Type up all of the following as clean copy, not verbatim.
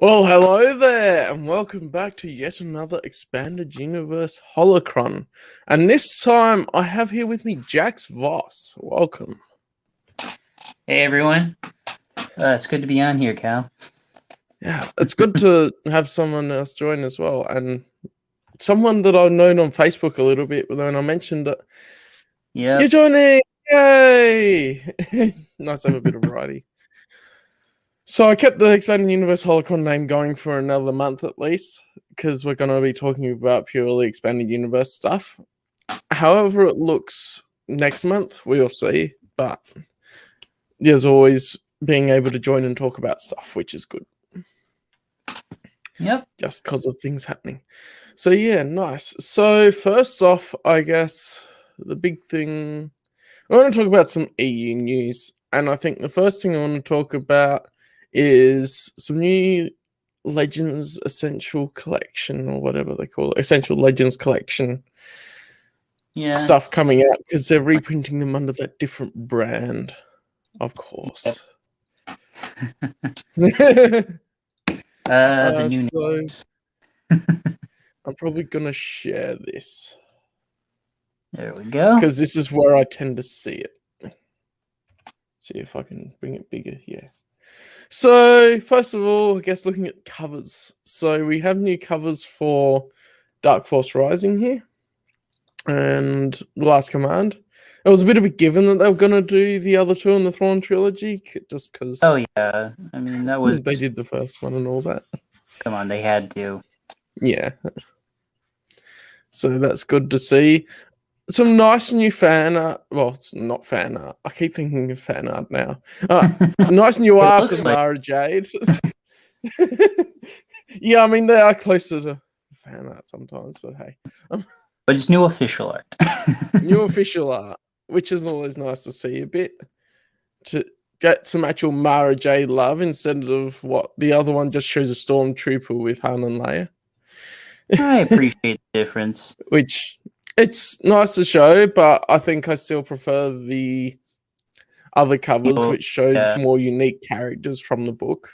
Well, hello there, and welcome back to yet another Expanded Universe Holocron. And this time, I have here with me Jax Voss. Welcome. Hey everyone, it's good to be on here, Cal. Yeah, it's good to have someone else join as well, and someone that I've known on Facebook a little bit. But then I mentioned that you're joining. Yay! Nice to have a bit of variety. So I kept the Expanded Universe Holocron name going for another month at least, because we're going to be talking about purely Expanded Universe stuff. However it looks next month, we'll see. But there's always being able to join and talk about stuff, which is good. Yep. Just because of things happening. So yeah, nice. So first off, I guess the big thing... I want to talk about some EU news. And I think the first thing I want to talk about is some new Legends Essential Collection, or whatever they call it, Essential Legends Collection stuff coming out, because they're reprinting them under that different brand, of course. The new names. I'm probably gonna share this. There we go. Because this is where I tend to see it. See if I can bring it bigger. Yeah. So, first of all, I guess looking at covers. So, we have new covers for Dark Force Rising here. And The Last Command. It was a bit of a given that they were going to do the other two in the Thrawn trilogy, just because... Oh, yeah. I mean, that was... They did the first one and all that. Come on, they had to. Yeah. So, that's good to see. Some nice new fan art. Well, it's not fan art. I keep thinking of fan art now. Nice new art of Mara Jade. Yeah, I mean, they are closer to fan art sometimes, but hey. But it's new official art. New official art, which is always nice to see a bit. To get some actual Mara Jade love instead of what the other one just shows a stormtrooper with Han and Leia. I appreciate the difference. Which... It's nice to show, but I think I still prefer the other covers, which showed more unique characters from the book.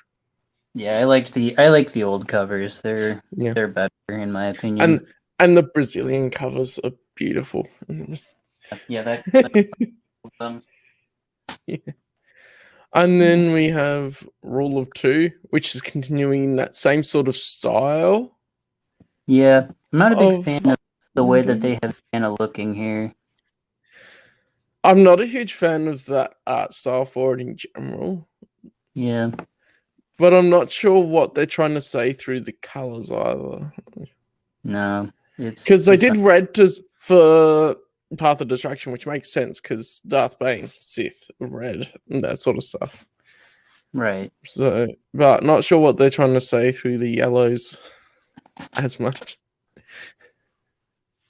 Yeah, I like the old covers. They're better in my opinion. And the Brazilian covers are beautiful. Yeah, that yeah. And then we have Rule of Two, which is continuing that same sort of style. Yeah, I'm not a big fan of the way that they have kind of looking here. I'm not a huge fan of that art style for it in general. Yeah. But I'm not sure what they're trying to say through the colours either. No. Because they did red for Path of Destruction, which makes sense because Darth Bane, Sith, red, and that sort of stuff. Right. So, but not sure what they're trying to say through the yellows as much.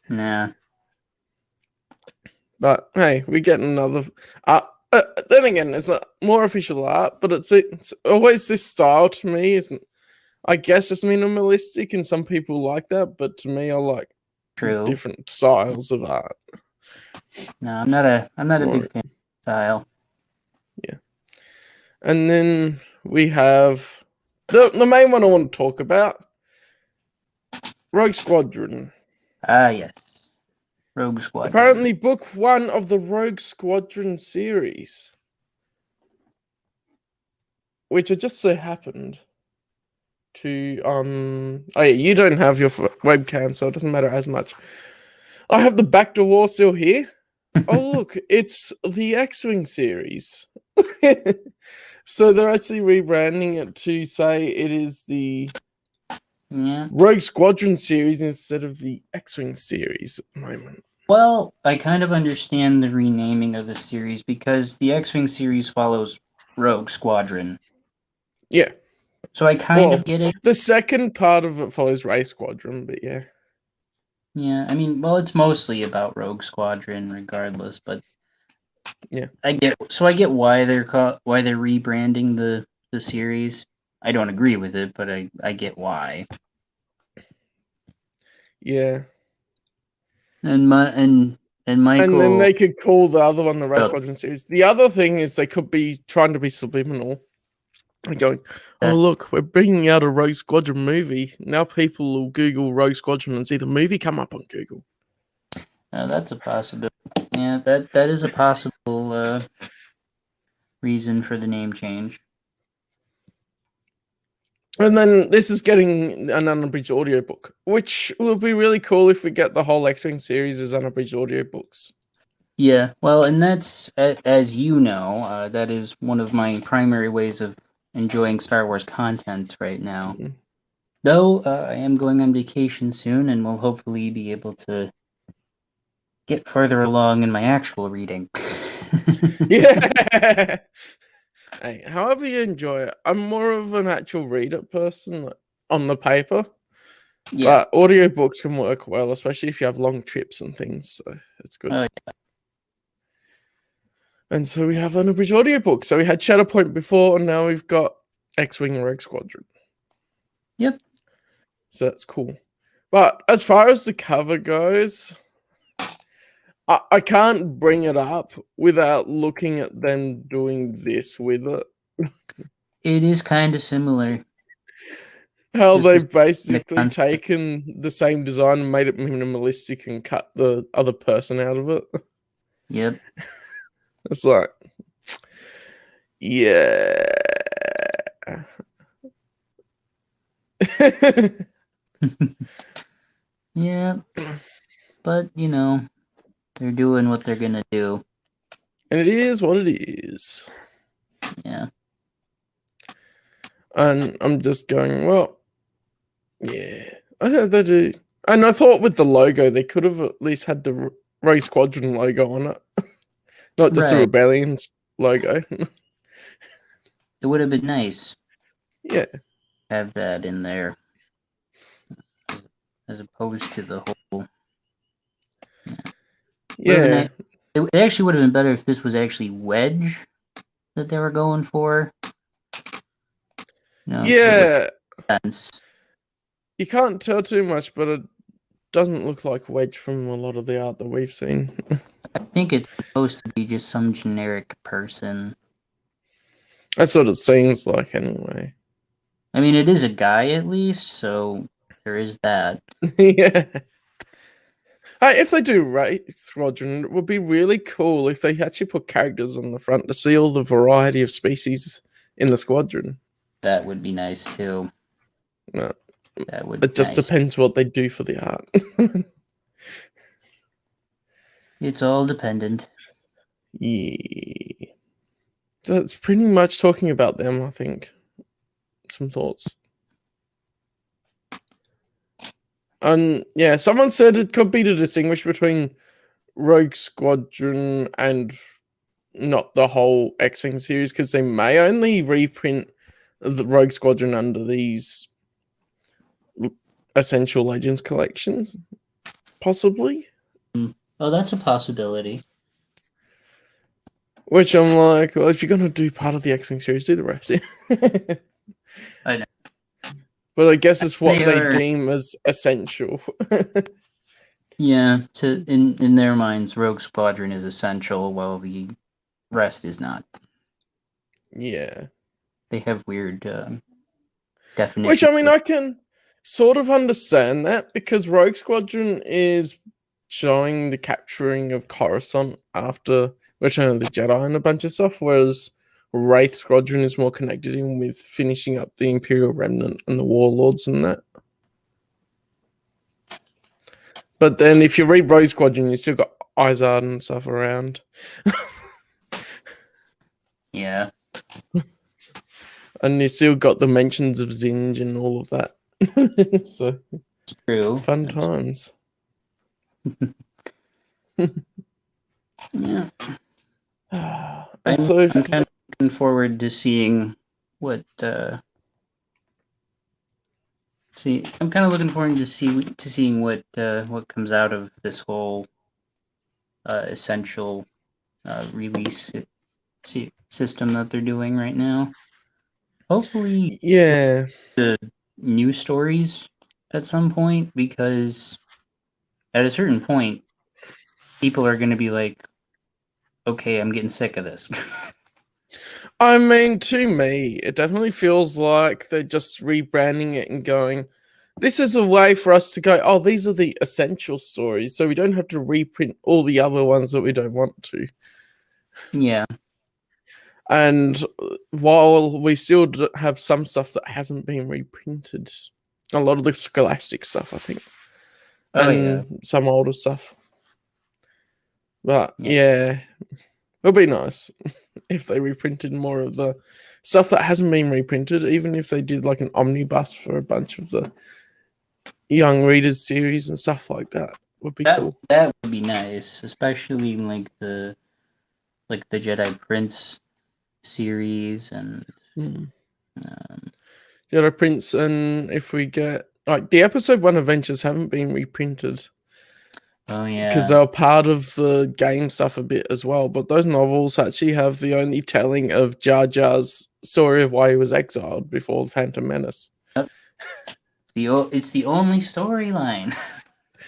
Nah. But hey, we get another then again, it's not more official art, but it's always this style to me. I guess it's minimalistic, and some people like that, but to me, I like different styles of art. No, I'm not a big fan of style. Yeah. And then we have the main one I want to talk about. Rogue Squadron. Ah, yes. Rogue Squadron. Apparently, book 1 of the Rogue Squadron series. Which it just so happened to... Oh yeah, you don't have your webcam, so it doesn't matter as much. I have the Back to War still here. Oh, look, it's the X-Wing series. So they're actually rebranding it to say it is the... Rogue Squadron series instead of the X-Wing series at the moment. Well, I kind of understand the renaming of the series because the X-Wing series follows Rogue Squadron. Yeah. So I kind of get it. The second part of it follows Ray Squadron, but yeah. Yeah, I mean, well, it's mostly about Rogue Squadron regardless, but yeah. I get why they're rebranding the series. I don't agree with it, but I get why. Yeah. And Michael... And then they could call the other one the Ray Squadron series. The other thing is they could be trying to be subliminal. And going, oh look, we're bringing out a Rogue Squadron movie. Now people will Google Rogue Squadron and see the movie come up on Google. That's a possibility. Yeah, that is a possible reason for the name change. And then this is getting an unabridged audiobook, which will be really cool if we get the whole X-Wing series as unabridged audiobooks. Yeah, well, and that's, as you know, that is one of my primary ways of enjoying Star Wars content right now. Mm-hmm. Though I am going on vacation soon and will hopefully be able to get further along in my actual reading. Yeah. Hey, however you enjoy it. I'm more of an actual reader person, like, on the paper. Yeah. But audiobooks can work well, especially if you have long trips and things. So it's good. Oh, yeah. And so we have an unabridged audiobook. So we had Shatterpoint before, and now we've got X-Wing Rogue Squadron. Yep. So that's cool. But as far as the cover goes, I can't bring it up without looking at them doing this with it. It is kind of similar. How they've basically taken the same design and made it minimalistic and cut the other person out of it. Yep. It's like, yeah. Yeah. But, you know, they're doing what they're going to do. And it is what it is. Yeah. And I'm just going, well, yeah. I heard they do. And I thought with the logo, they could have at least had the Rogue Squadron logo on it. Not just the Rebellion's logo. It would have been nice. Yeah. Have that in there. As opposed to the whole... Yeah. It actually would have been better if this was actually Wedge that they were going for. You know, yeah. You can't tell too much, but it doesn't look like Wedge from a lot of the art that we've seen. I think it's supposed to be just some generic person. That's what it seems like anyway. I mean, it is a guy at least, so there is that. Yeah. If they do Rogue Squadron, it would be really cool if they actually put characters on the front to see all the variety of species in the squadron. That would be nice too. No. That would. It just depends what they do for the art. It's all dependent. Yeah. That's pretty much talking about them, I think. Some thoughts. And yeah, someone said it could be to distinguish between Rogue Squadron and not the whole X-Wing series, because they may only reprint the Rogue Squadron under these Essential Legends collections, possibly. Oh, that's a possibility. Which I'm like, well, if you're gonna do part of the X-Wing series, do the rest. I know. But I guess it's what they deem as essential. Yeah, in their minds, Rogue Squadron is essential, while the rest is not. Yeah. They have weird definitions. Which, I mean, I can sort of understand that, because Rogue Squadron is showing the capturing of Coruscant after Return of the Jedi and a bunch of stuff, whereas Wraith Squadron is more connected in with finishing up the Imperial Remnant and the Warlords and that. But then if you read Rogue Squadron, you still got Izard and stuff around. Yeah. And you still got the mentions of Zinj and all of that. So, true. Fun times. Yeah. I'm kind of looking forward to seeing what. I'm kind of looking forward to seeing what comes out of this whole essential release system that they're doing right now. Hopefully, yeah, the new stories at some point, because at a certain point, people are going to be like, okay, I'm getting sick of this. I mean, to me, it definitely feels like they're just rebranding it and going, this is a way for us to go, oh, these are the essential stories, so we don't have to reprint all the other ones that we don't want to. Yeah. And while we still have some stuff that hasn't been reprinted, a lot of the Scholastic stuff, I think. And some older stuff. But yeah, it'll be nice if they reprinted more of the stuff that hasn't been reprinted, even if they did like an omnibus for a bunch of the young readers series and stuff like that. Would be cool. That would be nice, especially like the Jedi Prince series and Jedi Prince, and if we get like the episode 1 adventures haven't been reprinted. Oh yeah, because they were part of the game stuff a bit as well. But those novels actually have the only telling of Jar Jar's story of why he was exiled before the Phantom Menace. It's the only storyline.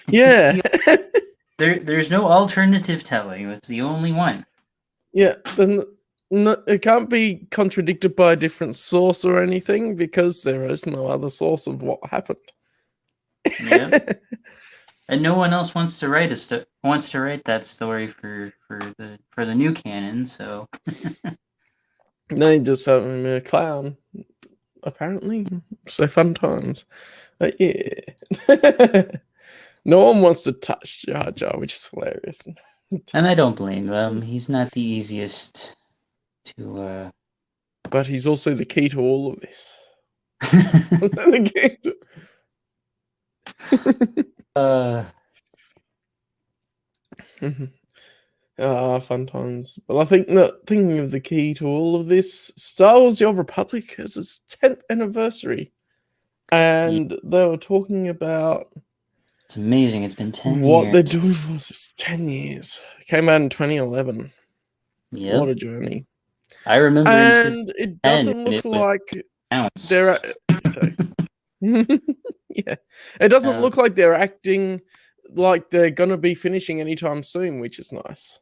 Yeah. There's no alternative telling. It's the only one. Yeah, then it can't be contradicted by a different source or anything because there is no other source of what happened. Yeah. And no one else wants to write that story for the new canon, so they just have him a clown, apparently. So fun times. But yeah. No one wants to touch Jar Jar, which is hilarious. And I don't blame them. He's not the easiest to but he's also the key to all of this. Fun times. But I think that thinking of the key to all of this, Star Wars: The Old Republic has its 10th anniversary, and they were talking about. It's amazing. It's been 10 years. What they're doing for us 10 years. It came out in 2011. Yeah. What a journey. I remember. And it doesn't look like they're. Yeah. It doesn't look like they're acting like they're going to be finishing anytime soon, which is nice.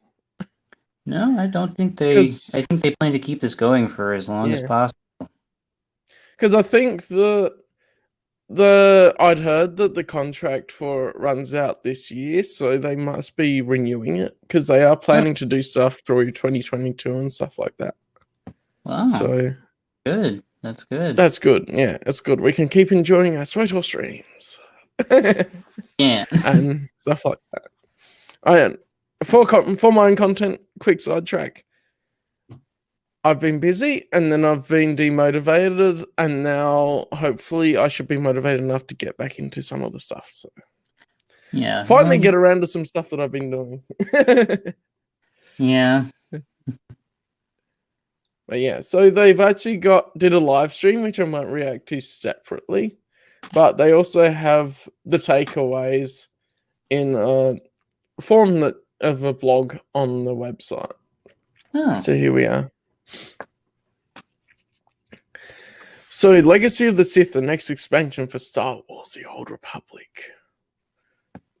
No, I don't think they. I think they plan to keep this going for as long as possible. Because I think I'd heard that the contract for it runs out this year, so they must be renewing it because they are planning to do stuff through 2022 and stuff like that. Wow. So good. That's good. That's good. Yeah, it's good. We can keep enjoying our KotOR streams. Yeah. And stuff like that. For my own content, quick sidetrack. I've been busy and then I've been demotivated, and now hopefully I should be motivated enough to get back into some of the stuff. So yeah, finally get around to some stuff that I've been doing. Yeah. But yeah, so they've actually did a live stream, which I might react to separately. But they also have the takeaways in a form of a blog on the website. Oh. So here we are. So, Legacy of the Sith, the next expansion for Star Wars: The Old Republic.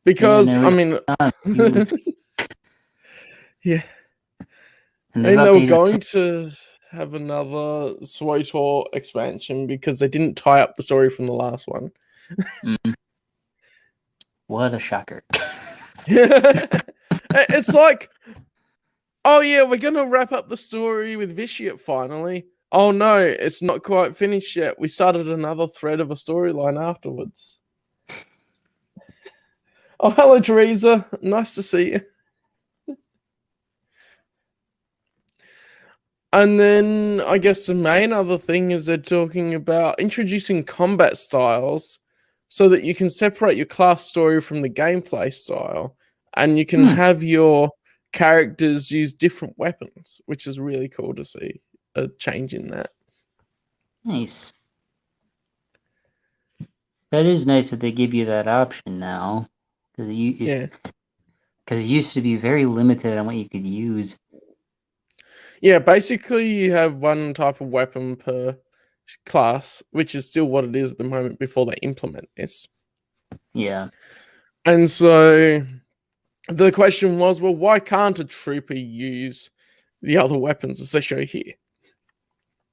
Because, I mean... yeah. And they were going to have another KotOR expansion because they didn't tie up the story from the last one. What a shocker. It's like, oh yeah, we're going to wrap up the story with Vitiate finally. Oh no, it's not quite finished yet. We started another thread of a storyline afterwards. Oh, hello, Teresa. Nice to see you. And then I guess the main other thing is they're talking about introducing combat styles so that you can separate your class story from the gameplay style, and you can have your characters use different weapons, which is really cool to see a change in that. Nice. That is nice that they give you that option now. Because it used to be very limited on what you could use. Yeah, basically you have one type of weapon per class, which is still what it is at the moment before they implement this. Yeah. And so the question was, well, why can't a trooper use the other weapons as they show here?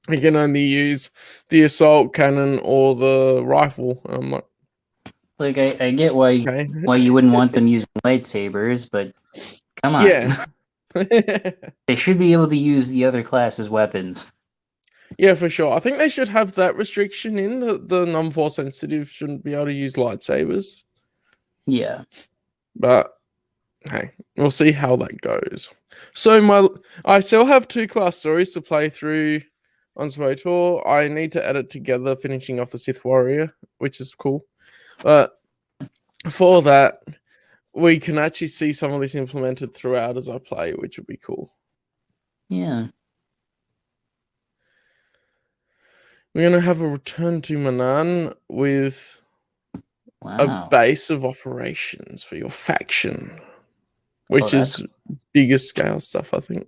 You can only use the assault cannon or the rifle. I'm like, I get why okay. why you wouldn't want them using lightsabers, but come on. Yeah. They should be able to use the other class's weapons. Yeah, for sure. I think they should have that restriction in that the non-force sensitive shouldn't be able to use lightsabers. Yeah. But hey, we'll see how that goes. So I still have 2 class stories to play through on KotOR. I need to edit together, finishing off the Sith Warrior, which is cool. But for that, we can actually see some of this implemented throughout as I play, which would be cool. Yeah. We're going to have a return to Manan with a base of operations for your faction, which is bigger scale stuff, I think.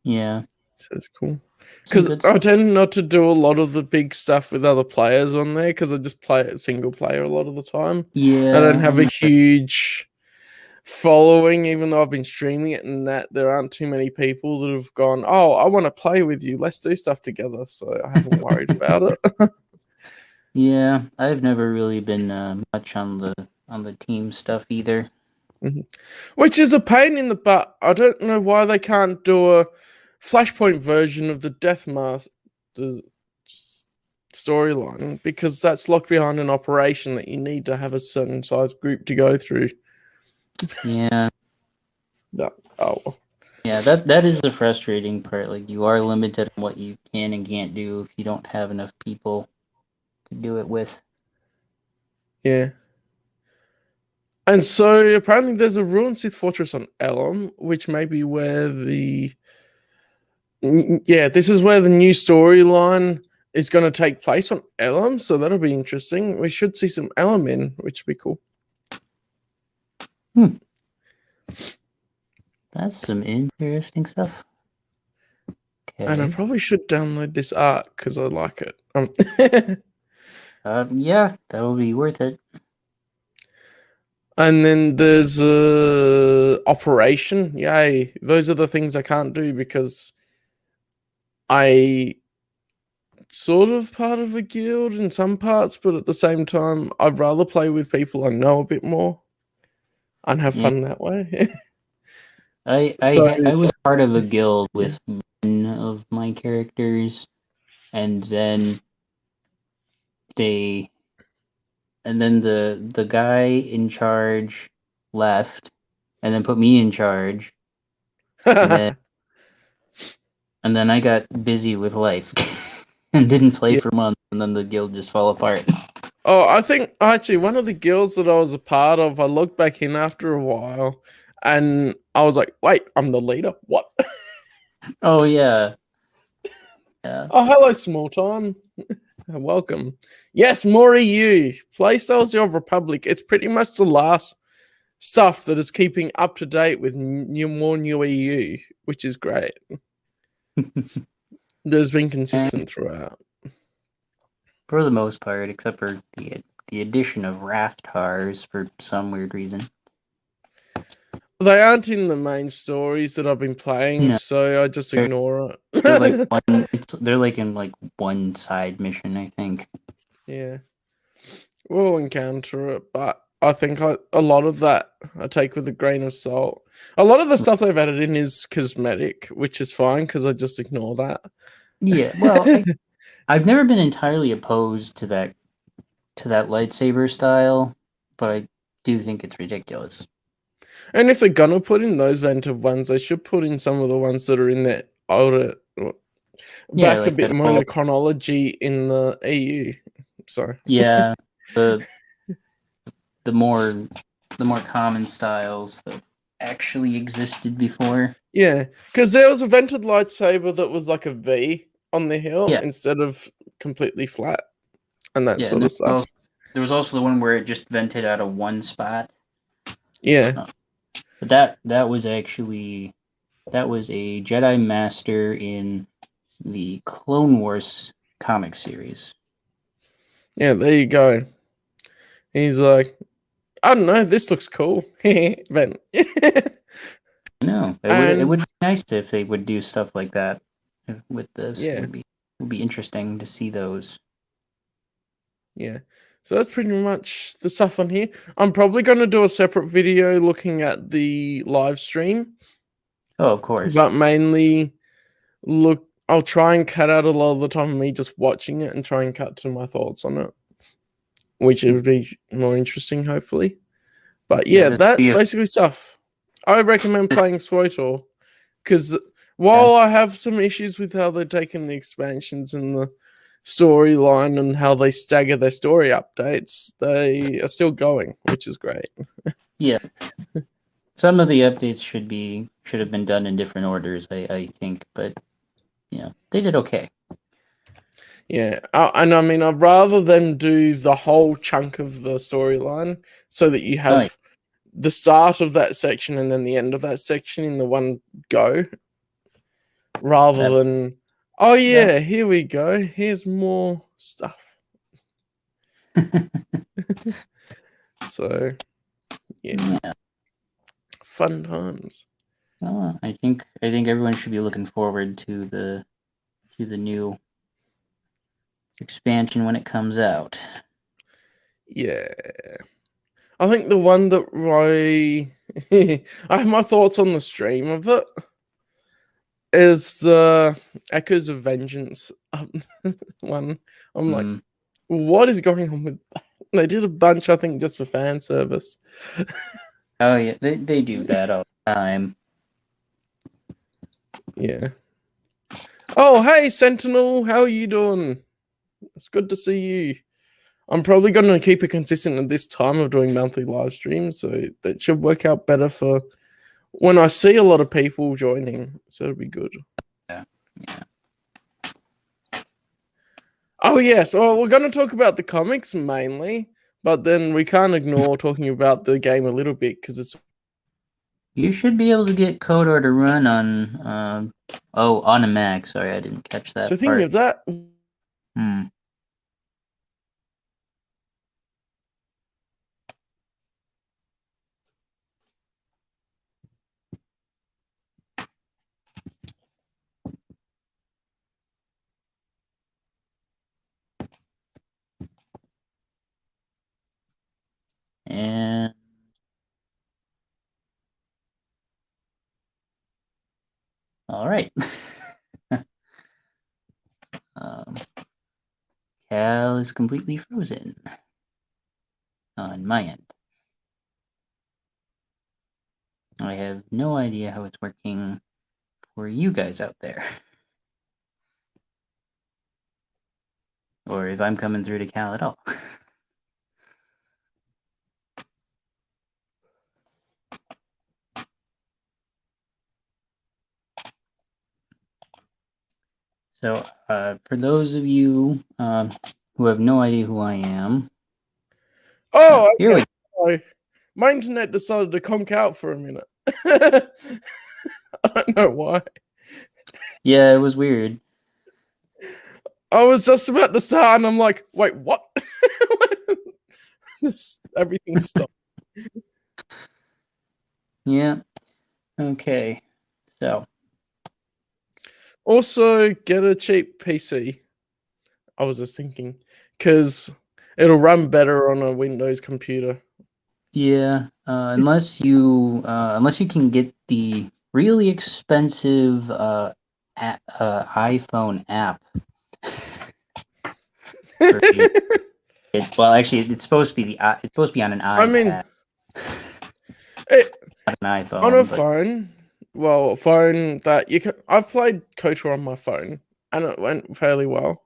Yeah. So it's cool. Because I tend not to do a lot of the big stuff with other players on there because I just play it single player a lot of the time. Yeah. I don't have a huge following, even though I've been streaming it, and that there aren't too many people that have gone, oh, I want to play with you. Let's do stuff together. So I haven't worried about it. Yeah, I've never really been much on the team stuff either. Mm-hmm. Which is a pain in the butt. I don't know why they can't do a Flashpoint version of the Death Master storyline, because that's locked behind an operation that you need to have a certain size group to go through. Yeah. Oh. Yeah, that is the frustrating part. Like, you are limited on what you can and can't do if you don't have enough people to do it with. Yeah. And so apparently there's a ruined Sith fortress on Elam, which may be where this is where the new storyline is going to take place on Elam, so that'll be interesting. We should see some Elam in, which would be cool. That's some interesting stuff. Okay. And I probably should download this art because I like it. Yeah, that will be worth it. And then there's Operation. Yay. Those are the things I can't do because I sort of part of a guild in some parts, but at the same time, I'd rather play with people I know a bit more and have fun that way. I was part of a guild with one of my characters, and then the guy in charge left, and then put me in charge, and then I got busy with life and didn't play for months, and then the guild just fell apart. Oh, I think actually one of the guilds that I was a part of, I looked back in after a while, and I was like, "Wait, I'm the leader? What?" Oh yeah. Yeah. Oh, hello, small time. Welcome. Yes, more EU. Playstyles of Republic. It's pretty much the last stuff that is keeping up to date with more new EU, which is great. There's been consistent throughout. For the most part, except for the addition of Raftars for some weird reason. They aren't in the main stories that I've been playing, so I just ignore it. They're like in like one side mission, I think. Yeah. We'll encounter it, but I think a lot of that I take with a grain of salt. A lot of the stuff they've added in is cosmetic, which is fine because I just ignore that. Yeah, well, I've never been entirely opposed to that lightsaber style, but I do think it's ridiculous. And if they're gonna put in those ventive ones, they should put in some of the ones that are in the older, back a bit more in the chronology in the EU. Sorry. Yeah, the more common styles that actually existed before. Yeah, because there was a vented lightsaber that was like a V on the hill instead of completely flat, and that sort of stuff. There was also the one where it just vented out of one spot. Yeah. But that was a Jedi Master in the Clone Wars comic series. Yeah, there you go. He's like, I don't know, this looks cool. Ben. No, it would be nice if they would do stuff like that. with this. Yeah. Would be interesting to see those. Yeah. So that's pretty much the stuff on here. I'm probably going to do a separate video looking at the live stream. Oh, of course. But mainly, I'll try and cut out a lot of the time of me just watching it and try and cut to my thoughts on it, which would be more interesting, hopefully. But yeah, that's basically stuff. I recommend playing KotOR, because while I have some issues with how they're taking the expansions and the storyline and how they stagger their story updates, they are still going, which is great. Yeah. Some of the updates should have been done in different orders, I think, but they did okay. Yeah, and I mean, I'd rather them do the whole chunk of the storyline so that you have the start of that section and then the end of that section in the one go, rather than, oh yeah, here we go, here's more stuff. So, yeah. Fun times. Well, I think everyone should be looking forward to the new expansion when it comes out. Yeah. I think the one that I have my thoughts on the stream of it is Echoes of Vengeance one. I'm like, what is going on with that? They did a bunch, I think, just for fan service. Oh yeah, they do that all the time. Yeah. Oh, hey, Sentinel, how are you doing? It's good to see you. I'm probably going to keep it consistent at this time of doing monthly live streams, so that should work out better for when I see a lot of people joining, so it'll be good. Yeah. Oh, yes. Well, we're going to talk about the comics mainly, but then we can't ignore talking about the game a little bit, because it's... You should be able to get KotOR to run on, on a Mac. Sorry, I didn't catch that So thinking of that... And all right. Cal is completely frozen on my end. I have no idea how it's working for you guys out there. Or if I'm coming through to Cal at all. So, for those of you who have no idea who I am. Oh, okay. Here we go. My internet decided to conk out for a minute. I don't know why. Yeah, it was weird. I was just about to start and I'm like, wait, what? Everything stopped. Yeah. Okay. So. Also, get a cheap PC. I was just thinking, because it'll run better on a Windows computer. Yeah, unless you can get the really expensive iPhone app version. Well, actually, it's supposed to be on an iPad. I mean, not an iPhone. On a phone. Well, a phone that you can. I've played KotOR on my phone, and it went fairly well.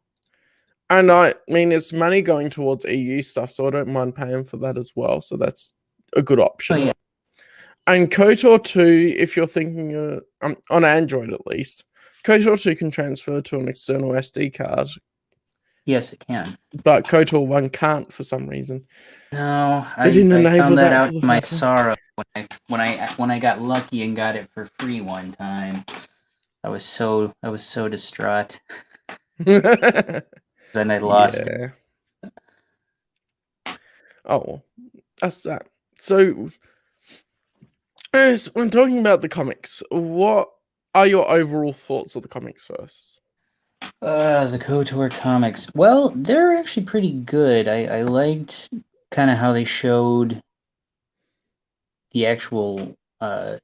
And I mean, it's money going towards EU stuff, so I don't mind paying for that as well. So that's a good option. Oh, yeah. And KotOR 2, if you're thinking on Android at least, KotOR 2 can transfer to an external SD card. Yes, it can. But KotOR 1 can't for some reason. No, I found that out to my sorrow when I got lucky and got it for free one time. I was so distraught. Then I lost it. Oh, that's that. So, when talking about the comics, what are your overall thoughts of the comics first? The KotOR comics. Well, they're actually pretty good. I liked kind of how they showed the actual, a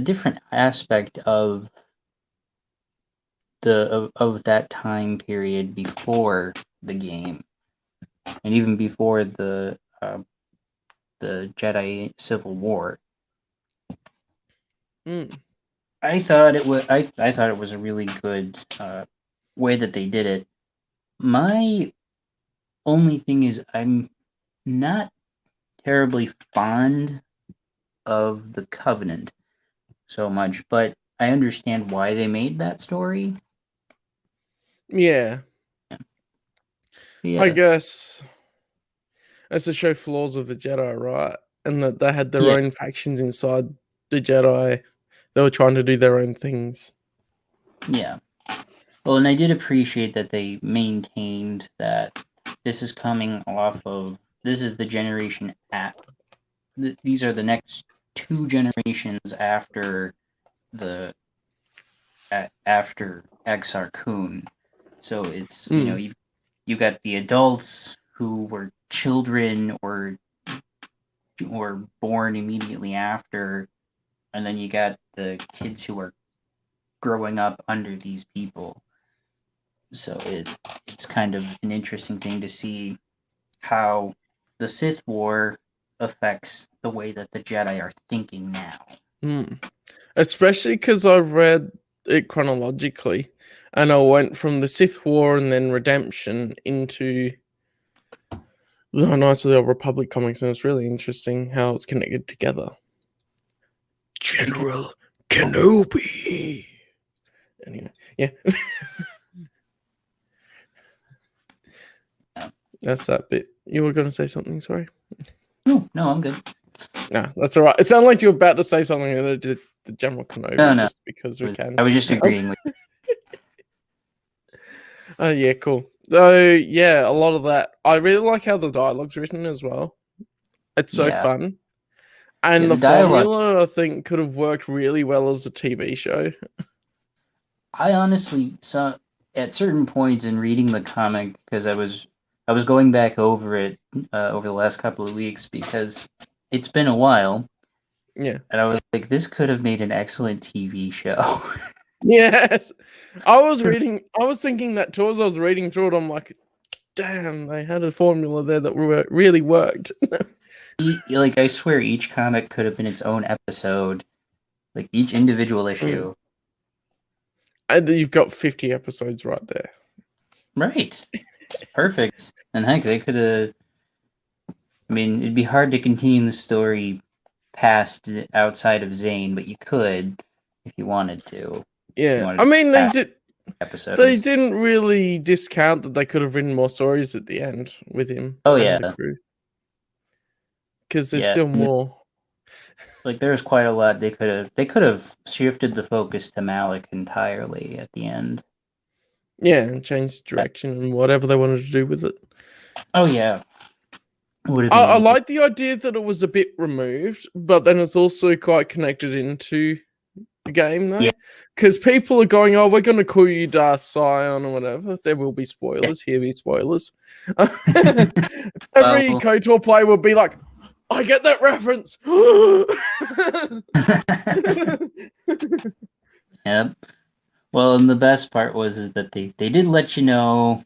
different aspect of of that time period before the game, and even before the Jedi Civil War. I thought it was I thought it was a really good way that they did it. My only thing is I'm not terribly fond of the Covenant so much, but I understand why they made that story. Yeah. I guess it's to show flaws of the Jedi, right? And that they had their own factions inside the Jedi. They were trying to do their own things. Yeah. Well, and I did appreciate that they maintained that this is coming off of, this is the generation these are the next 2 generations after after Exar Kun. So it's, you got the adults who were children or born immediately after, and then you got the kids who are growing up under these people. So it's kind of an interesting thing to see how the Sith War affects the way that the Jedi are thinking now. Especially because I read it chronologically, and I went from the Sith War and then Redemption into the Knights of the Old Republic comics, and it's really interesting how it's connected together. General Kenobi. Anyway, yeah. That's that bit. You were going to say something, sorry? No, I'm good. Nah, that's all right. It sounded like you were about to say something and the General Kenobi just because we can. I was just agreeing with you. Oh, yeah, cool. Yeah, a lot of that. I really like how the dialogue's written as well. It's so fun. And the formula, I think, could have worked really well as a TV show. I honestly saw at certain points in reading the comic, because I was going back over it over the last couple of weeks because it's been a while. Yeah. And I was like, this could have made an excellent TV show. Yes. I was thinking that too as I was reading through it. I'm like, damn, they had a formula there that really worked. Like, I swear each comic could have been its own episode. Like, each individual issue. And you've got 50 episodes right there. Right. Perfect. And heck, they could have... I mean, it'd be hard to continue the story outside of Zane, but you could if you wanted to. Yeah. I mean, they didn't really discount that they could have written more stories at the end with him. Oh, yeah. The crew. Because there's still more. Like, there's quite a lot they could have shifted the focus to Malik entirely at the end. Yeah, and changed direction and whatever they wanted to do with it. Oh, yeah. I like the idea that it was a bit removed, but then it's also quite connected into the game, though. Because people are going, oh, we're going to call you Darth Sion or whatever. There will be spoilers. Here be spoilers. Every KotOR player will be like, I get that reference. Yep. Well, and the best part is that they did let you know.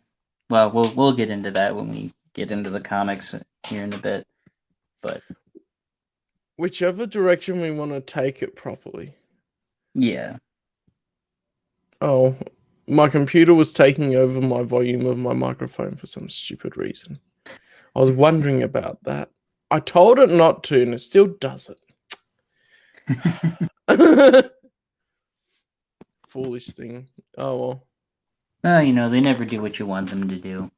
Well, we'll get into that when we get into the comics here in a bit. But whichever direction we want to take it properly. Yeah. Oh, my computer was taking over my volume of my microphone for some stupid reason. I was wondering about that. I told it not to, and it still does it. Foolish thing. Oh, well. Well, they never do what you want them to do.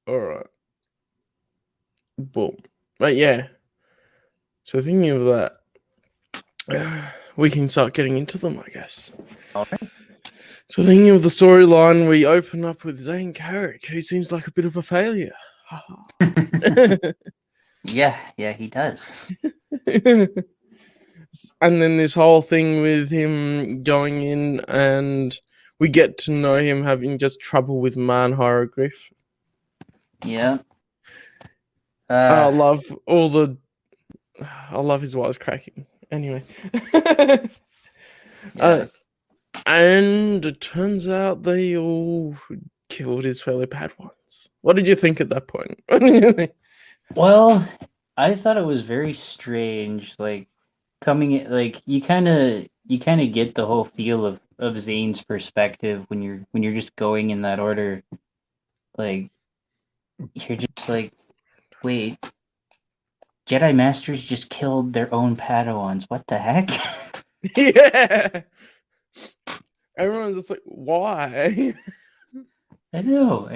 Alright. Boom. But yeah. So thinking of that, we can start getting into them, I guess. Alright. So thinking of the storyline, we open up with Zane Carrick, who seems like a bit of a failure. Yeah, he does. And then this whole thing with him going in, and we get to know him having just trouble with man hieroglyph. Yeah. I love his wisecracking. Anyway. And it turns out they all killed his fellow Padawans. What did you think at that point? Well, I thought it was very strange, like coming in, like you kind of get the whole feel of Zane's perspective when you're just going in that order. Like you're just like, wait, Jedi Masters just killed their own Padawans. What the heck? Yeah. Everyone's just like, why? I know.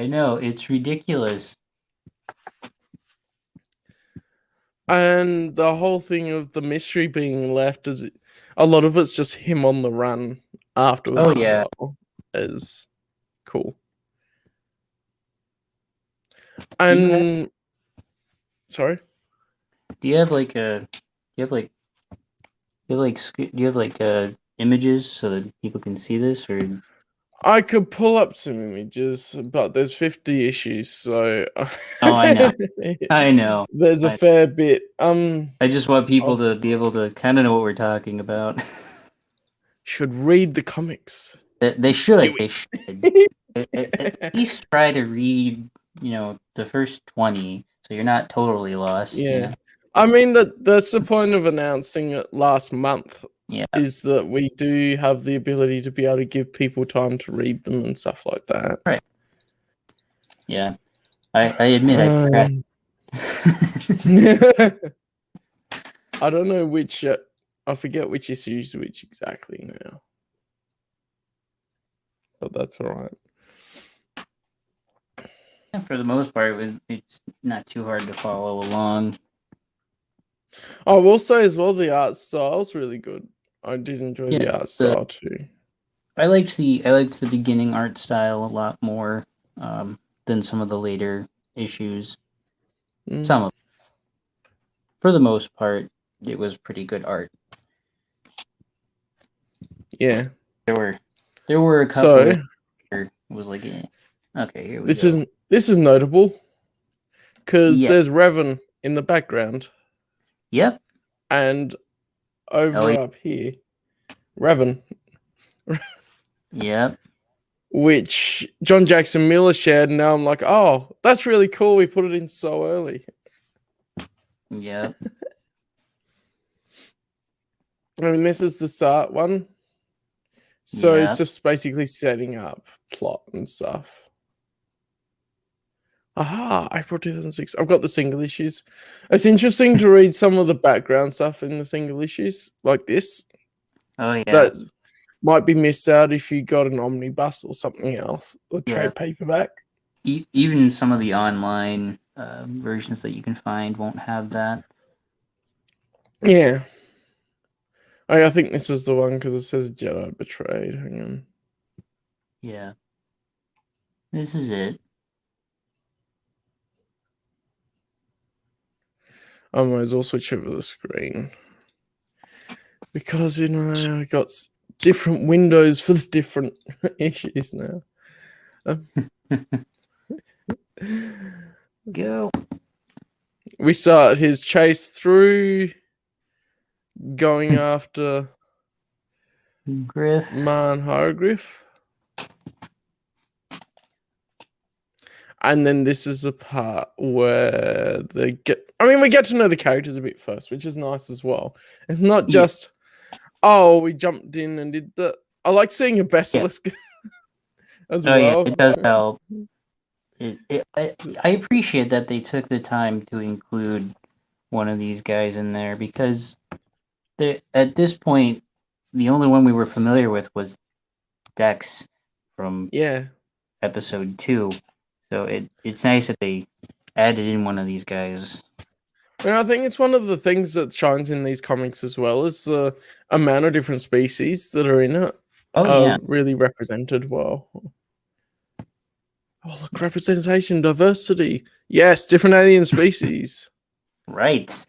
It's ridiculous. And the whole thing of the mystery being left is a lot of it's just him on the run afterwards. Oh yeah, as well, is cool. And sorry, do you have images so that people can see this, or? I could pull up some images, but there's 50 issues, so Oh, I know. I know. There's a fair bit. I just want people to be able to kind of know what we're talking about. Should read the comics. They should. They should. At least try to read, the first 20, so you're not totally lost. Yeah. You know? I mean, that's the point of announcing it last month. Yeah. Is that we do have the ability to be able to give people time to read them and stuff like that. Right. Yeah. I admit I I don't know which. I forget which issues which exactly now. But that's all right. Yeah, for the most part, it's not too hard to follow along. I will say as well, the art style's really good. I did enjoy the art style too. I liked the beginning art style a lot more than some of the later issues. Some of them. For the most part, it was pretty good art. Yeah. There were a couple it was like, okay, here we go. This is notable because there's Revan in the background. Yep. And over up here, Revan. Yep. Which John Jackson Miller shared, and now I'm like, oh, that's really cool. We put it in so early. Yep. I mean, this is the start one. So it's just basically setting up plot and stuff. Aha, April 2006. I've got the single issues. It's interesting to read some of the background stuff in the single issues like this. Oh, yeah. That might be missed out if you got an omnibus or something else, or trade paperback. Even some of the online versions that you can find won't have that. Yeah. I think this is the one because it says Jedi Betrayed. Hang on. Yeah. This is it. I might as well switch over the screen. Because, I got different windows for the different issues now. Go. We start his chase through going after Griff. Man Hieroglyph. And then this is the part where we get to know the characters a bit first, which is nice as well. It's not just, we jumped in and did the... I like seeing a Basilisk as well. Yeah, it does help. I appreciate that they took the time to include one of these guys in there because at this point, the only one we were familiar with was Dex from episode 2. So it's nice that they added in one of these guys. And I think it's one of the things that shines in these comics as well is the amount of different species that are in it. Really represented well. Oh, look, representation, diversity. Yes, different alien species. Right.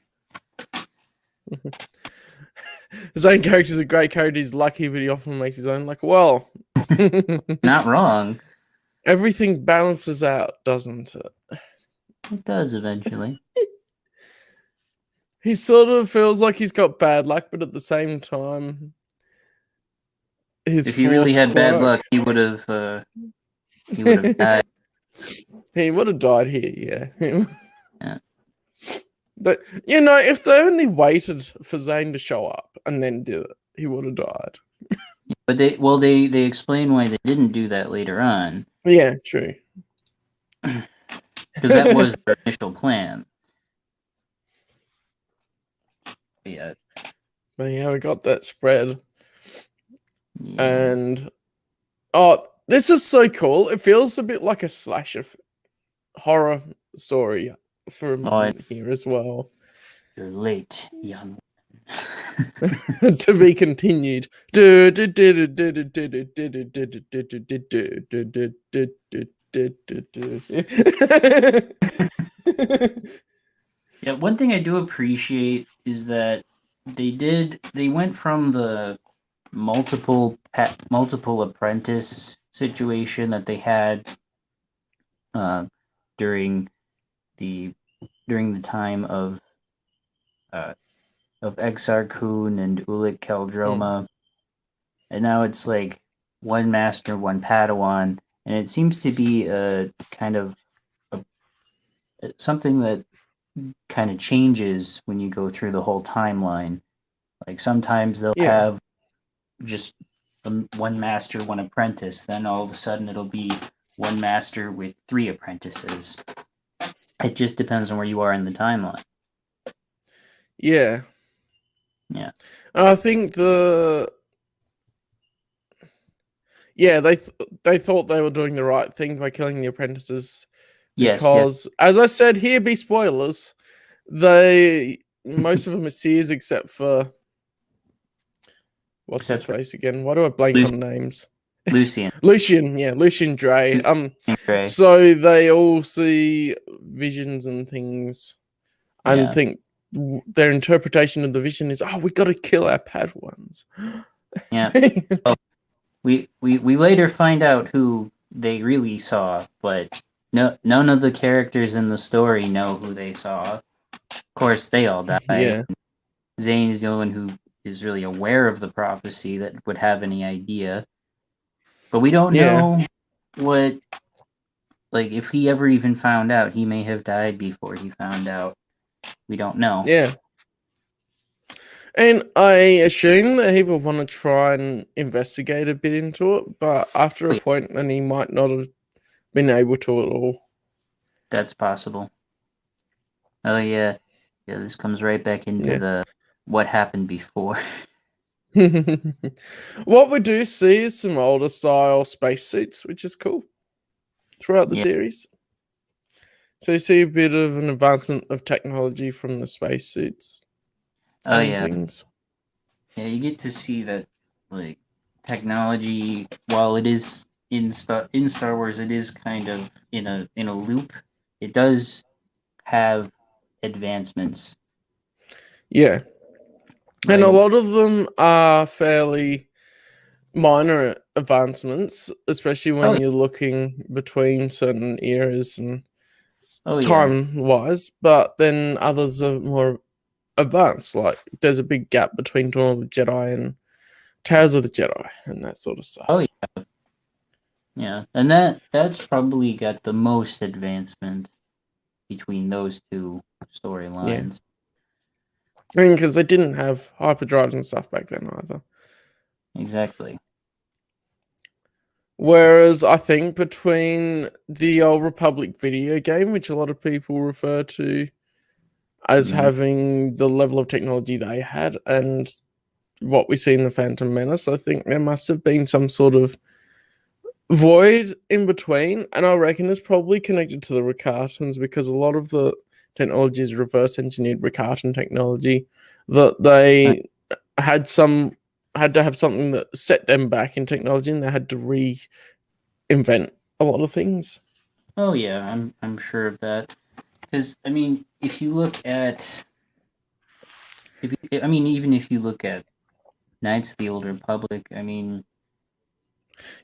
His own character's a great character. He's lucky, but he often makes his own. Like, well, not wrong. Everything balances out, doesn't it? It does eventually. He sort of feels like he's got bad luck, but at the same time, if he really had bad luck, he would have died. He would have died here, yeah. But if they only waited for Zane to show up and then did it, he would have died. But they explain why they didn't do that later on. Yeah, true. Because that was their initial plan. Yeah. But yeah, we got that spread. Yeah. And this is so cool. It feels a bit like a slasher horror story for a moment here as well. You're late, young. To be continued. Yeah, one thing I do appreciate is that they went from the multiple apprentice situation that they had during the time of Exar Kun and Ulik Keldroma, and now it's like one master, one Padawan, and it seems to be a kind of something that kind of changes when you go through the whole timeline. Like sometimes they'll have just one master, one apprentice. Then all of a sudden it'll be one master with 3 apprentices. It just depends on where you are in the timeline. Yeah. Yeah. I think they thought they were doing the right thing by killing the apprentices. Because, as I said, here be spoilers, most of them are Seers except for, what's his face again? Why do I blank on names? Lucian. Lucian Dre. So they all see visions and things and think their interpretation of the vision is, we got to kill our Padawans. Yeah. Well, we later find out who they really saw, but none of the characters in the story know who they saw. Of course, they all die. Yeah. Zane is the only one who is really aware of the prophecy that would have any idea. But we don't know what, like, if he ever even found out. He may have died before he found out. We don't know. Yeah. And I assume that he would want to try and investigate a bit into it, but after a point, then he might not have been able to at all. That's possible. Oh, yeah. Yeah, this comes right back into the what happened before. What we do see is some older style spacesuits, which is cool throughout the series. So you see a bit of an advancement of technology from the spacesuits. Things. Yeah, you get to see that, like, technology, while it is in Star Wars, it is kind of in a loop. It does have advancements. Yeah. And a lot of them are fairly minor advancements, especially when you're looking between certain eras and time-wise. But then others are more advanced. Like, there's a big gap between Dawn of the Jedi and Tales of the Jedi and that sort of stuff. Oh, yeah. Yeah, and that's probably got the most advancement between those two storylines. I mean, because they didn't have hyperdrives and stuff back then either. Exactly. Whereas I think between the Old Republic video game, which a lot of people refer to as having the level of technology they had, and what we see in the Phantom Menace, I think there must have been some sort of void in between, and I reckon it's probably connected to the Rakatans, because a lot of the technology is reverse engineered Rakatan technology that they had to have something that set them back in technology, and they had to reinvent a lot of things. Oh yeah, I'm sure of that. Because I mean, if you look at, even if you look at Knights of the Old Republic, I mean,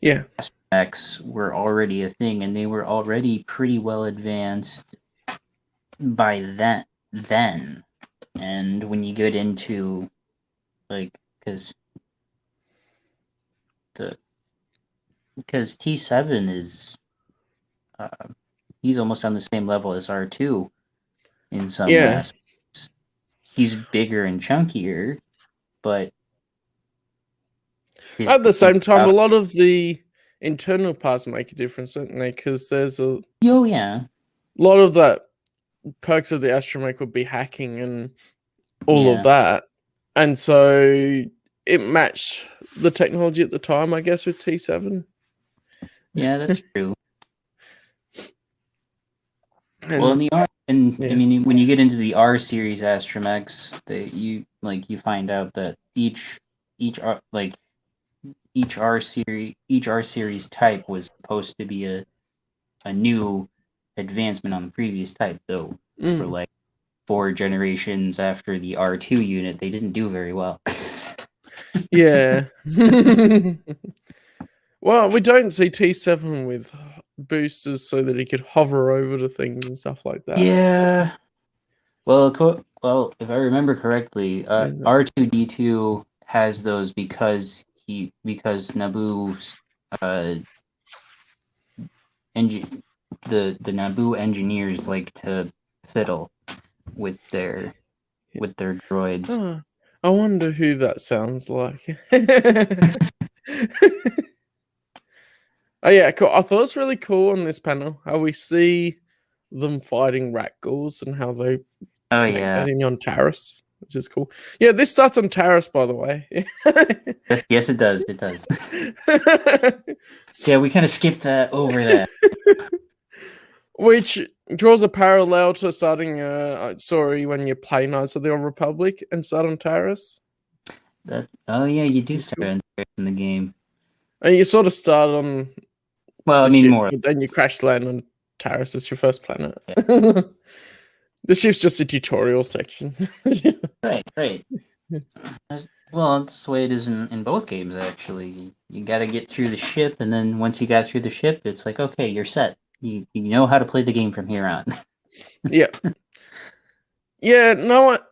yeah, astromechs were already a thing, and they were already pretty well advanced by then. And when you get into like, because T7 is he's almost on the same level as R2 in some aspects. He's bigger and chunkier, but at the same time, a lot of the internal parts make a difference, don't they? Because there's a lot of that perks of the astromech would be hacking and all of that, and so it matched the technology at the time, I guess, with T7. Yeah, that's true. Well, in the R, and I mean, when you get into the R series astromechs, you find out that each R series type was supposed to be a new advancement on the previous type, though for like 4 generations after the R2 unit, they didn't do very well. Yeah. Well, we don't see T7 with boosters so that he could hover over the things and stuff like that. Yeah. So. Well, if I remember correctly, R2D2 has those because Naboo's the Naboo engineers like to fiddle with their droids. Oh, I wonder who that sounds like. Oh yeah, cool. I thought it was really cool on this panel how we see them fighting rat ghouls and how they connect that in on Taris, which is cool. Yeah, this starts on Taris, by the way. Yes, it does. It does. Yeah, we kind of skipped over that. Which draws a parallel to starting a story when you play Knights of the Old Republic and start on Taris. You do start in the game. And you sort of start on ship, more. But then you crash land on Taris as your first planet. Yeah. The ship's just a tutorial section. Right. Well, that's the way it is in both games, actually. You got to get through the ship, and then once you got through the ship, it's like, okay, you're set. You know how to play the game from here on. Yeah. Yeah,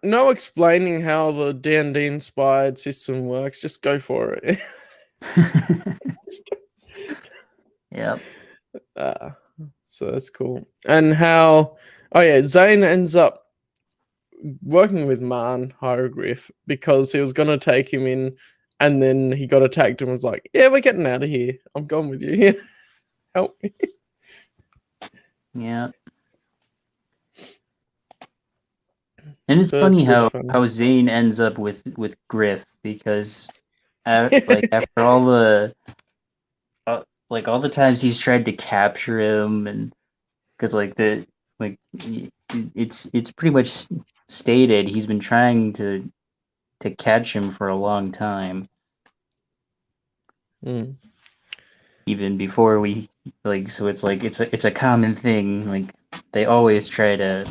no explaining how the D&D inspired system works. Just go for it. Yep. So that's cool. And how Zane ends up working with Man Hieroglyph because he was gonna take him in, and then he got attacked and was like, "Yeah, we're getting out of here. I'm going with you. Help me." Yeah. And it's funny how Zane ends up with Griff, because after all the all the times he's tried to capture him, and because it's pretty much stated he's been trying to catch him for a long time. Even before we so it's a common thing. They always try to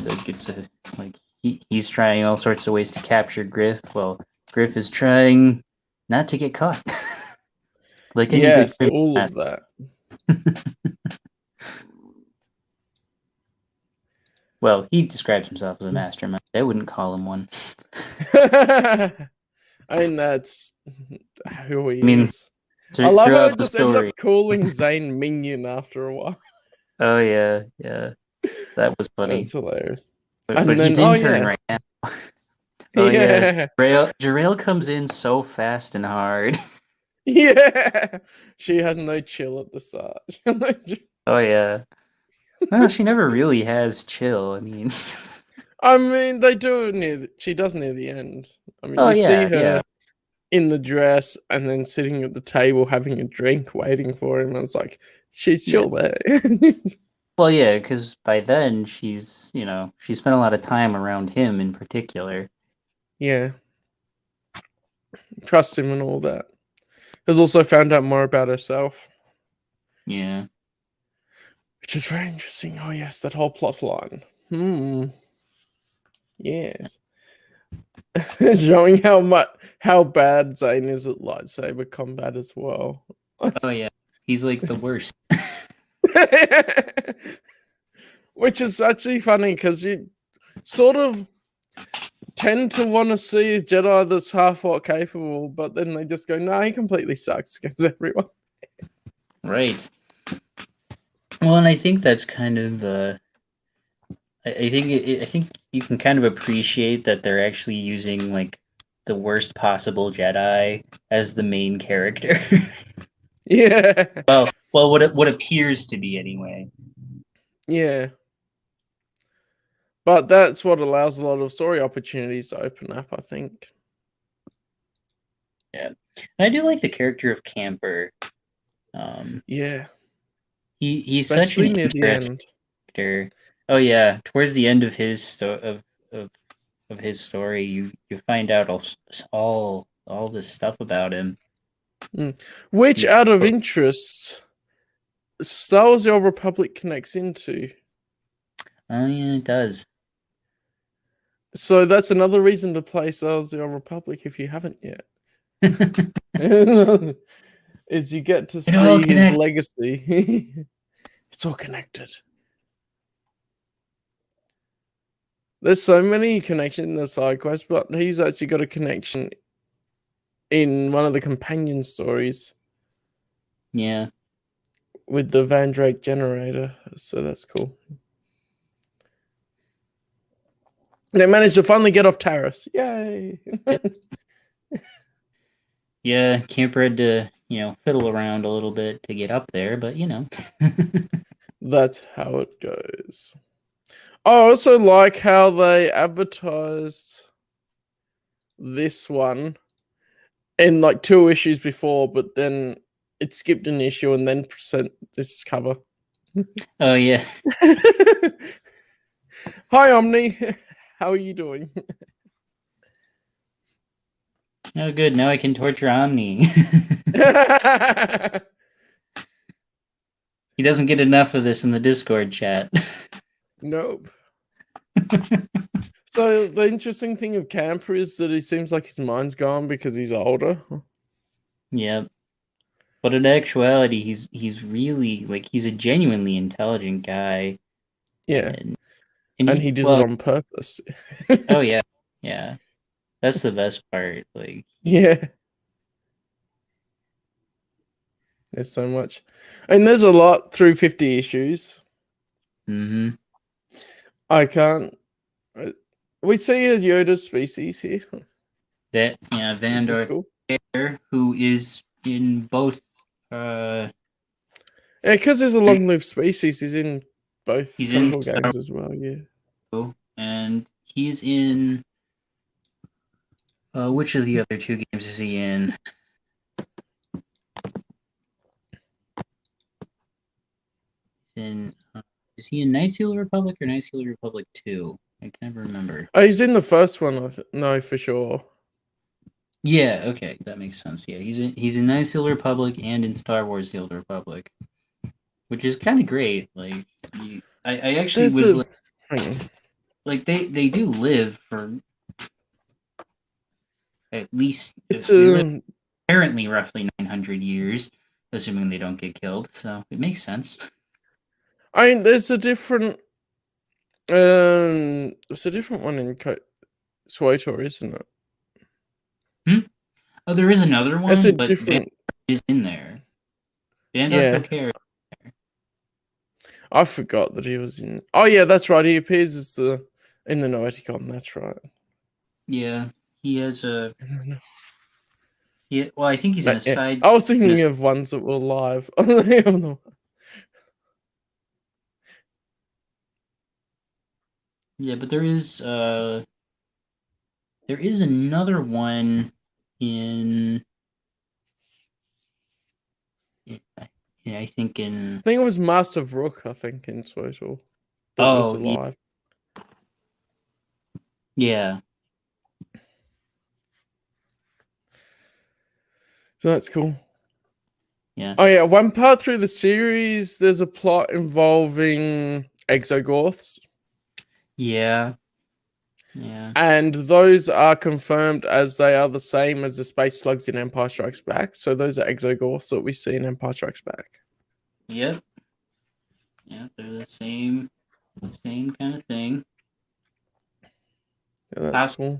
he's trying all sorts of ways to capture Griff. Well, Griff is trying not to get caught. Yes, all of that. Well, he describes himself as a mastermind. I wouldn't call him one. I mean, that's who he is. I love how it just ends up calling Zane Minion after a while. Oh yeah, that was funny. That's hilarious. But he's in turn right now. Jarail comes in so fast and hard. Yeah, she has no chill at the start. Oh yeah. Well, she never really has chill. I mean, they do she does near the end. I mean, you see her in the dress and then sitting at the table having a drink, waiting for him. And it's like she's chill there. Well, yeah, because by then she spent a lot of time around him in particular. Yeah, trust him and all that. Has also found out more about herself. Yeah. which is very interesting. Oh yes, that whole plot line. Yes. Showing how bad Zane is at lightsaber combat as well. Oh yeah, he's like the worst. Which is actually funny because you sort of tend to want to see a Jedi that's half-what capable, but then they just go, "No, he completely sucks against everyone." Right. Well, and I think that's kind of. I think you can kind of appreciate that they're actually using like the worst possible Jedi as the main character. Yeah. Well, what appears to be anyway. Yeah. But that's what allows a lot of story opportunities to open up, I think. Yeah, and I do like the character of Camper. Yeah. He's such Especially an near the interesting end. character. Oh yeah, towards the end of his of his story, you find out all this stuff about him. Which, out of interest, Star Wars: The Old Republic connects into. Oh yeah, it does. So that's another reason to play Star Wars: The Old Republic if you haven't yet. Is you get to see his legacy. It's all connected. There's so many connections in the side quest, but he's actually got a connection in one of the companion stories. Yeah. With the Van Drake generator, so that's cool. They managed to finally get off Taris. Yay! Yeah, Camper had to, fiddle around a little bit to get up there, but That's how it goes. I also like how they advertised this one in like 2 issues before, but then it skipped an issue and then present this cover. Oh yeah. Hi Omni, how are you doing? Oh good, now I can torture Omni. He doesn't get enough of this in the Discord chat. Nope. So the interesting thing of Camper is that he seems like his mind's gone because he's older. Yep. But in actuality, he's really he's a genuinely intelligent guy. Yeah. And he did it on purpose. Oh yeah. Yeah. That's the best part. Yeah. There's so much. And there's a lot through 50 issues. Mm-hmm. I can't. We see a Yoda species here. That Vandor, cool. Who is in both. Yeah, because there's a long-lived species. He's in both Prequel games as well. Yeah. And he's in. Which of the other 2 games is he in? Is he in Knights of the Republic or Knights of the Republic 2? I can never remember. Oh, he's in the first one. No, for sure. Yeah, okay, that makes sense. Yeah, he's in Knights of the Republic and in Star Wars: The Old Republic, which is kind of great. I actually they do live for at least apparently roughly 900 years, assuming they don't get killed. So it makes sense. I mean, there's a different. It's a different one in KotOR, isn't it? Oh, there is another one, but different is in there. Vandor KotOR. I forgot that he was in. Oh yeah, that's right. He appears as in the Noeticon. That's right. Yeah, he has a. Yeah, well, I think he's in a side. I was thinking of ones that were live. Yeah, but there is another one in. Yeah, I think in. I think it was Master of Rook. I think in total that was alive. Yeah. So that's cool. Yeah. Oh yeah, one part through the series, there's a plot involving exogorths. Yeah. Yeah. And those are confirmed as they are the same as the space slugs in Empire Strikes Back. So those are exogorths that we see in Empire Strikes Back. Yep. Yeah, they're the same kind of thing. Yeah, that's cool.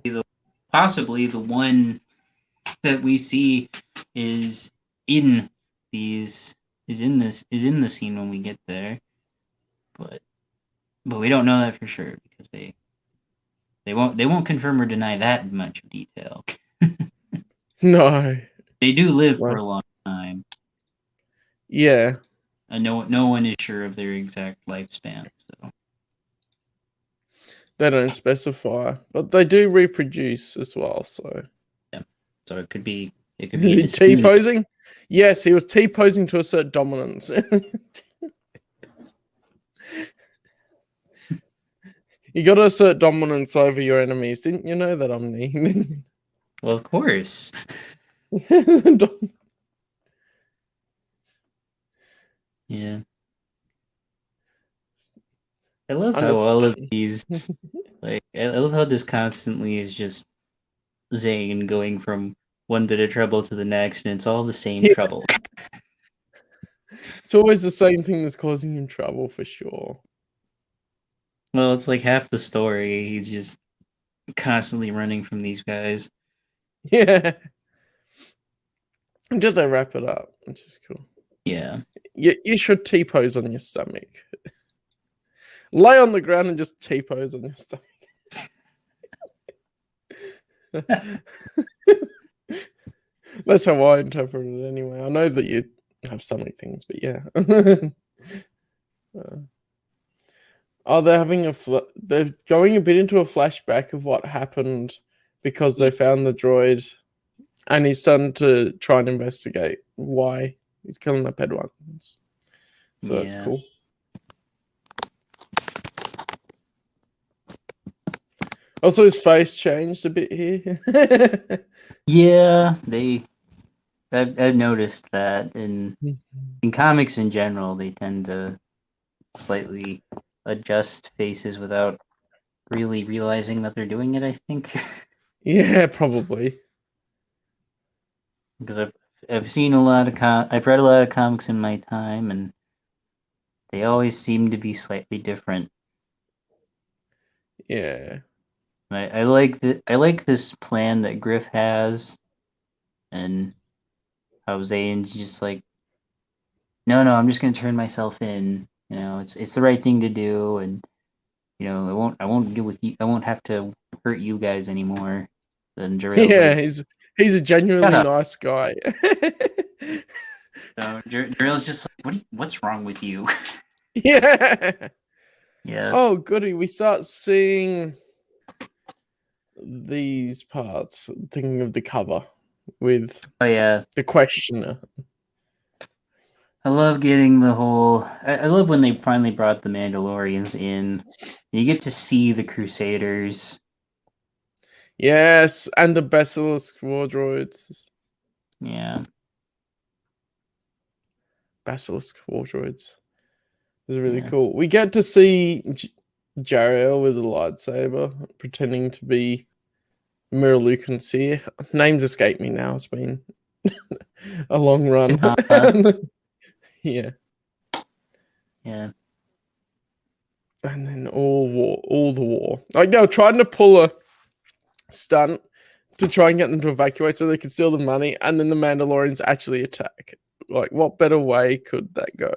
Possibly the one that we see is in the scene when we get there, but we don't know that for sure because they won't confirm or deny that much detail. No, they do live for a long time. Yeah, and no one is sure of their exact lifespan, so they don't specify, but they do reproduce as well. So yeah, so it could be is he T-posing? Yes, he was T-posing to assert dominance. You got to assert dominance over your enemies. Didn't you know that, Omni? Well, of course. Yeah. I love how all of these, like, I love how this constantly is just Zane going from one bit of trouble to the next, and it's all the same trouble. It's always the same thing that's causing him trouble, for sure. Well, it's like half the story. He's just constantly running from these guys. Yeah. Until they wrap it up, which is cool. Yeah. You should T-pose on your stomach. Lay on the ground and just T-pose on your stomach. That's how I interpret it anyway. I know that you have stomach things, but yeah. They're having they're going a bit into a flashback of what happened because they found the droid, and he's starting to try and investigate why he's killing the Pedwans. So that's cool. Also, his face changed a bit here. Yeah, I've noticed that in comics in general, they tend to slightly adjust faces without really realizing that they're doing it, I think. Yeah, probably. Because I've seen a lot of I've read a lot of comics in my time, and they always seem to be slightly different. Yeah. I like this plan that Griff has, and how Zane's just like, no, I'm just gonna turn myself in. You know, it's the right thing to do, and you know, I won't get with you. I won't have to hurt you guys anymore. Then Jarrell's like, he's a genuinely nice guy. So Jarrell's just like, what's wrong with you? Yeah. Yeah. Oh, goody. We start seeing these parts, thinking of the cover with the questioner. I love getting the whole. I love when they finally brought the Mandalorians in. You get to see the Crusaders. Yes, and the Basilisk war droids. Yeah. Basilisk war droids. It's really cool. We get to see Jarrell with a lightsaber, pretending to be Mirror Luke and Seer. Names escape me now. It's been a long run. Yeah. Yeah. And then all the war. Like they were trying to pull a stunt to try and get them to evacuate so they could steal the money, and then the Mandalorians actually attack. Like, what better way could that go?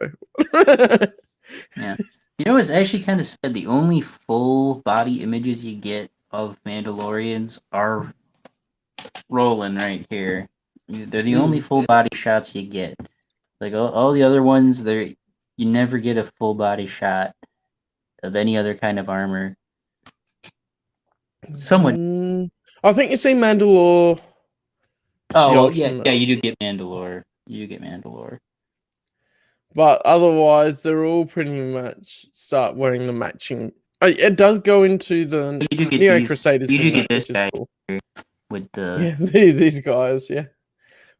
Yeah. You know, it's actually kind of sad. The only full body images you get of Mandalorians are rolling right here. They're the only full body shots you get. Like all the other ones, you never get a full body shot of any other kind of armor. Someone. I think you see Mandalore. Oh well, yeah, you do get Mandalore. You do get Mandalore. But otherwise, they're all pretty much start wearing the matching. It does go into the Neo Crusaders. You do get this guy with the these guys, yeah.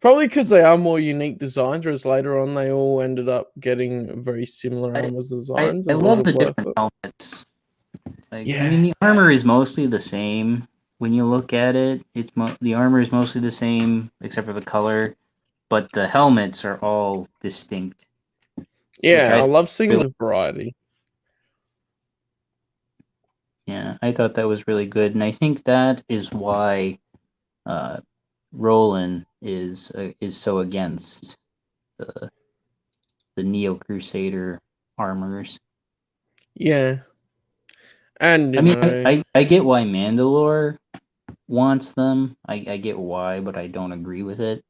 Probably because they are more unique designs, whereas later on they all ended up getting very similar armor designs. I And it love wasn't the worth different it. helmets. Like, Yeah. I mean, the armor is mostly the same when you look at it. The armor is mostly the same except for the color, but the helmets are all distinct. Yeah, I love seeing the variety. Yeah, I thought that was really good, and I think that is why Roland is so against the Neo Crusader armors. Yeah, and I mean, I get why Mandalore wants them. I get why, but I don't agree with it.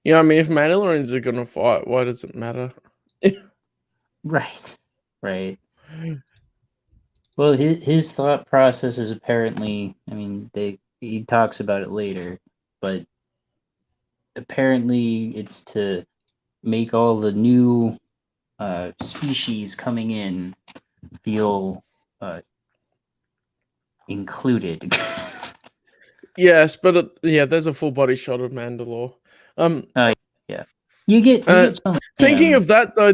Yeah, I mean, if Mandalorians are gonna fight, why does it matter? Right, right. Well, his thought process is apparently, I mean, he talks about it later, but apparently it's to make all the new species coming in feel included. Yes, but there's a full body shot of Mandalore. Yeah, you get some. Thinking of that though,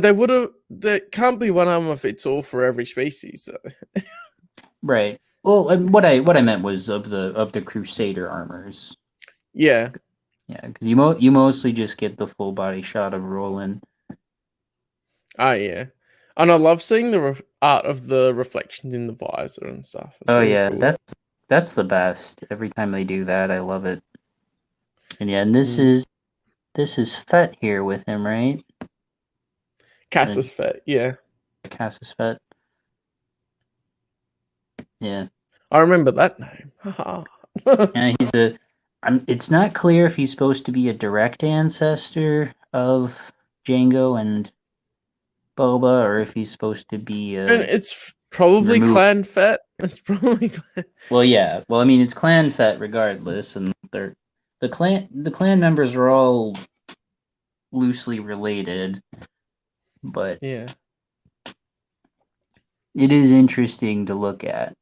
there can't be one armor fits all for every species. Though. Right. Well, what I meant was of the Crusader armors. Yeah. Yeah, because you mostly just get the full body shot of Roland. Oh yeah, and I love seeing the art of the reflections in the visor and stuff. It's really cool. That's the best. Every time they do that, I love it. And yeah, and this is Fett here with him, right? Cassus Fett, yeah. Cassus Fett. Yeah. I remember that name. Yeah, it's not clear if he's supposed to be a direct ancestor of Jango and Boba, or if he's supposed to be and it's probably Clan Fett. It's probably Well, yeah. Well, I mean, it's Clan Fett regardless, and the clan members are all loosely related, but yeah, it is interesting to look at.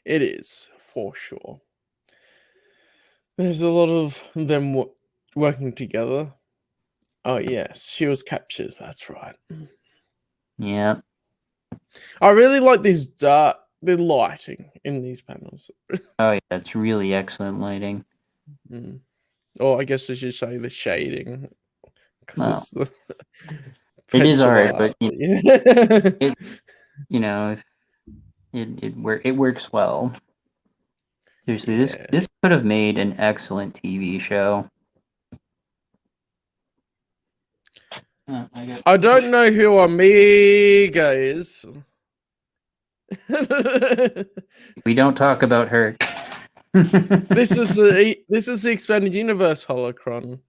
It is, for sure. There's a lot of them working together. Oh yes, she was captured. That's right. Yeah. I really like the lighting in these panels. Oh yeah, it's really excellent lighting. Or I guess we should say the shading, because it's the. It is hard, but it works well. Seriously, this could have made an excellent TV show. I don't know who Omega is. We don't talk about her. This is the Expanded Universe Holocron.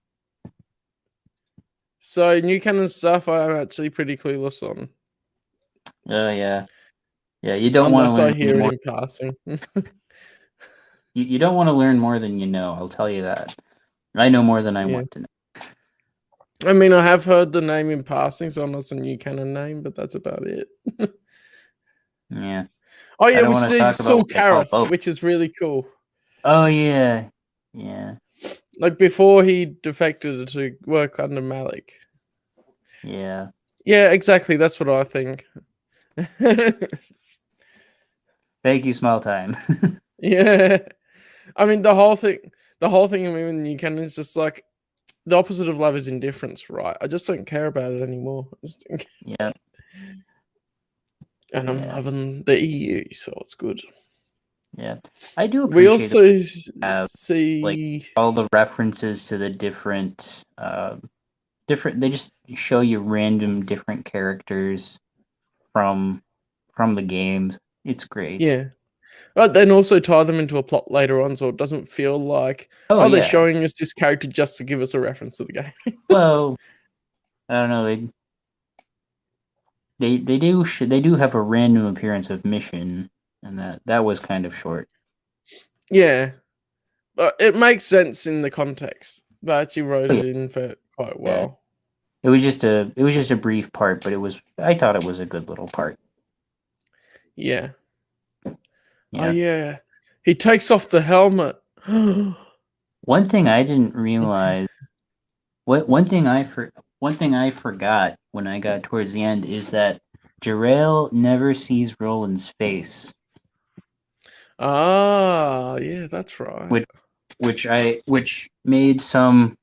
So new canon stuff I'm actually pretty clueless on. Oh yeah. Yeah, you don't want to learn. Unless I hear it in passing. You don't want to learn more than you know, I'll tell you that. I know more than I want to know. I mean, I have heard the name in passing, so I know it's a new canon name, but that's about it. Yeah. Oh yeah, we see Saul Kareth, which is really cool. Oh yeah. Yeah. Like before he defected to work under Malik. Yeah. Yeah, exactly. That's what I think. Thank you, Small Time. Yeah. I mean, the whole thing I mean, you can is just like the opposite of love is indifference, right? I just don't care about it anymore. Yeah. And I'm loving the EU, so it's good. Yeah, I do appreciate. We also see like all the references to the different. They just show you random different characters from the games. It's great. Yeah. But then also tie them into a plot later on, so it doesn't feel like they're showing us this character just to give us a reference to the game. Well, I don't know. They do have a random appearance of Mission, and that was kind of short. Yeah, but it makes sense in the context. They actually wrote it in for quite well. It was just a brief part, but I thought it was a good little part. Yeah. Oh yeah. He takes off the helmet. One thing I didn't realize, one thing I forgot when I got towards the end is that Jarail never sees Roland's face. Ah, yeah, that's right. Which made some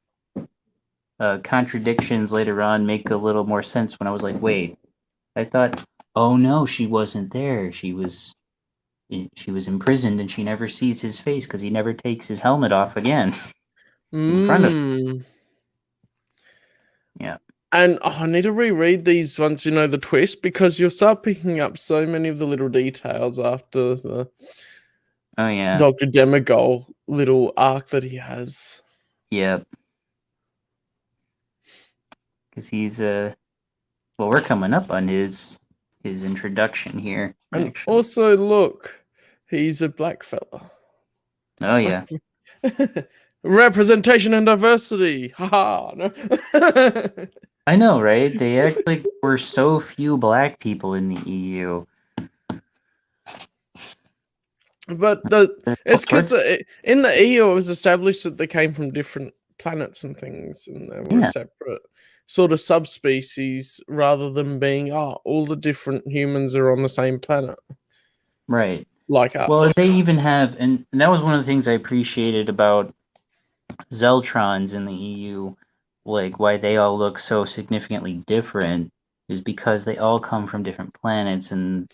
contradictions later on make a little more sense when I was like, wait, I thought, oh no, she wasn't there. She was imprisoned and she never sees his face because he never takes his helmet off again in front of her. Yeah. And I need to reread these once you know the twist, because you'll start picking up so many of the little details after the Dr. Demigol little arc that he has. Yep. Because he's well, we're coming up on his introduction here. And actually. also, look, he's a black fella. Oh yeah. Representation and diversity. Haha. No. I know, right? They actually were so few black people in the EU. But it's because in the EU it was established that they came from different planets and things, and they were separate sort of subspecies rather than being all the different humans are on the same planet. Right. Like us. Well, they even have, and that was one of the things I appreciated about Zeltrons in the EU, like why they all look so significantly different, is because they all come from different planets, and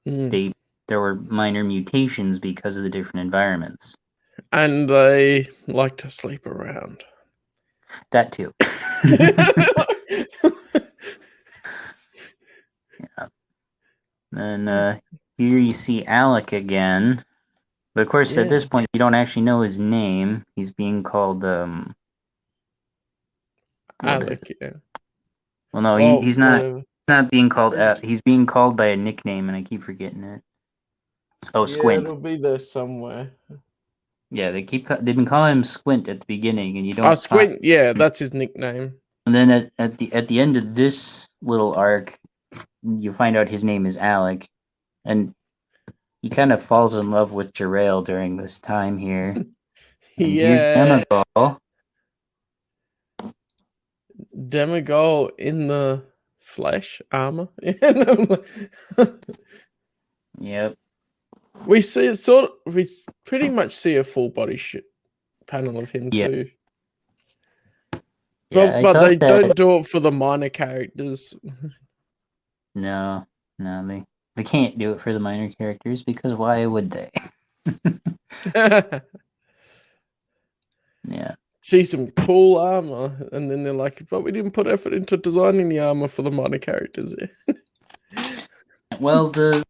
there were minor mutations because of the different environments. And they like to sleep around. That too. Yeah. And here you see Alec again. But of course, at this point, you don't actually know his name. He's being called Alec. Yeah. Well, no, he's not. He's not being called. He's being called by a nickname, and I keep forgetting it. Oh, Squint. Yeah, it'll be there somewhere. Yeah, they've been calling him Squint at the beginning, and you don't. Squint. Yeah, that's his nickname. And then at the end of this little arc, you find out his name is Alec, and he kind of falls in love with Jarail during this time here. And here's Demigol. Demigol in the flesh armor. Yep. We see we pretty much see a full body panel of him too. Yeah, but they don't do it for the minor characters. No, they can't do it for the minor characters, because why would they? Yeah. See some cool armor, and then they're like, but we didn't put effort into designing the armor for the minor characters. Well, they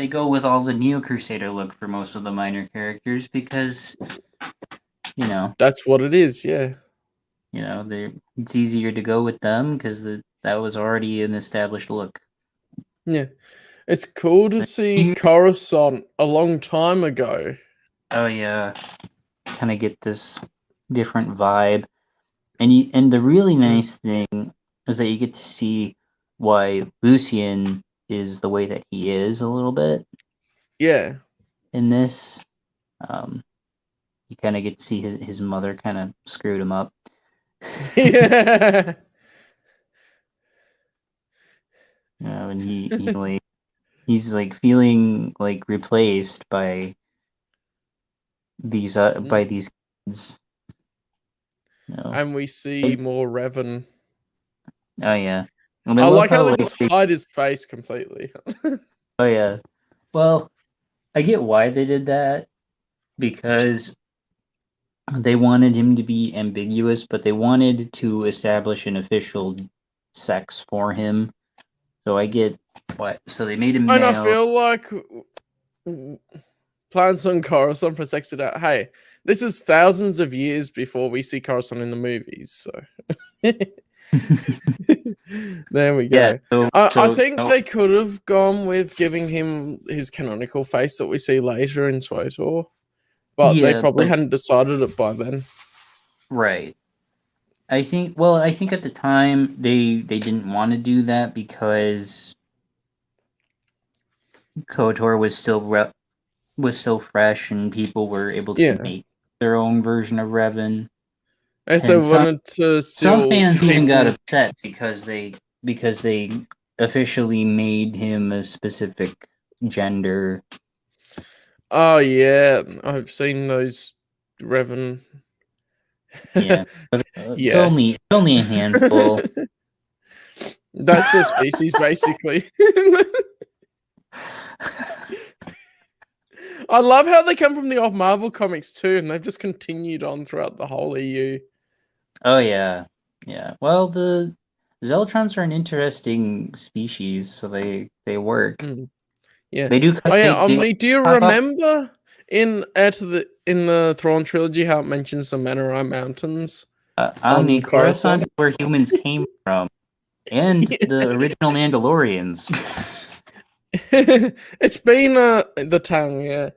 go with all the Neo Crusader look for most of the minor characters, because that's what it is. Yeah. It's easier to go with them because that was already an established look. Yeah, it's cool to see Coruscant a long time ago. Oh yeah, kind of get this different vibe, and the really nice thing is that you get to see why Lucian is the way that he is a little bit. Yeah. In this, you kind of get to see his mother kind of screwed him up. Yeah. And he's like feeling like replaced by these kids. And we see more Revan. Oh yeah. I like how they just hide his face completely. Oh yeah. Well, I get why they did that, because they wanted him to be ambiguous, but they wanted to establish an official sex for him. So I get why. So they made him male. And I feel like Plants on Coruscant for sex it out. Hey, this is thousands of years before we see Coruscant in the movies, so there we go. Yeah, I think they could have gone with giving him his canonical face that we see later in KotOR, but they probably hadn't decided it by then. Right. I think at the time they didn't want to do that because KotOR was still was still fresh and people were able to make their own version of Revan. I so wanted to some fans even got upset because they officially made him a specific gender. Oh yeah, I've seen those Revan. Yeah, but it's only a handful. That's their species, basically. I love how they come from the old Marvel comics too, and they've just continued on throughout the whole EU. Oh yeah, yeah. Well, the Zeltrons are an interesting species, so they work. Yeah, they do. Oh yeah, Omni. Do you remember in the Thrawn trilogy how it mentions the Mannerheim Mountains? Omni, Coruscant is where humans came from, and the original Mandalorians. It's been the tongue, yeah.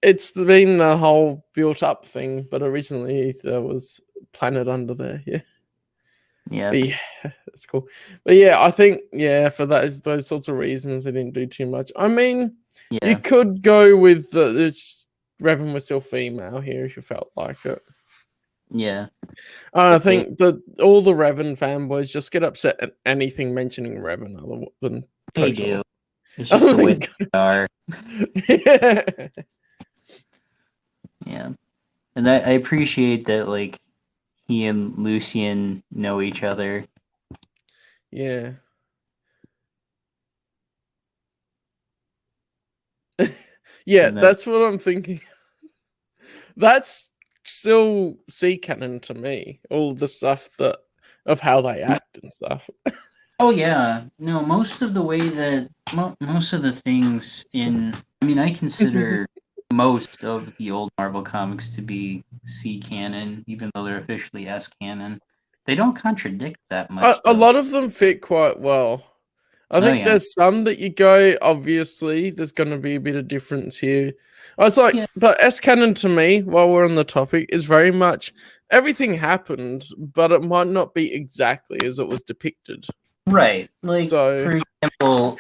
It's been a whole built-up thing, but originally there was planet under there, yeah. Yeah. But yeah, that's cool. But yeah, I think for those sorts of reasons, they didn't do too much. I mean, you could go with Revan was still female here if you felt like it. Yeah. I think that all the Revan fanboys just get upset at anything mentioning Revan other than KotOR. They do. It's just the way they are. Yeah. And I appreciate that, like, he and Lucian know each other. Yeah. Yeah, that's what I'm thinking. That's still sea canon to me. All the stuff of how they act and stuff. Oh yeah, no. Most of the way that most of the things in, I mean, I consider most of the old Marvel comics to be C canon, even though they're officially S canon. They don't contradict that much. A lot of them fit quite well. I think there's some that you go, obviously, there's going to be a bit of difference here. I was like, but S canon to me, while we're on the topic, is very much everything happened, but it might not be exactly as it was depicted. Right. Like, for example,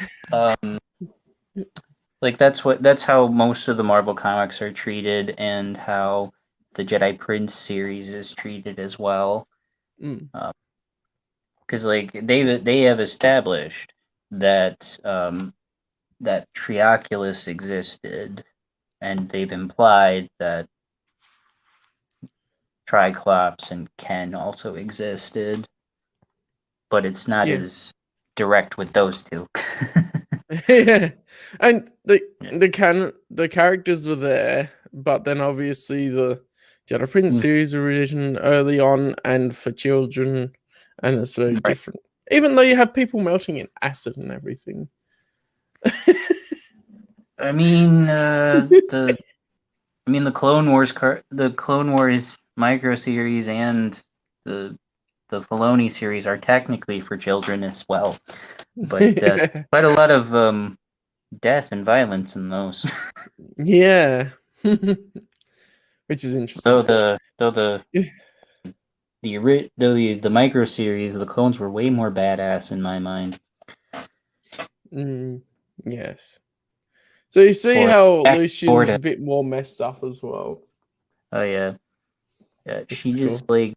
like that's how most of the Marvel comics are treated, and how the Jedi Prince series is treated as well. Because like they have established that that Trioculus existed, and they've implied that Triclops and Ken also existed, but it's not as direct with those two. Yeah, and the characters were there, but then obviously the Jedi Prince series were written early on and for children, and it's very different. Even though you have people melting in acid and everything. I mean, the Clone Wars micro series and the Filoni series are technically for children as well, but quite a lot of death and violence in those. Yeah, which is interesting. Though the micro series, the clones were way more badass in my mind. Yes. So you see how Lucian's a bit more messed up as well. Oh yeah. Yeah, she just cool. like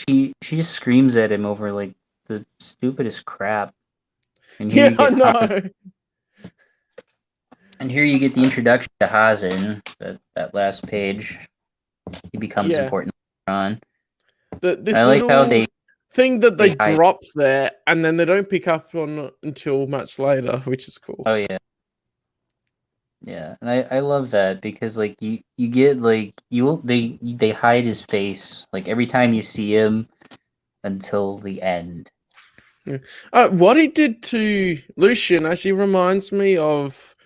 she just screams at him over like the stupidest crap. And here I know. And here you get the introduction to Hazen, that last page. He becomes important later on. I like how they drop there, and then they don't pick up on until much later, which is cool. Oh yeah. Yeah, and I love that because like you get like they hide his face like every time you see him until the end. What he did to Lucian actually reminds me of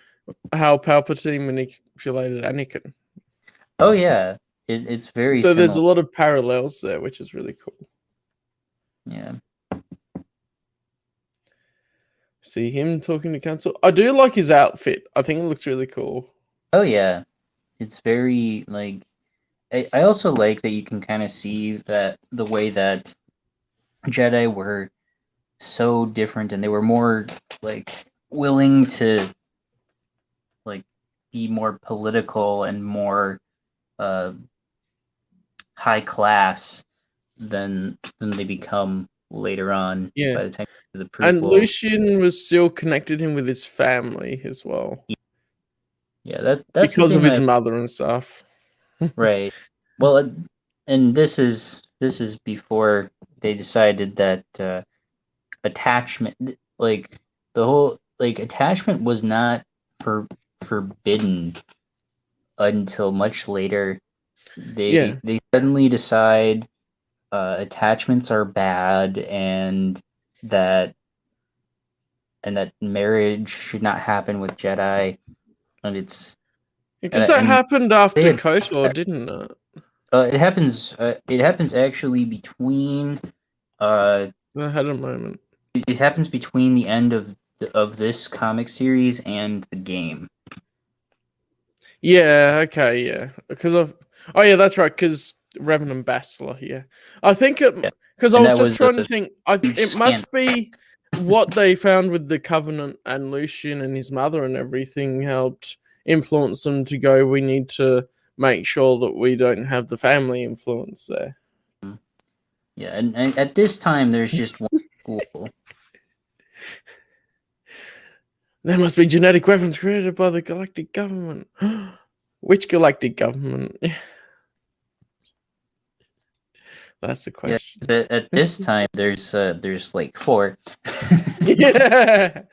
how Palpatine manipulated Anakin. Oh yeah, it's very so there's a lot of parallels there, which is really cool. Yeah. See him talking to council. I do like his outfit. I think it looks really cool. Oh yeah, it's very like. I also like that you can kind of see that the way that Jedi were so different, and they were more like willing to like be more political and more high class than they become later on. Yeah. By the time of the prequel. And Lucian was still connected him with his family as well. Yeah, that's because of his mother and stuff. Right. Well, and this is before they decided that attachment, like the whole attachment was not forbidden until much later. They suddenly decide attachments are bad and that marriage should not happen with Jedi, and it's because that happened after KotOR, didn't it? It happens. It happens actually between. I had a moment. It happens between the end of this comic series and the game. Yeah. Okay. Yeah. Because of. Oh yeah, that's right. Because Revan and Bastila. Yeah. I think it. Because I was just trying to think. It must be what they found with the Covenant and Lucian and his mother and everything helped influence them to go. We need to make sure that we don't have the family influence there. Yeah, and at this time, there's just one school. There must be genetic weapons created by the galactic government. Which galactic government? That's the question. Yeah, at this time, there's like 4. Yeah.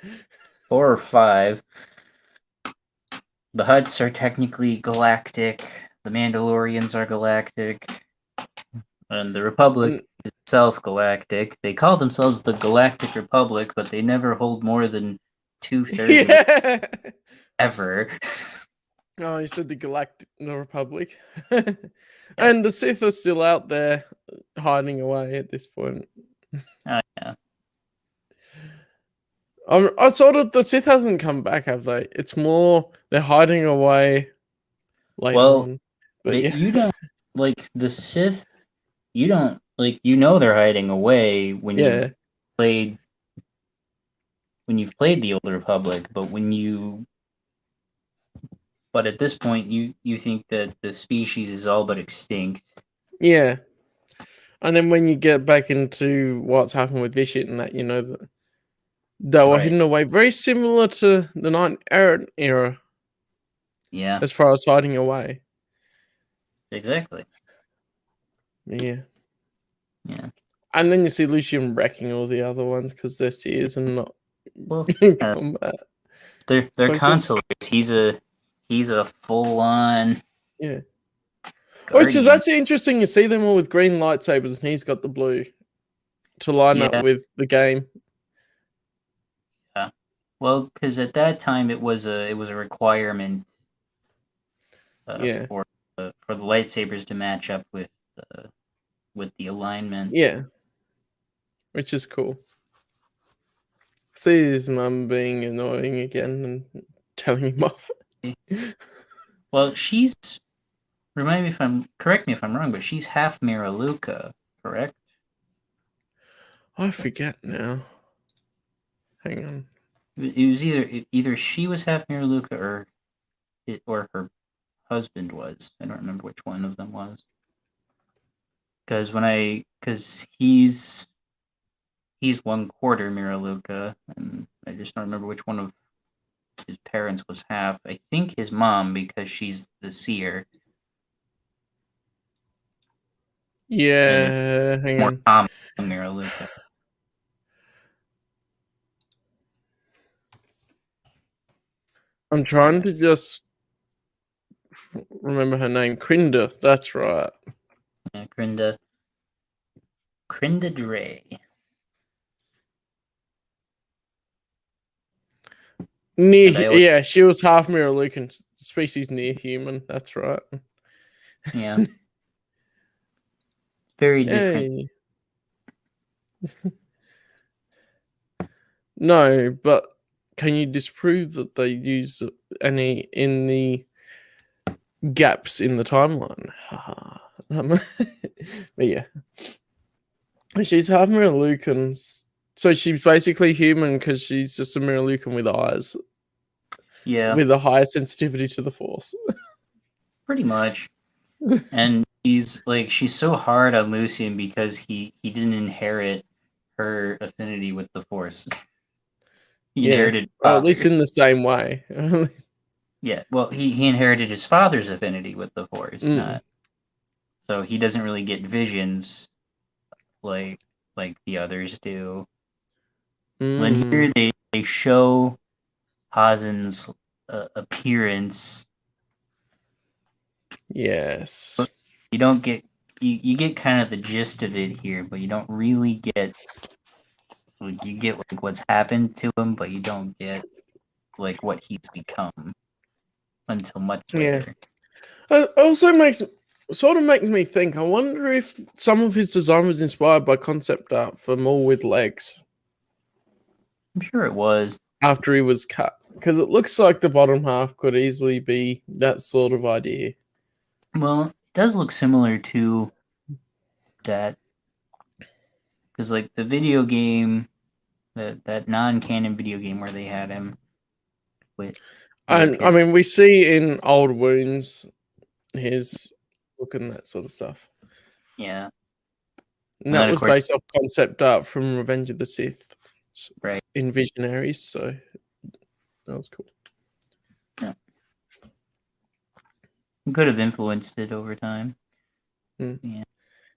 4 or 5. The Hutts are technically galactic. The Mandalorians are galactic. And the Republic is itself galactic. They call themselves the Galactic Republic, but they never hold more than 2/3 ever. Oh, you said the Galactic Republic. And the Sith are still out there hiding away at this point. Oh, yeah. I sort of the Sith hasn't come back, have they? It's more they're hiding away later on. But you don't like the Sith. You don't they're hiding away when you've played the Old Republic, but at this point you think that the species is all but extinct. Yeah. And then when you get back into what's happened with Vishit and that, you know that they were hidden away, very similar to the Knight Errant era. Yeah. As far as hiding away. Exactly. Yeah. Yeah. And then you see Lucian wrecking all the other ones because they're seers and not in combat. They're consulators. He's a full on. Yeah. Which is actually interesting. You see them all with green lightsabers, and he's got the blue to line up with the game. Yeah. Well, because at that time it was a requirement. For the lightsabers to match up with the alignment. Yeah. Which is cool. See his mum being annoying again and telling him off. Well, correct me if I'm wrong, but she's half Miraluka, correct? I forget now. Hang on. It was either she was half Miraluka or her husband was. I don't remember which one of them was. Because he's 1/4 Miraluka, and I just don't remember which one of his parents was half. I think his mom, because she's the seer. Yeah, hang on. More common than Miraluka. I'm trying to just remember her name. Krinda, that's right. Yeah, Krinda Dre. Yeah, she was half Miralukan, species near human. That's right. Yeah. Very different. No, but can you disprove that they use any in the gaps in the timeline? But yeah. She's half Miralukan, so she's basically human because she's just a Miralukan with eyes. Yeah. With a higher sensitivity to the Force. Pretty much. And she's so hard on Lucian because he didn't inherit her affinity with the Force. He inherited at least in the same way. Yeah, well, he inherited his father's affinity with the Force, not so he doesn't really get visions like the others do. Then here they show Hazen's appearance. Yes. You don't get you get kind of the gist of it here, but you don't really get you get like what's happened to him, but you don't get like what he's become until much later. It also makes me think. I wonder if some of his design was inspired by concept art for More with Legs. I'm sure it was. After he was cut, because it looks like the bottom half could easily be that sort of idea. Well, it does look similar to that, because like the video game, that non-canon video game where they had him with. And I mean, we see in Old Wounds his look and that sort of stuff. Yeah. And that was based off concept art from Revenge of the Sith. Right. In Visionaries, so that was cool. Yeah. Could have influenced it over time. Yeah.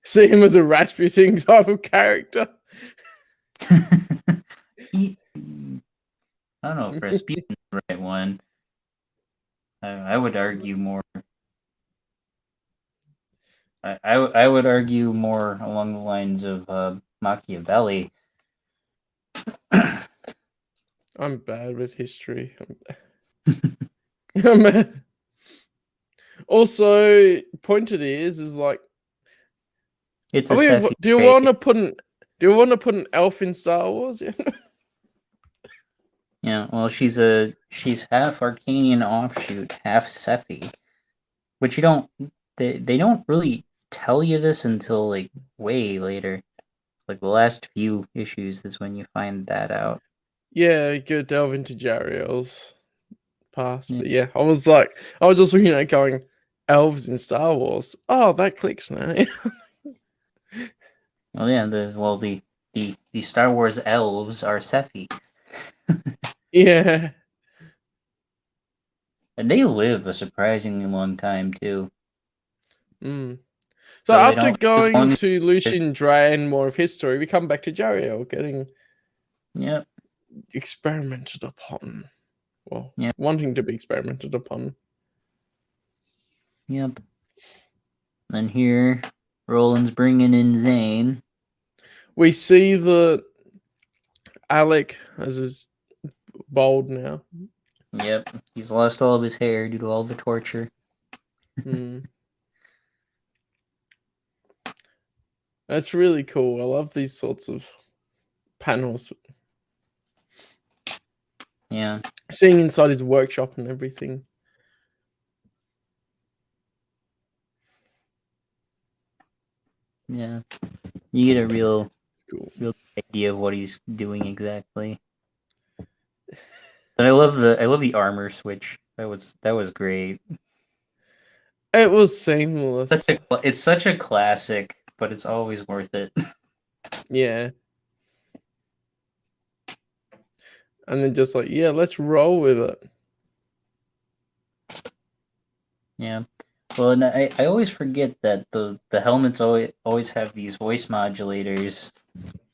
See him as a Rasputin type of character. I don't know if Rasputin's the right one. I would argue more. I would argue more along the lines of Machiavelli. I'm bad with history. Also, pointed ears is like. It's do you want to put an elf in Star Wars? Yeah, well, she's half Arcanian offshoot, half Sephi, which they don't really tell you this until like way later. It's like the last few issues is when you find that out. Yeah, you go delve into Jariel's past, but yeah, I was just looking at it going, elves in Star Wars. Oh, that clicks now. Oh yeah, the Star Wars elves are Sephi. Yeah. And they live a surprisingly long time too. So after going to Lucian Dre and more of his story, we come back to Jariel getting experimented upon. Well, wanting to be experimented upon. Yep. And here, Roland's bringing in Zane. We see that Alec is bald now. Yep, he's lost all of his hair due to all the torture. That's really cool. I love these sorts of panels. Yeah. Seeing inside his workshop and everything. Yeah. You get a real idea of what he's doing exactly. But I love the armor switch. That was great. It was seamless. It's such a classic, but it's always worth it. Yeah. And then just let's roll with it. Yeah. Well, and I always forget that the helmets always have these voice modulators,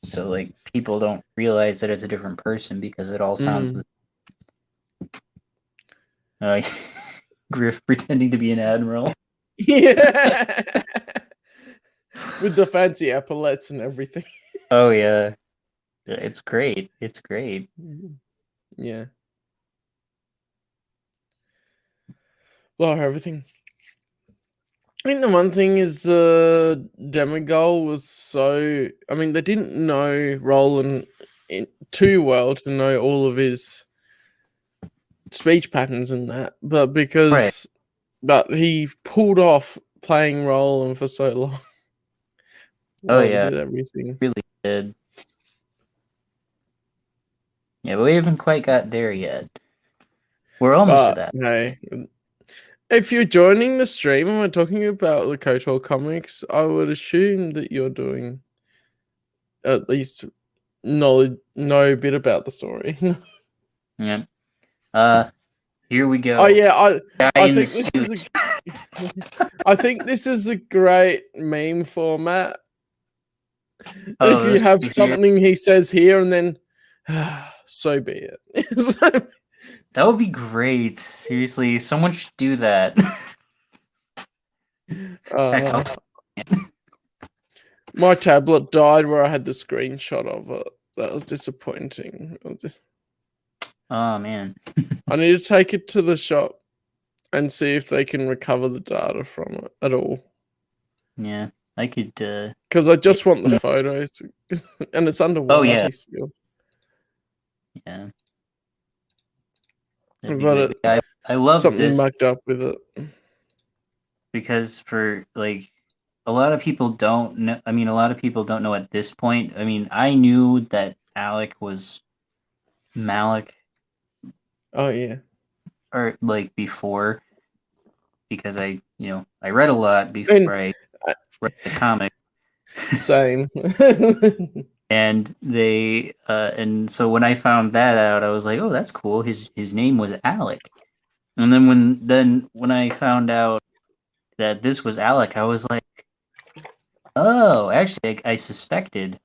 so like people don't realize that it's a different person because it all sounds the Griff pretending to be an admiral. Yeah. With the fancy epaulets and everything. Oh yeah. It's great. It's great. Yeah. Well, everything. I think the one thing is Demigol was so. I mean, they didn't know Roland too well to know all of his speech patterns and that, but but he pulled off playing Roland for so long. Oh yeah, he did everything. Really did. Yeah, but we haven't quite got there yet. We're almost to that. No. If you're joining the stream and we're talking about the KotOR comics, I would assume that you're doing at least know a bit about the story. Yeah. Here we go. Oh yeah, I think this is I think this is a great meme format. If you have something he says here and then so be it. That would be great. Seriously, someone should do that. My tablet died where I had the screenshot of it. That was disappointing. Oh man. I need to take it to the shop and see if they can recover the data from it at all. Yeah, I could. Because I just want the photos, and it's under warranty still. Yeah. But I love something mucked up with it. Because for like a lot of people don't know. I mean, a lot of people don't know at this point. I mean, I knew that Alec was Malik. Oh yeah. Or like before, because I read a lot before I read the comic. Same. And and so when I found that out, I was like, oh, that's cool. His name was Alec. And then when I found out that this was Alec, I was like, oh, actually, I suspected,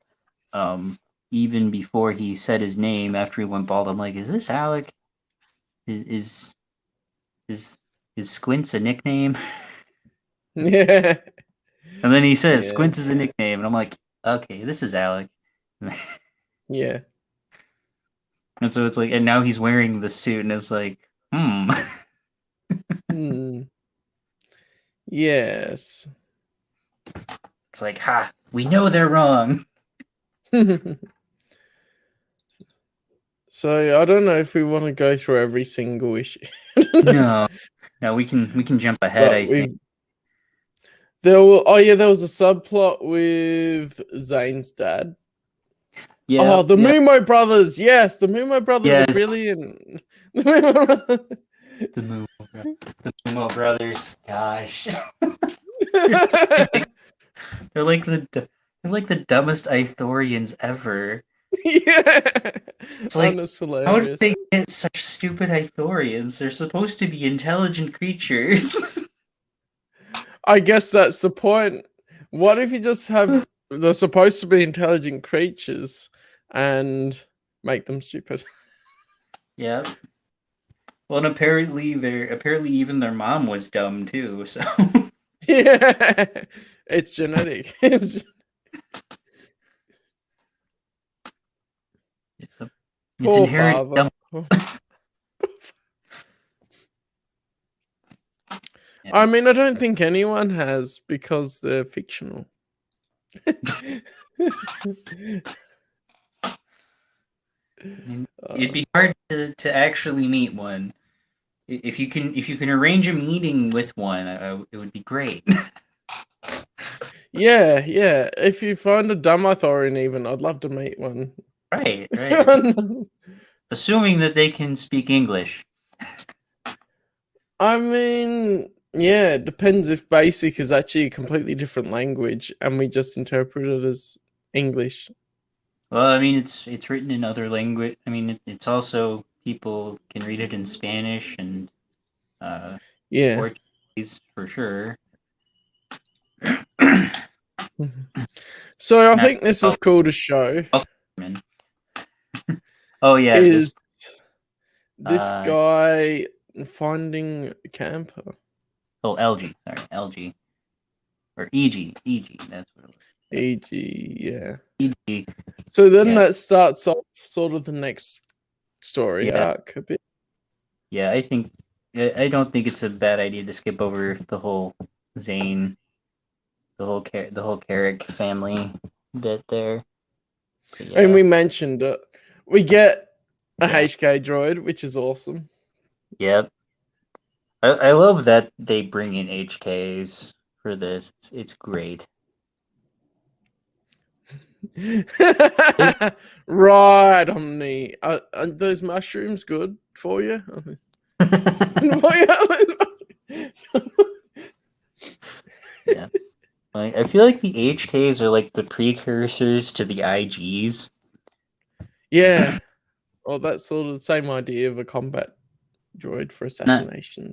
even before he said his name, after he went bald, I'm like, is this Alec? Is Squints a nickname? Yeah. And then he says Squints is a nickname, and I'm like, okay, this is Alec. Yeah. And so it's like, and now he's wearing the suit, and it's like, Yes. It's like, we know they're wrong. So I don't know if we want to go through every single issue. No, we can jump ahead. I think there was a subplot with Zane's dad. Yeah. Oh, the Mumo brothers. Yes, the Mumo brothers are brilliant. The Mumo brothers. Gosh. They're like the dumbest Ithorians ever. Yeah. It's like, how did they get such stupid Ithorians? They're supposed to be intelligent creatures. I guess that's the point. What if you just have they're supposed to be intelligent creatures and make them stupid? Yeah. Well, and apparently even their mom was dumb too, so yeah. It's genetic. It's inherent dumb. I mean, I don't think anyone has, because they're fictional. It'd be hard to actually meet one. If you can arrange a meeting with one, it would be great. Yeah. If you find a dumb Ithorian, even, I'd love to meet one. Right. Assuming that they can speak English. I mean, yeah, it depends if Basic is actually a completely different language and we just interpret it as English. Well, I mean, it's written in other language. I mean, it's also, people can read it in Spanish and Portuguese for sure. So I think this is cool to show. Oh yeah, is this guy finding a camper? Oh, LG, sorry, LG or EG, that's what it was. EG, yeah. EG. So then that starts off sort of the next story arc a bit. Yeah, I don't think it's a bad idea to skip over the whole Zane, the whole Carrick family bit there. And we mentioned it. We get a HK droid, which is awesome. Yep. I love that they bring in HKs for this. It's great. Right, Omni. Are those mushrooms good for you? Yeah. I feel like the HKs are like the precursors to the IGs. Yeah. Well, that's sort of the same idea of a combat droid for assassinations.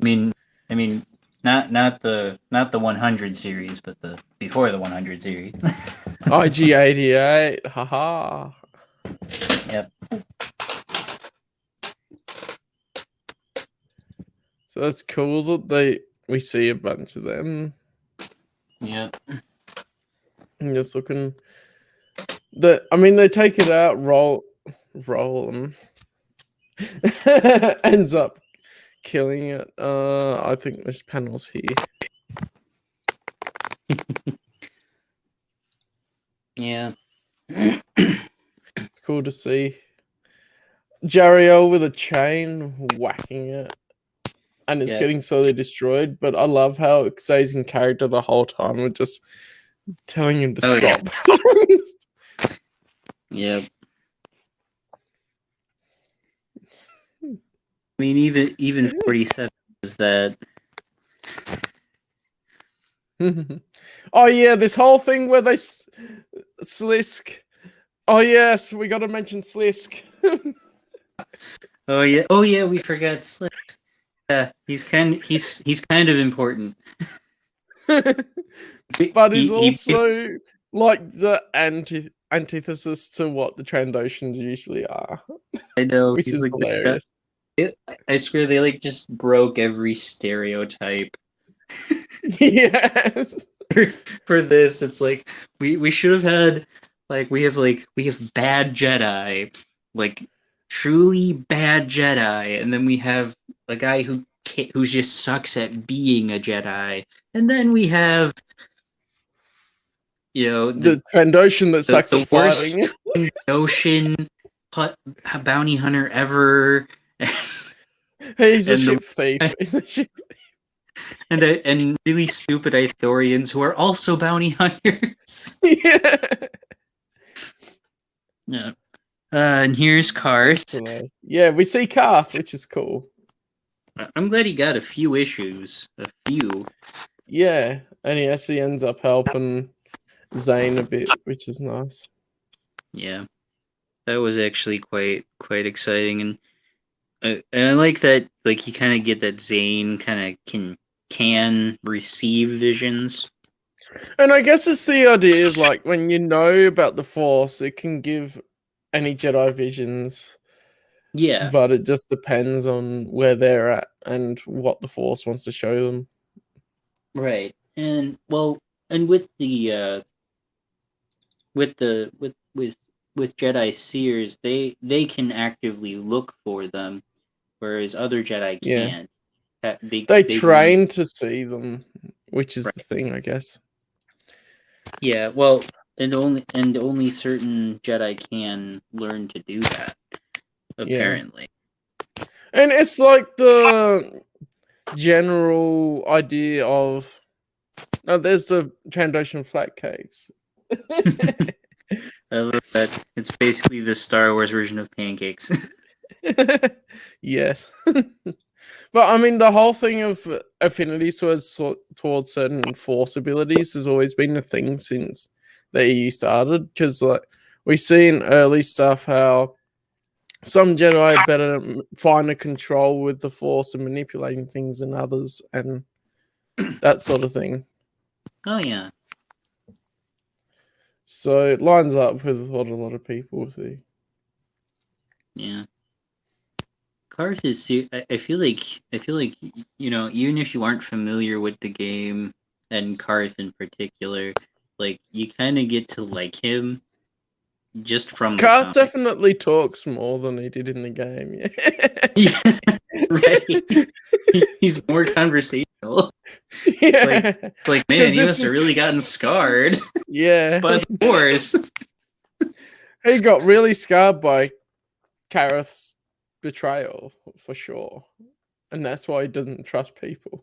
I mean, not the 100 series, but the before the 100 series. IG-88, haha. Yep. So that's cool that we see a bunch of them. Yep. I'm just looking. They take it out, roll them. Ends up killing it. I think this panel's here. Yeah. It's cool to see. Jariel with a chain whacking it. And it's getting slowly destroyed, but I love how it stays in character the whole time. We're just telling him to stop. Yeah. I mean, even 47 is that. Oh yeah, this whole thing where they Slisk. Oh yes, we got to mention Slisk. Oh yeah, we forgot Slisk. Yeah, he's kind of important. But he's also like the antithesis to what the Trandoshans usually are. I know, which is hilarious. I swear they like just broke every stereotype. Yes. For this, it's like we should have had we have bad Jedi, like truly bad Jedi, and then we have a guy who just sucks at being a Jedi, and then we have the Trandoshan that sucks at fighting. Trandoshan bounty hunter ever. He's a ship thief. He's a ship thief. And really stupid Ithorians who are also bounty hunters. Yeah. Yeah. And here's Karth. Yeah, we see Karth, which is cool. I'm glad he got a few issues. A few. Yeah, and he actually ends up helping Zane a bit, which is nice. Yeah, that was actually quite exciting, and I like that. Like you kind of get that Zane kind of can receive visions. And I guess it's the idea is like when you know about the Force, it can give any Jedi visions. Yeah, but it just depends on where they're at and what the Force wants to show them. Right, and with the with Jedi seers, they can actively look for them, whereas other Jedi can't. They train to see them, which is the thing, I guess. Yeah, well, and only certain Jedi can learn to do that, apparently. Yeah. And it's like the general idea of there's the Trandoshan flat cakes. I love that. It's basically the Star Wars version of pancakes. Yes. But I mean, the whole thing of affinity towards certain Force abilities has always been a thing since the EU started. Because like we see in early stuff how some Jedi are better at finding control with the Force and manipulating things than others, and that sort of thing. Oh yeah. So it lines up with what a lot of people see. Yeah. Karth is. I feel like even if you aren't familiar with the game and Karth in particular, like you kind of get to like him just from Karth definitely talks more than he did in the game. Yeah, right. He's more conversational. Yeah, like man, he must have really gotten scarred. Yeah, by the Force. He got really scarred by Karth's betrayal for sure, and that's why he doesn't trust people.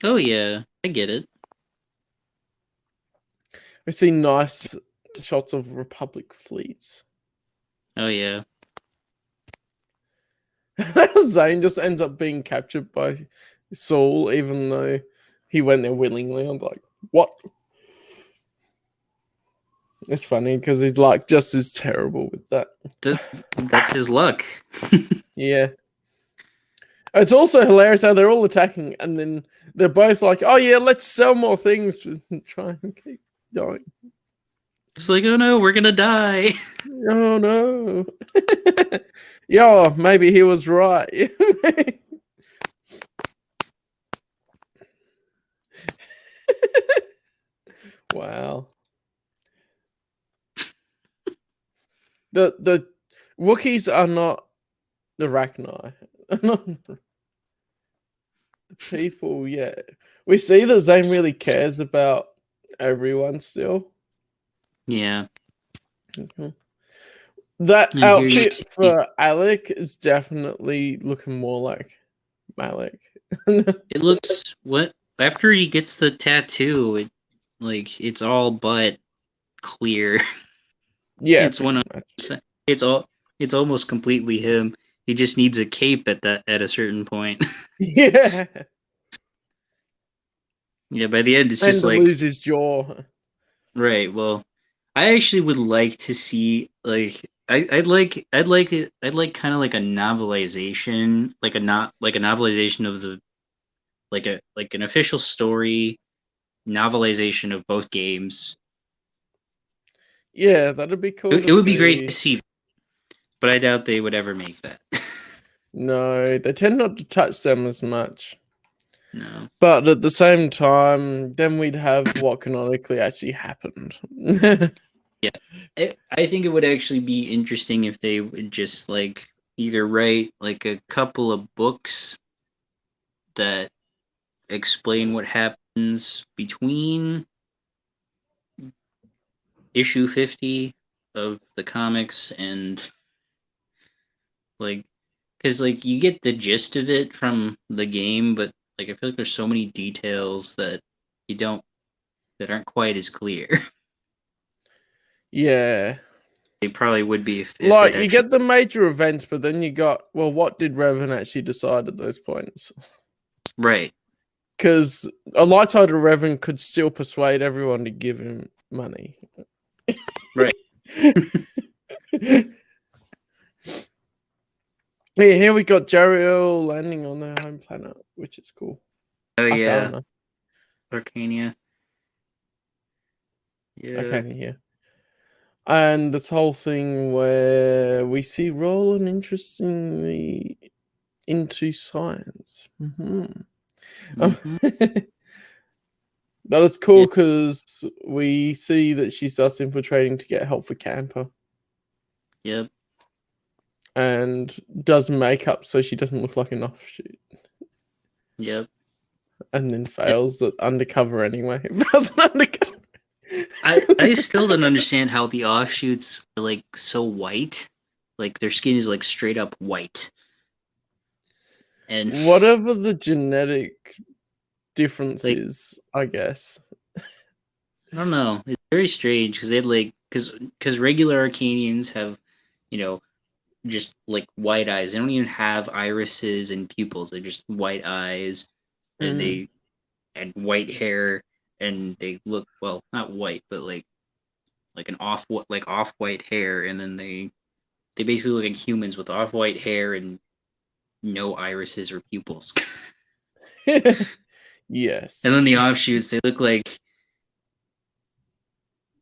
Oh yeah, I get it. We see nice shots of Republic fleets. Oh yeah. Zane just ends up being captured by Saul, even though he went there willingly. I'm like, what? It's funny because he's like just as terrible with that. That's his luck. Yeah. It's also hilarious how they're all attacking and then they're both like, oh yeah, let's sell more things and try and keep going. It's like, oh no, we're gonna die. Oh no. Yeah, maybe he was right. Wow. The Wookiees are not the Rachni. The people, yeah. We see that Zane really cares about everyone still. Yeah. Mm-hmm. That And outfit for Alec is definitely looking more like Malik. It looks what after he gets the tattoo, it's all but clear. Yeah, It's 100%. It's almost completely him. He just needs a cape at a certain point. Yeah. Yeah, by the end it's And just to like lose his jaw. right. Well, I actually would like to see I'd like kind of like a novelization, like a novelization of the like an official story novelization of both games. Yeah, that'd be cool. It would be great to see, but I doubt they would ever make that. No, they tend not to touch them as much. No. But at the same time, then we'd have what canonically actually happened. Yeah. I think it would actually be interesting if they would just like either write like a couple of books that explain what happens between issue 50 of the comics and like because like you get the gist of it from the game, but like I feel like there's so many details that that aren't quite as clear. Yeah. They probably would be if like, it you get the major events, but then you got, well, what did Revan actually decide at those points? Right. Because a light side of Revan could still persuade everyone to give him money. Right. Yeah, here we got Jeriel landing on their home planet, which is cool. Oh Arcana. Yeah. Arcania. Yeah. Arcania, yeah. And this whole thing where we see Roland interestingly into science. Mm-hmm. That is cool because we see that she's just infiltrating to get help for Camper. Yep. And does makeup so she doesn't look like an offshoot. Yep. And then fails at undercover anyway. Fails at undercover. I still don't understand how the offshoots are like so white. Like their skin is like straight up white. And whatever the genetic difference is, I guess. I don't know. It's very strange because they had like because regular Arcanians have, just like white eyes. They don't even have irises and pupils. They're just white eyes, and they and white hair, and they look well not white, but like an off white hair, and then they basically look like humans with off white hair and no irises or pupils. Yes. And then the offshoots, they look like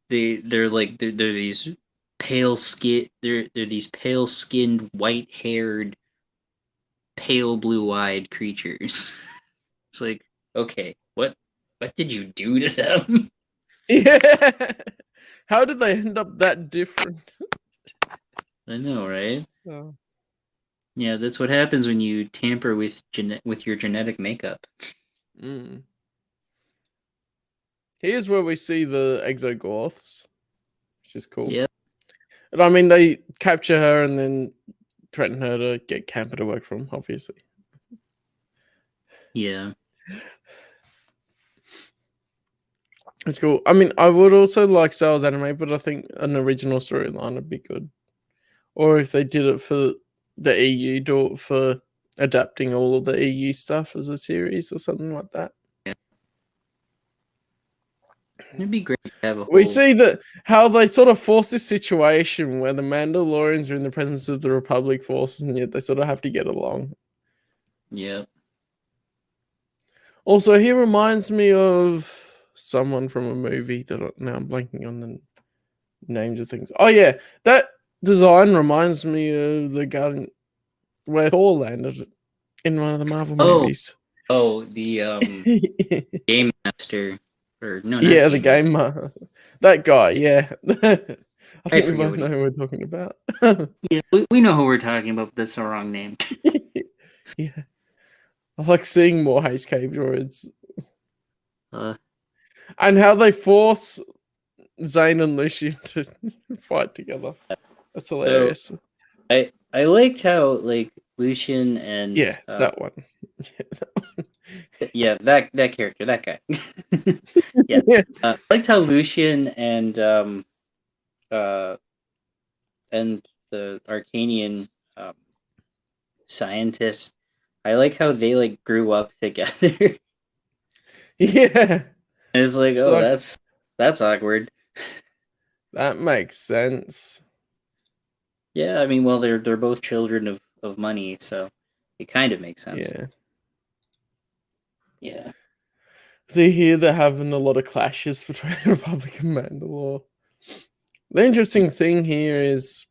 they're these pale skin. They're these pale skinned, white haired, pale blue eyed creatures. It's like, okay, what did you do to them? Yeah. How did they end up that different? I know, right? Oh. Yeah, that's what happens when you tamper with your genetic makeup. Here's where we see the Exogorths, which is cool. Yep. And I mean, they capture her and then threaten her to get Camper to work for them, obviously. Yeah. It's cool. I mean, I would also like Sales anime, but I think an original storyline would be good. Or if they did it for the EU do it for adapting all of the EU stuff as a series or something like that. Yeah. It'd be great to have a whole... We see that how they sort of force this situation where the Mandalorians are in the presence of the Republic forces, and yet they sort of have to get along. Yeah. Also, he reminds me of someone from a movie that now I'm blanking on the names of things. Oh yeah, that design reminds me of the garden where Thor landed in one of the Marvel movies. Oh, the Game Master, or no, not yeah, the Game Master. That guy, yeah. I think we both know who we're talking about. Yeah, we know who we're talking about, but that's the wrong name. Yeah. I like seeing more HK droids. And how they force Zane and Lucian to fight together. That's hilarious. So, I liked how, like, Lucian and... Yeah, that one. Yeah, that character, that guy. Yeah. I liked how Lucian and the Arcanian scientist, I like how they, like, grew up together. Yeah. And it's like, oh, that's awkward. That makes sense. Yeah, I mean, well, they're both children of money, so it kind of makes sense. Yeah. Yeah. See here, they're having a lot of clashes between Republic and Mandalore. The interesting thing here is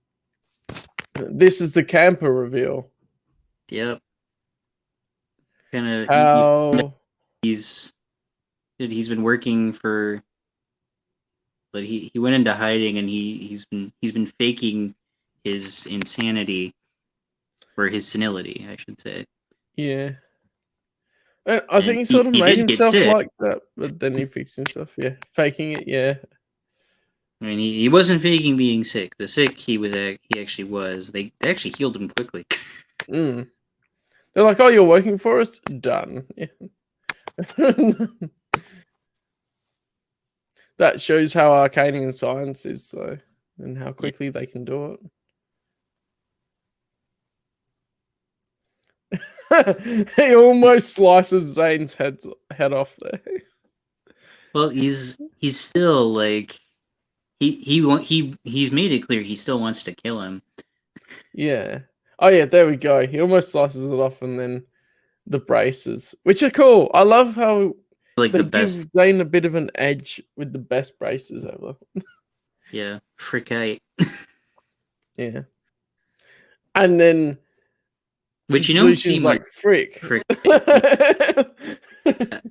this is the camper reveal. Yep. Kind of how he's been working for, but he went into hiding, and he's been faking his insanity, or his senility, I should say. Yeah. I think he sort of made himself like that, but then he fixed himself. Yeah, faking it. Yeah. I mean, he wasn't faking being sick. The sick he actually was. They actually healed him quickly. They're like, "Oh, you're working for us? Done." Yeah. That shows how Arcanian science is, though, and how quickly they can do it. He almost slices Zane's head off there. Well, he's still like he's made it clear he still wants to kill him. Yeah. Oh yeah, there we go. He almost slices it off, and then the braces, which are cool. I love how like they the best. give Zane a bit of an edge with the best braces ever. Yeah, frickite. Yeah. And then, which you don't see like frick.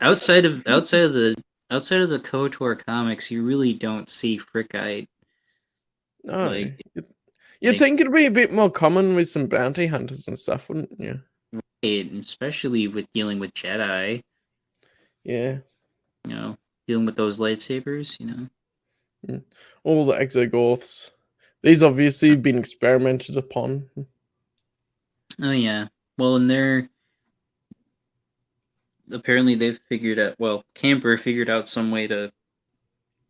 outside of the KotOR comics, you really don't see frickite. No. Like, you'd think it'd be a bit more common with some bounty hunters and stuff, wouldn't you? Right, especially with dealing with Jedi. Yeah. You know, dealing with those lightsabers, you know. All the exogorths. These obviously have been experimented upon. Oh yeah. Well, and apparently they've figured out, well, Camper figured out some way to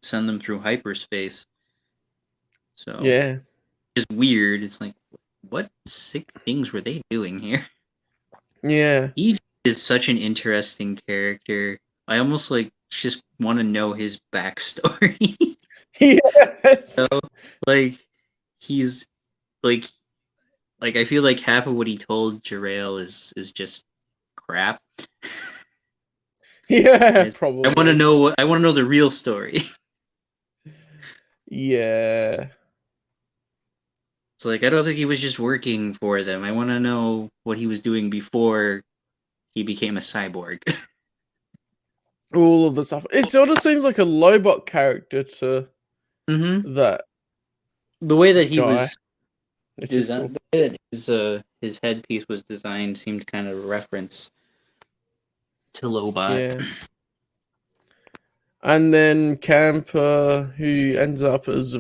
send them through hyperspace. So yeah. It's weird. It's like, what sick things were they doing here? Yeah. He is such an interesting character. I almost just want to know his backstory. Yes. So, he's I feel like half of what he told Jerail is just crap. Yeah, probably. I want to know the real story. Yeah. It's I don't think he was just working for them. I want to know what he was doing before he became a cyborg. All of the stuff. It sort of seems like a Lobot character to that. The way that he guy, was, cool. the way that his headpiece was designed seemed kind of a reference to Lobot. Yeah. And then Camper, who ends up as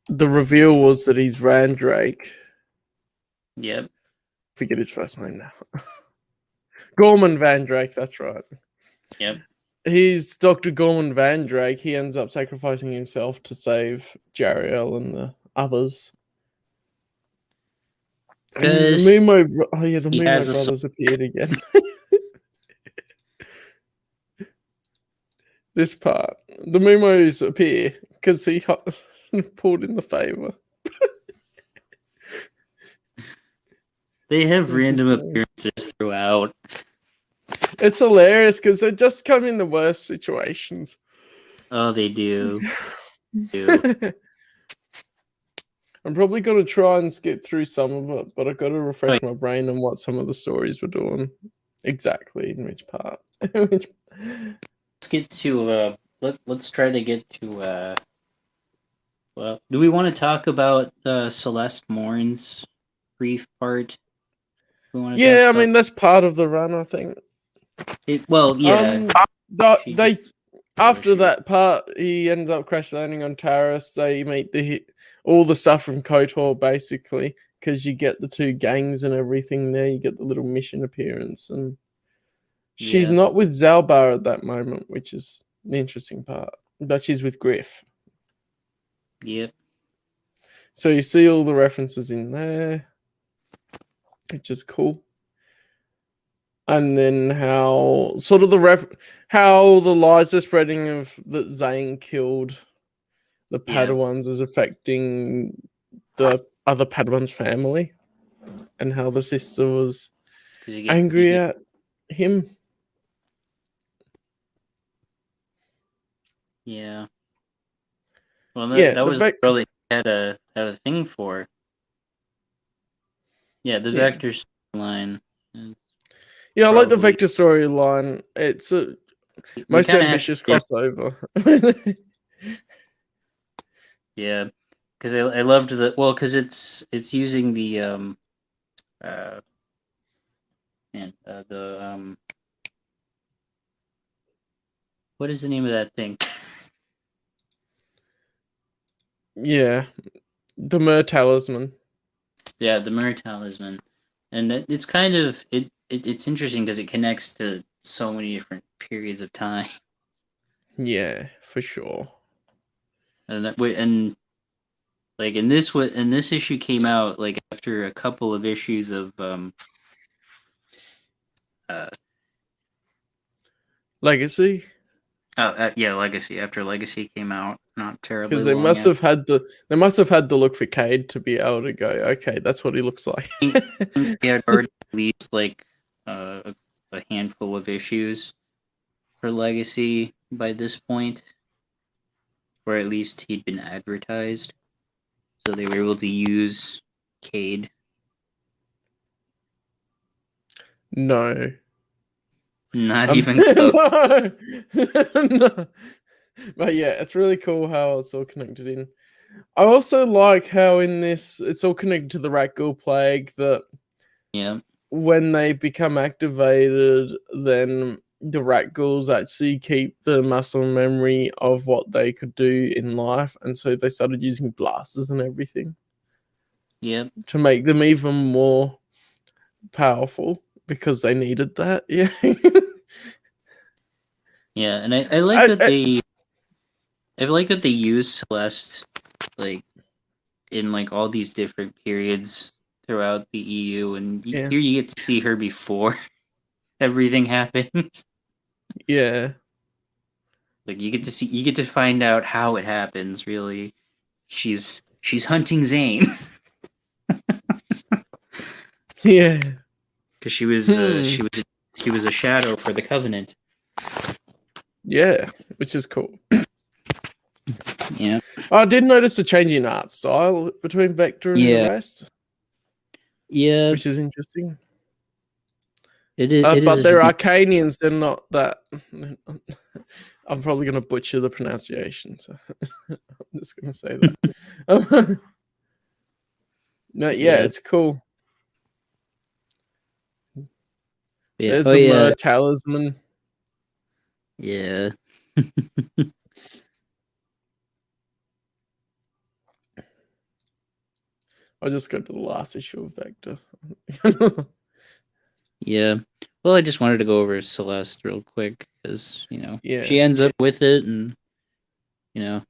the reveal was that he's Randrake. Yep. Forget his first name now. Gorman Vandrake, that's right. Yep. He's Dr. Gorman Vandrake. He ends up sacrificing himself to save Jariel and the others. And then the Mumo brothers appeared again. This part, the Mumos appear because he pulled in the favor. They have random appearances throughout. It's hilarious because they just come in the worst situations. Oh, they do. I'm probably going to try and skip through some of it, but I've got to refresh my brain on what some of the stories were doing. Exactly, in which part. Let's get to, let's try to get to, well, do we want to talk about Celeste Morin's brief part? Yeah, I mean, that's part of the run, I think. Well, yeah. After that part, he ends up crash landing on Taris. They meet all the stuff from KotOR, basically, because you get the two gangs and everything there. You get the little mission appearance, and she's not with Zalbar at that moment, which is the interesting part. But she's with Griff. Yep. So you see all the references in there, which is cool. And then how the lies are spreading of that Zane killed the Padawans is affecting the other Padawan's family, and how the sister was angry at him. Yeah. Well, that was really had a thing for. Yeah, the Vector storyline. Yeah, I like the Vector storyline. It's a most ambitious crossover. Yeah, because I loved because it's using the what is the name of that thing? Yeah, the Mer Talisman. Yeah, the Mer Talisman, and it's kind of it's interesting because it connects to so many different periods of time. Yeah, for sure. And like this issue came out like after a couple of issues of Legacy. Legacy. After Legacy came out, not terribly. Because they must have had the look for Cade to be able to go, okay, that's what he looks like. They had already released like a handful of issues for Legacy by this point, or at least he'd been advertised, so they were able to use Cade. No. Not even close. No. But yeah, it's really cool how it's all connected in. I also like how in this it's all connected to the Rat-Ghoul Plague, that when they become activated, then the Rat-Ghouls actually keep the muscle memory of what they could do in life, and so they started using blasters and everything. Yep. To make them even more powerful, because they needed that. Yeah. Yeah, and I like that they use Celeste like in like all these different periods throughout the EU, and here you get to see her before everything happens. Yeah. Like you get to find out how it happens, really. She's hunting Zane. Yeah. Because she was a shadow for the Covenant. Yeah, which is cool. Yeah. I did notice a change in art style between Vector and the rest. Yeah. Which is interesting. It is. But they're Arcanians, they're not that. I'm probably going to butcher the pronunciation, so I'm just going to say that. No, it's cool. Yeah. There's the Talisman. Yeah. I'll just go to the last issue of Vector. Yeah. Well, I just wanted to go over Celeste real quick because, she ends up with it, and, you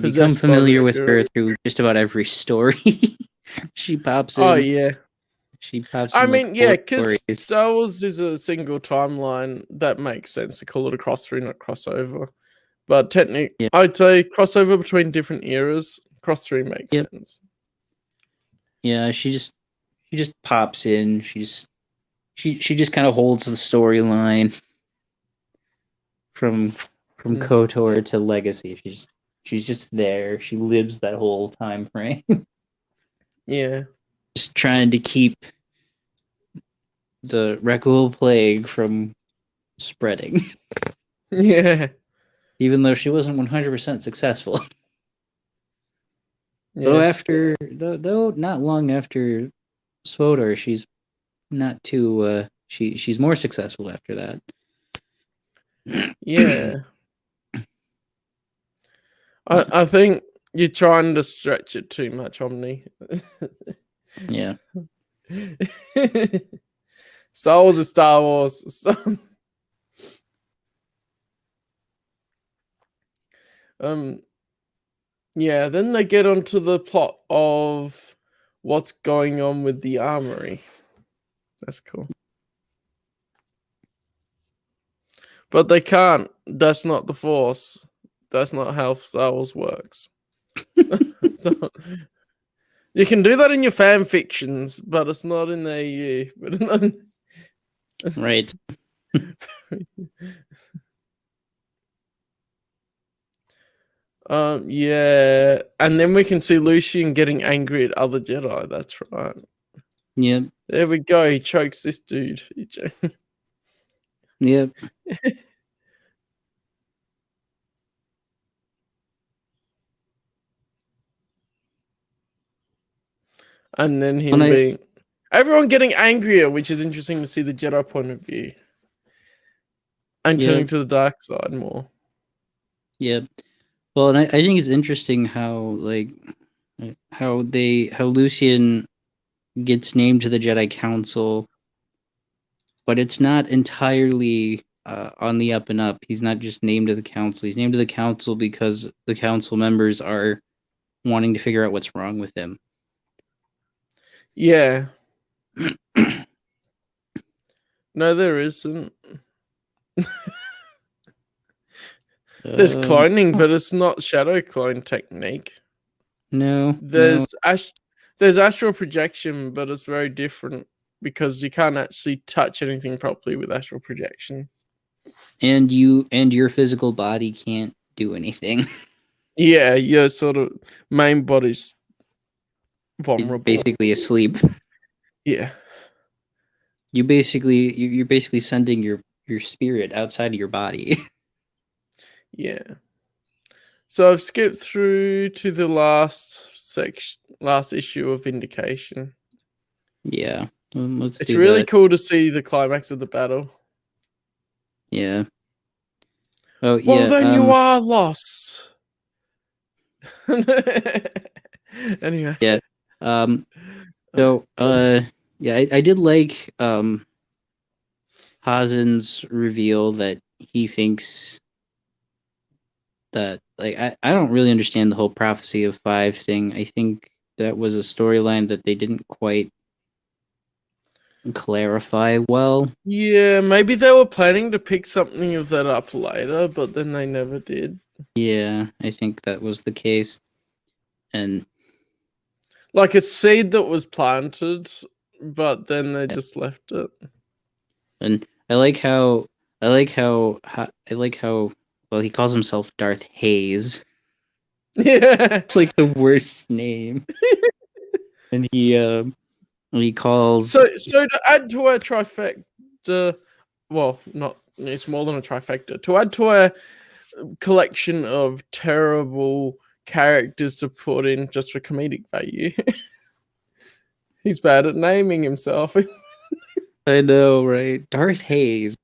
become familiar with her through just about every story. She pops in. Oh yeah. She pops I in like mean, 4 yeah, because stories. Star Wars is a single timeline. That makes sense to call it a cross through, not crossover. But technically, Yeah. I'd say crossover between different eras. Cross through makes Yep. sense. Yeah, she just pops in. She just kind of holds the storyline from KotOR to Legacy. She's just there. She lives that whole time frame. Yeah. Just trying to keep the Rekul plague from spreading. Yeah. Even though she wasn't 100% successful. Yeah. Though not long after SWOTOR, she's not too she's more successful after that. Yeah. I think you're trying to stretch it too much, Omni. Yeah. Star Wars is Star Wars. Yeah, then they get onto the plot of what's going on with the armory. That's cool. But they can't. That's not the Force. That's not how Star Wars works. So, you can do that in your fan fictions, but it's not in the EU. Right. Yeah, and then we can see Lucian getting angry at other Jedi. That's right. Yep. There we go. He chokes this dude. Yep. And then him being everyone getting angrier, which is interesting to see the Jedi point of view. And turning to the dark side more. Yep. Well, and I think it's interesting how Lucian gets named to the Jedi Council, but it's not entirely on the up and up. He's not just named to the council. He's named to the council because the council members are wanting to figure out what's wrong with him. Yeah. No, there isn't. There's cloning, but it's not shadow clone technique. No. There's astral projection, but it's very different because you can't actually touch anything properly with astral projection. And your physical body can't do anything. Yeah, your sort of main body's vulnerable. Basically asleep. Yeah. You're basically sending your spirit outside of your body. Yeah. So I've skipped through to the last issue of Vindication. Yeah. It's really cool to see the climax of the battle. Yeah. Oh, yeah. Well, then you are lost. Anyway. Yeah. So, yeah, I did like Hazen's reveal that he thinks that, like, I don't really understand the whole prophecy of 5 thing. I think that was a storyline that they didn't quite clarify well. Yeah, maybe they were planning to pick something of that up later, but then they never did. Yeah, I think that was the case. And like a seed that was planted, but then they just left it. And I like how well, he calls himself Darth Hayes. Yeah. It's like the worst name. And he calls. So to add to our trifecta, well, it's more than a trifecta. To add to our collection of terrible characters to put in just for comedic value, he's bad at naming himself. I know, right? Darth Hayes.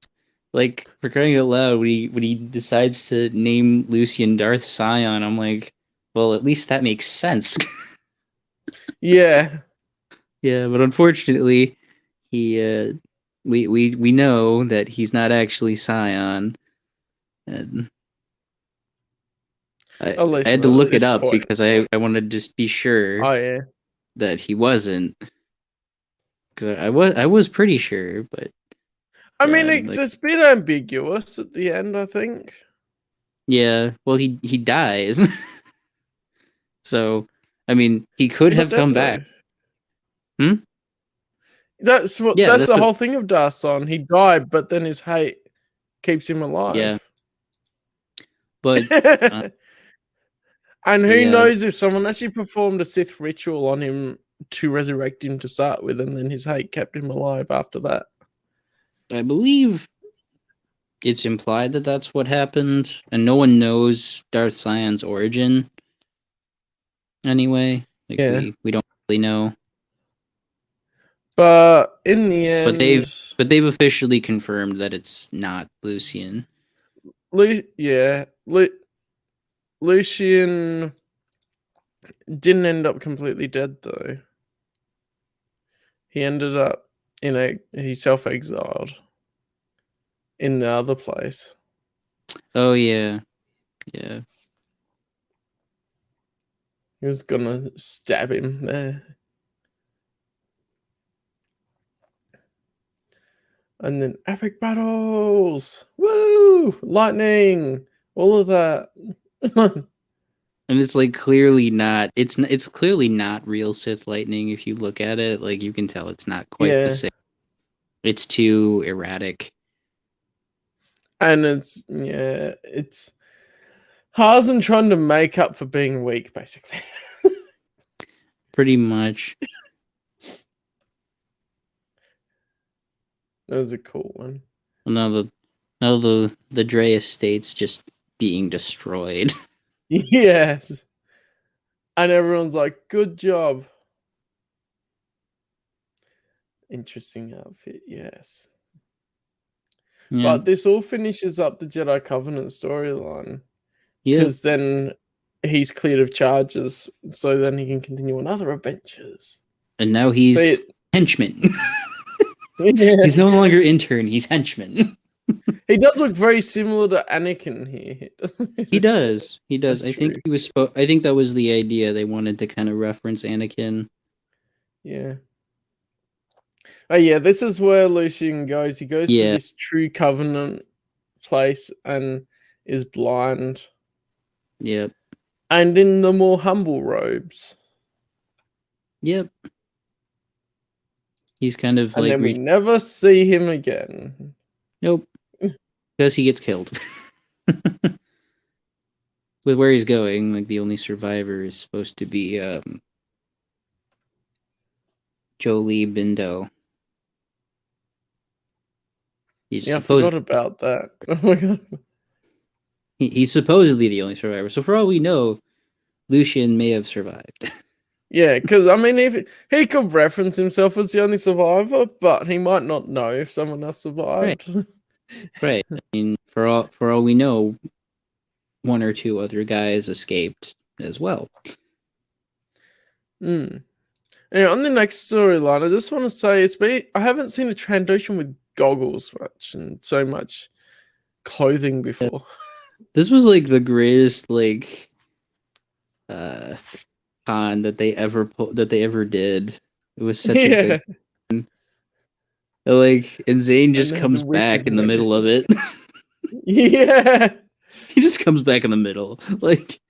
Like, for crying out loud, when he decides to name Lucian Darth Scion, I'm like, well, at least that makes sense. Yeah. Yeah, but unfortunately, we know that he's not actually Scion. And I had to look it up because I wanted to just be sure. Oh, yeah. that he wasn't. Cause I was pretty sure, but I mean, it's a bit ambiguous at the end, I think. Yeah, well, he dies. So, I mean, he could have come back. That's what. Yeah, that's the whole thing of Darson. He died, but then his hate keeps him alive. Yeah. But and who knows if someone actually performed a Sith ritual on him to resurrect him to start with, and then his hate kept him alive after that. I believe it's implied that that's what happened, and no one knows Darth Sion's origin. Anyway, like we don't really know. But in the end, but they've officially confirmed that it's not Lucian. Lucian didn't end up completely dead though. He ended up he self-exiled in the other place. Oh yeah. Yeah. He was gonna stab him there. And then epic battles. Woo! Lightning. All of that. And it's like clearly not it's clearly not real Sith lightning if you look at it. Like you can tell it's not quite the same. It's too erratic. And it's Harzen trying to make up for being weak, basically. Pretty much. That was a cool one. Well, now the Dre estate's just being destroyed. Yes. And everyone's like, good job. Interesting outfit, yes. Yeah. But this all finishes up the Jedi Covenant storyline. Because then he's cleared of charges, so then he can continue on other adventures. And now he's henchman. He's no longer intern, he's henchman. He does look very similar to Anakin here. He does. I think he was. I think that was the idea. They wanted to kind of reference Anakin. Yeah. Oh yeah, this is where Lucian goes. He goes to this True Covenant place and is blind. Yep. And in the more humble robes. Yep. He's kind of and then we never see him again. Nope. Because he gets killed. With where he's going, like the only survivor is supposed to be Jolie Bindo. I forgot about that. Oh my god. He's supposedly the only survivor. So for all we know, Lucian may have survived. Yeah, because I mean, if he could reference himself as the only survivor, but he might not know if someone else survived. Right. I mean, for all we know, one or two other guys escaped as well. Anyway, on the next storyline, I just want to say I haven't seen a Trandoshan with goggles much and so much clothing before. This was like the greatest con that they ever did. It was such a good con. And Zane just comes back in the middle of it. Yeah. He just comes back in the middle. Like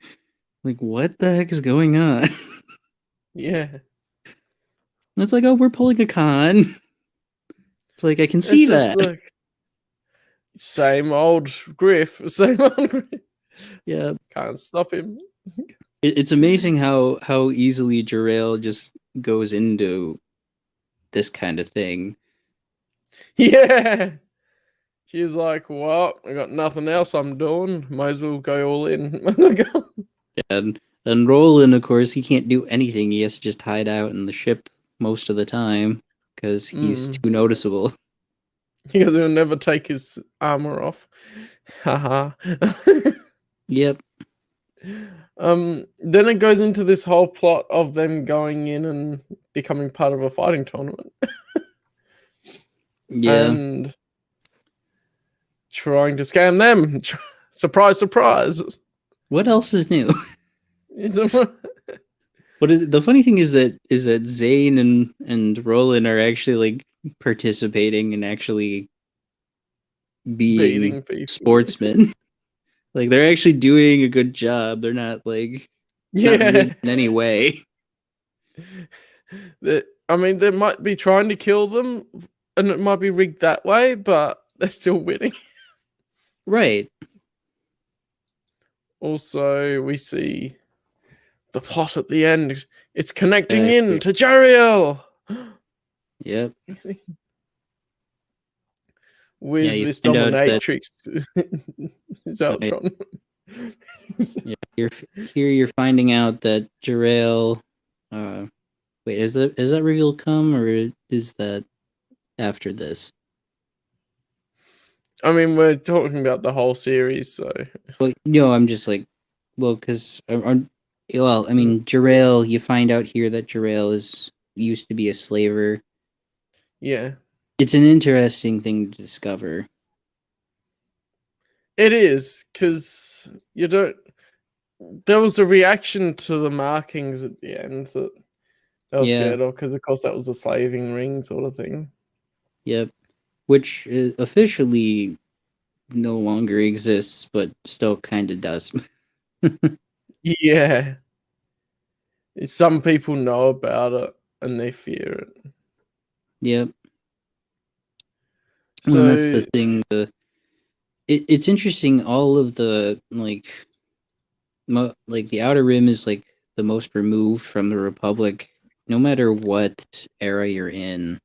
what the heck is going on? Yeah. It's like, oh, we're pulling a con. It's like I can see that. Like, same old Griff. Yeah. Can't stop him. It's amazing how easily Jarail just goes into this kind of thing. Yeah. She's like, well, I got nothing else I'm doing. Might as well go all in. And Roland, of course, he can't do anything. He has to just hide out in the ship most of the time because he's too noticeable. Because he'll never take his armor off. Haha. Yep. Then it goes into this whole plot of them going in and becoming part of a fighting tournament. Yeah. And trying to scam them. Surprise, surprise. What else is new? But the funny thing is that Zane and Roland are actually like participating and actually being Beating people. sportsmen. Like they're actually doing a good job. They're not like it's not rigged in any way. I mean, they might be trying to kill them, and it might be rigged that way, but they're still winning. Right. Also, we see the plot at the end. It's connecting in to Jariel. Yep. With this dominatrix. Zeltron. You're finding out that Jarael. Wait, is that reveal come, or is that after this? I mean, we're talking about the whole series, so. Well, no, I'm just like, because I mean, Jarael. You find out here that Jarael used to be a slaver. Yeah. It's an interesting thing to discover. It is, because you don't. There was a reaction to the markings at the end that I was scared of, because of course that was a slaving ring sort of thing. Yep. Which officially no longer exists, but still kind of does. Yeah. Some people know about it and they fear it. Yep. So that's the thing. It's interesting. All of the like the Outer Rim is like the most removed from the Republic, no matter what era you're in.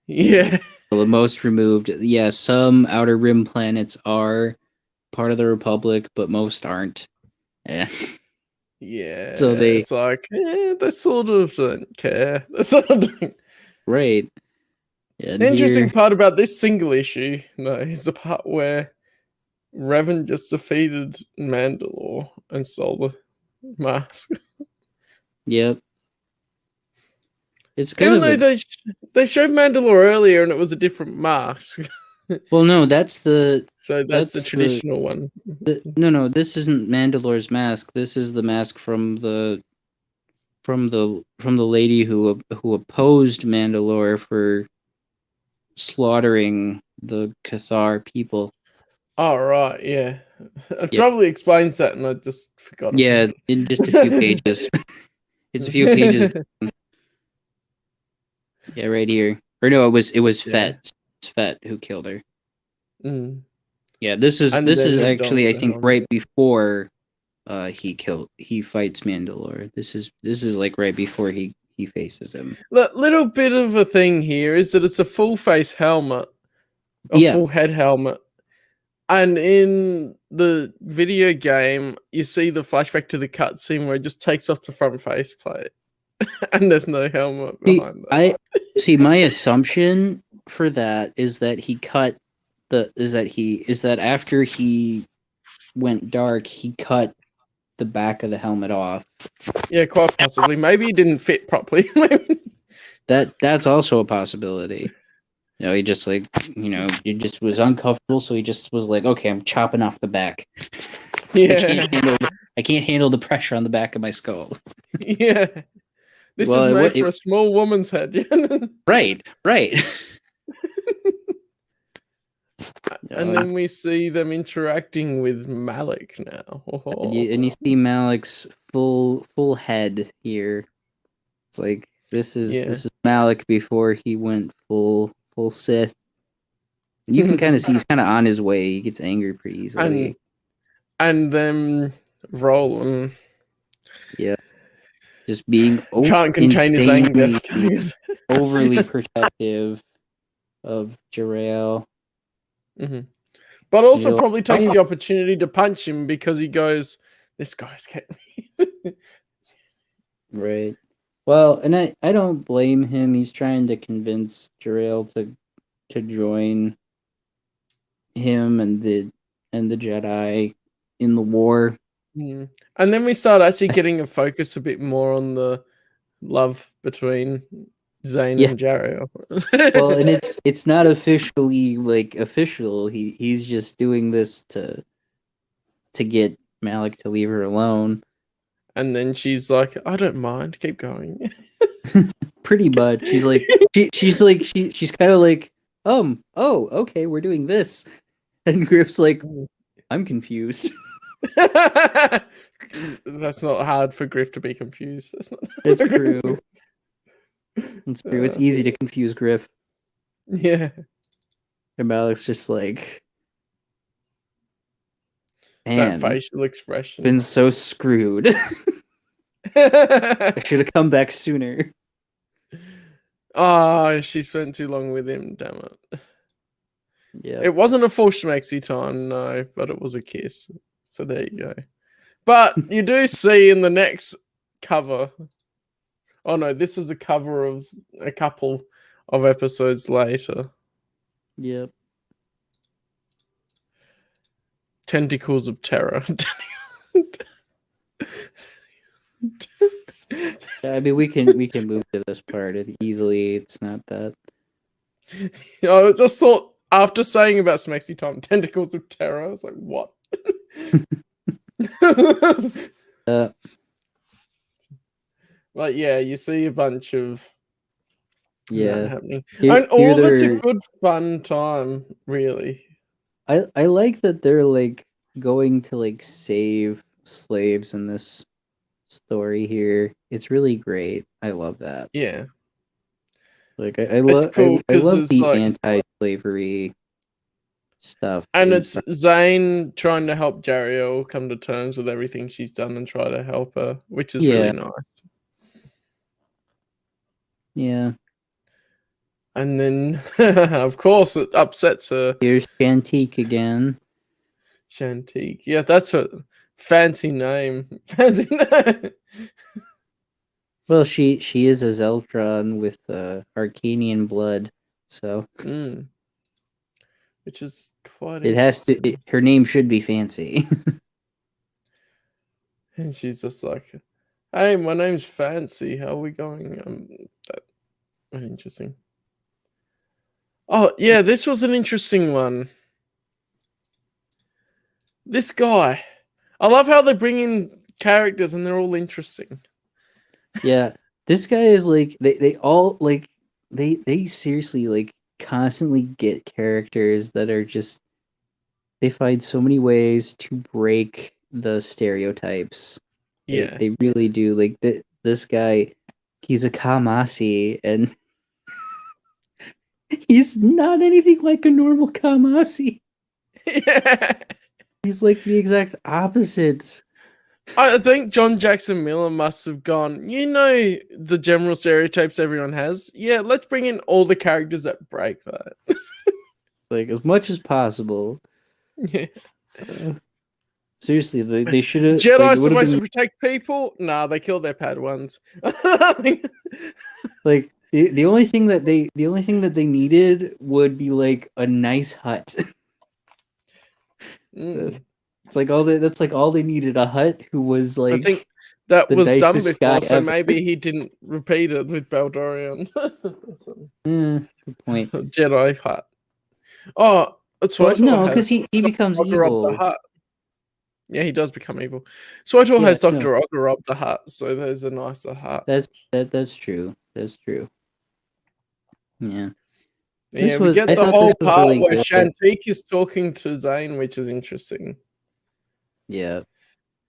Yeah. The most removed. Yeah, some Outer Rim planets are part of the Republic, but most aren't. Yeah. Yeah. So it's like, they sort of don't care. They sort of don't. Right. Yeah, the interesting part about this single issue, though, is the part where Revan just defeated Mandalore and stole the mask. Yep. It's kind Even though they showed Mandalore earlier and it was a different mask. Well, no, that's the traditional one. No, this isn't Mandalore's mask. This is the mask from the lady who opposed Mandalore for slaughtering the KotOR people. Oh, right, yeah. It probably explains that, and I just forgot. Yeah, in just a few pages. It's a few pages. Yeah, right here. Or no, it was Fett. It's Fett who killed her. Yeah, this is actually I think right before he fights Mandalore. This is like right before he faces him. Little bit of a thing here is that it's a full face helmet, full head helmet, and in the video game you see the flashback to the cutscene where it just takes off the front faceplate, and there's no helmet behind that. My assumption for that is that after he went dark, he cut the back of the helmet off. Yeah, quite possibly. Maybe it didn't fit properly. That's also a possibility. You know, he just he just was uncomfortable, so he just was like, okay, I'm chopping off the back. Yeah. I can't handle the pressure on the back of my skull. Yeah. This is made for a small woman's head. Right. And then we see them interacting with Malik now. And you see Malik's full head here. It's like this is Malik before he went full Sith. And you can kind of see he's kind of on his way. He gets angry pretty easily. And then Roland. Yeah. Just being can't contain his anger. Overly protective of Jarael. But also probably takes the opportunity to punch him because he goes, this guy's getting me. Right. Well, and I don't blame him. He's trying to convince Jarael to join him and the Jedi in the war. And then we start actually getting a focus a bit more on the love between Zane and Jariel. Well, and it's not officially official. He's just doing this to get Malik to leave her alone. And then she's like, I don't mind, keep going. Pretty much. She's like she's kind of like, oh, okay, we're doing this. And Griff's like, I'm confused. That's not hard for Griff to be confused. That's not It's true. It's true. It's easy to confuse Griff. Yeah. And Malik's just like, man, that facial expression. Been so screwed. I should have come back sooner. Oh, she spent too long with him, damn it. Yeah. It wasn't a full schmexy time, no, but it was a kiss. So there you go. But you do see in the next cover. Oh no, this was a cover of a couple of episodes later. Yep. Tentacles of Terror. I mean, we can move to this part easily. It's not that. I just thought after saying about Smexy Time, Tentacles of Terror, I was like, what? But yeah, you see a bunch of that happening. And it's a good fun time, really. I like that they're like going to like save slaves in this story here. It's really great. I love that. Yeah. Like I love cool I love the like, anti-slavery stuff. And it's Zane trying to help Jariel come to terms with everything she's done and try to help her, which is really nice. Yeah. And then, of course, it upsets her. Here's Shantique again. Shantique. Yeah, that's a fancy name. Fancy name. Well, she is a Zeltron with Arcanian blood, so which is quite. It has to. Her name should be fancy. And she's just like, "Hey, my name's Fancy. How are we going?" That's interesting. Oh yeah, this was an interesting one. This guy, I love how they bring in characters and they're all interesting. Yeah, this guy is like they all like they seriously like constantly get characters that are just they find so many ways to break the stereotypes. Yeah, they really do. Like this guy, he's a Kamasi and he's not anything like a normal Kamasi. Yeah. He's like the exact opposite. I think John Jackson Miller must have gone, the general stereotypes everyone has? Yeah, let's bring in all the characters that break that. Like, as much as possible. Yeah. Seriously, they should have... Jedi supposed to protect people? Nah, they kill their Padawans. Like, the only thing that they needed would be, like, a nice hut. It's like that's like all they needed, a hut who was like. I think that was done before, so maybe he didn't repeat it with Baldorian. Good point. Jedi hut. Oh, it's no, because he becomes evil. The hut. Yeah, he does become evil. SWTOR has Dr. Ogre up the hut, so there's a nicer hut. That's true. That's true. Yeah. Yeah, we get the whole part really where Shantique is talking to Zane, which is interesting. Yeah.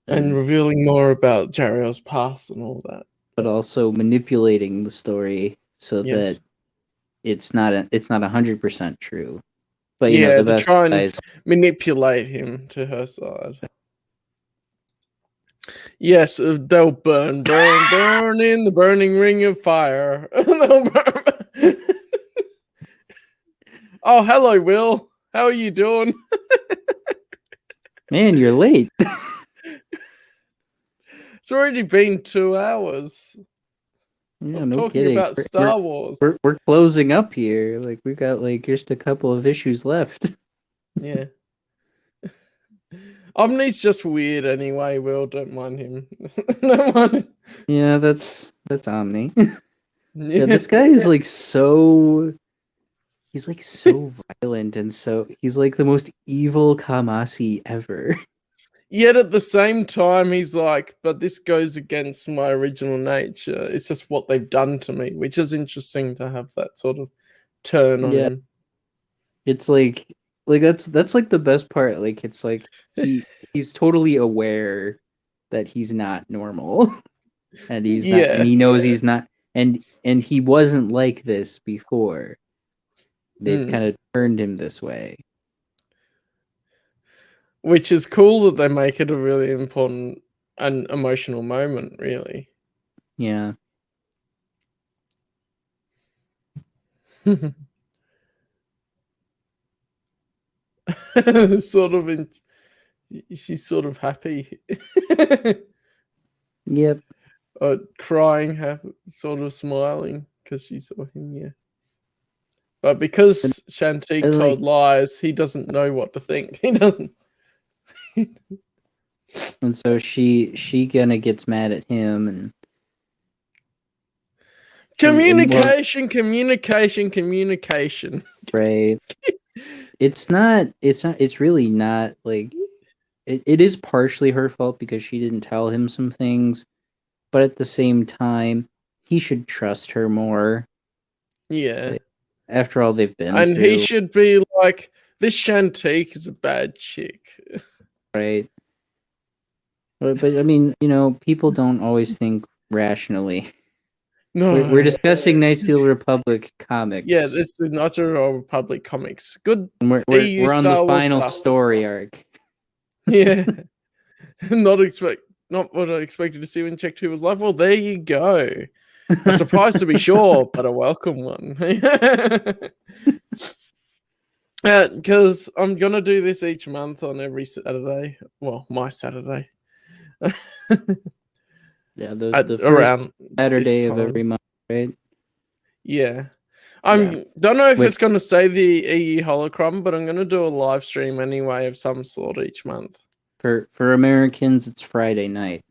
And revealing more about Jariel's past and all that. But also manipulating the story so that it's not 100% true. But you know, the best try and manipulate him to her side. Yes, they'll burn in the burning ring of fire. Oh, hello, Will. How are you doing? Man, you're late. It's already been 2 hours. Yeah, no talking kidding. About Star Wars. We're closing up here. Like, we've got like just a couple of issues left. Yeah. Omni's just weird anyway, Will. Don't mind him. Don't mind him. Yeah, that's Omni. Yeah, this guy is like so... He's like so violent and so... He's like the most evil Kamasi ever. Yet at the same time, he's like, but this goes against my original nature. It's just what they've done to me, which is interesting to have that sort of turn on him. It's like that's like the best part. Like it's like he's totally aware that he's not normal. And he's not, and he knows he's not, and he wasn't like this before. They've kind of turned him this way. Which is cool that they make it a really important and emotional moment, really. Yeah. She's sort of happy. Yep. Crying, sort of smiling because she saw him. Yeah. But because Shantique told lies, he doesn't know what to think. He doesn't. And so she kind of gets mad at him and communication. Right. It's really not like it is partially her fault because she didn't tell him some things, but at the same time, he should trust her more. Yeah. Like, after all they've been and through. He should be like, this Shantique is a bad chick. Right. But I mean, people don't always think rationally. No. We're discussing Night Steel Republic comics. Yeah, it's the Night Steel Republic comics. Good. And we're on the final story arc. Yeah. Not what I expected to see when Check 2 was live. Well, there you go. A surprise to be sure, but a welcome one. Because I'm going to do this each month on every Saturday. Well, my Saturday. Yeah, the first Saturday of every month, right? Yeah. Don't know if it's going to stay the EU Holocron, but I'm going to do a live stream anyway of some sort each month. For Americans, it's Friday night.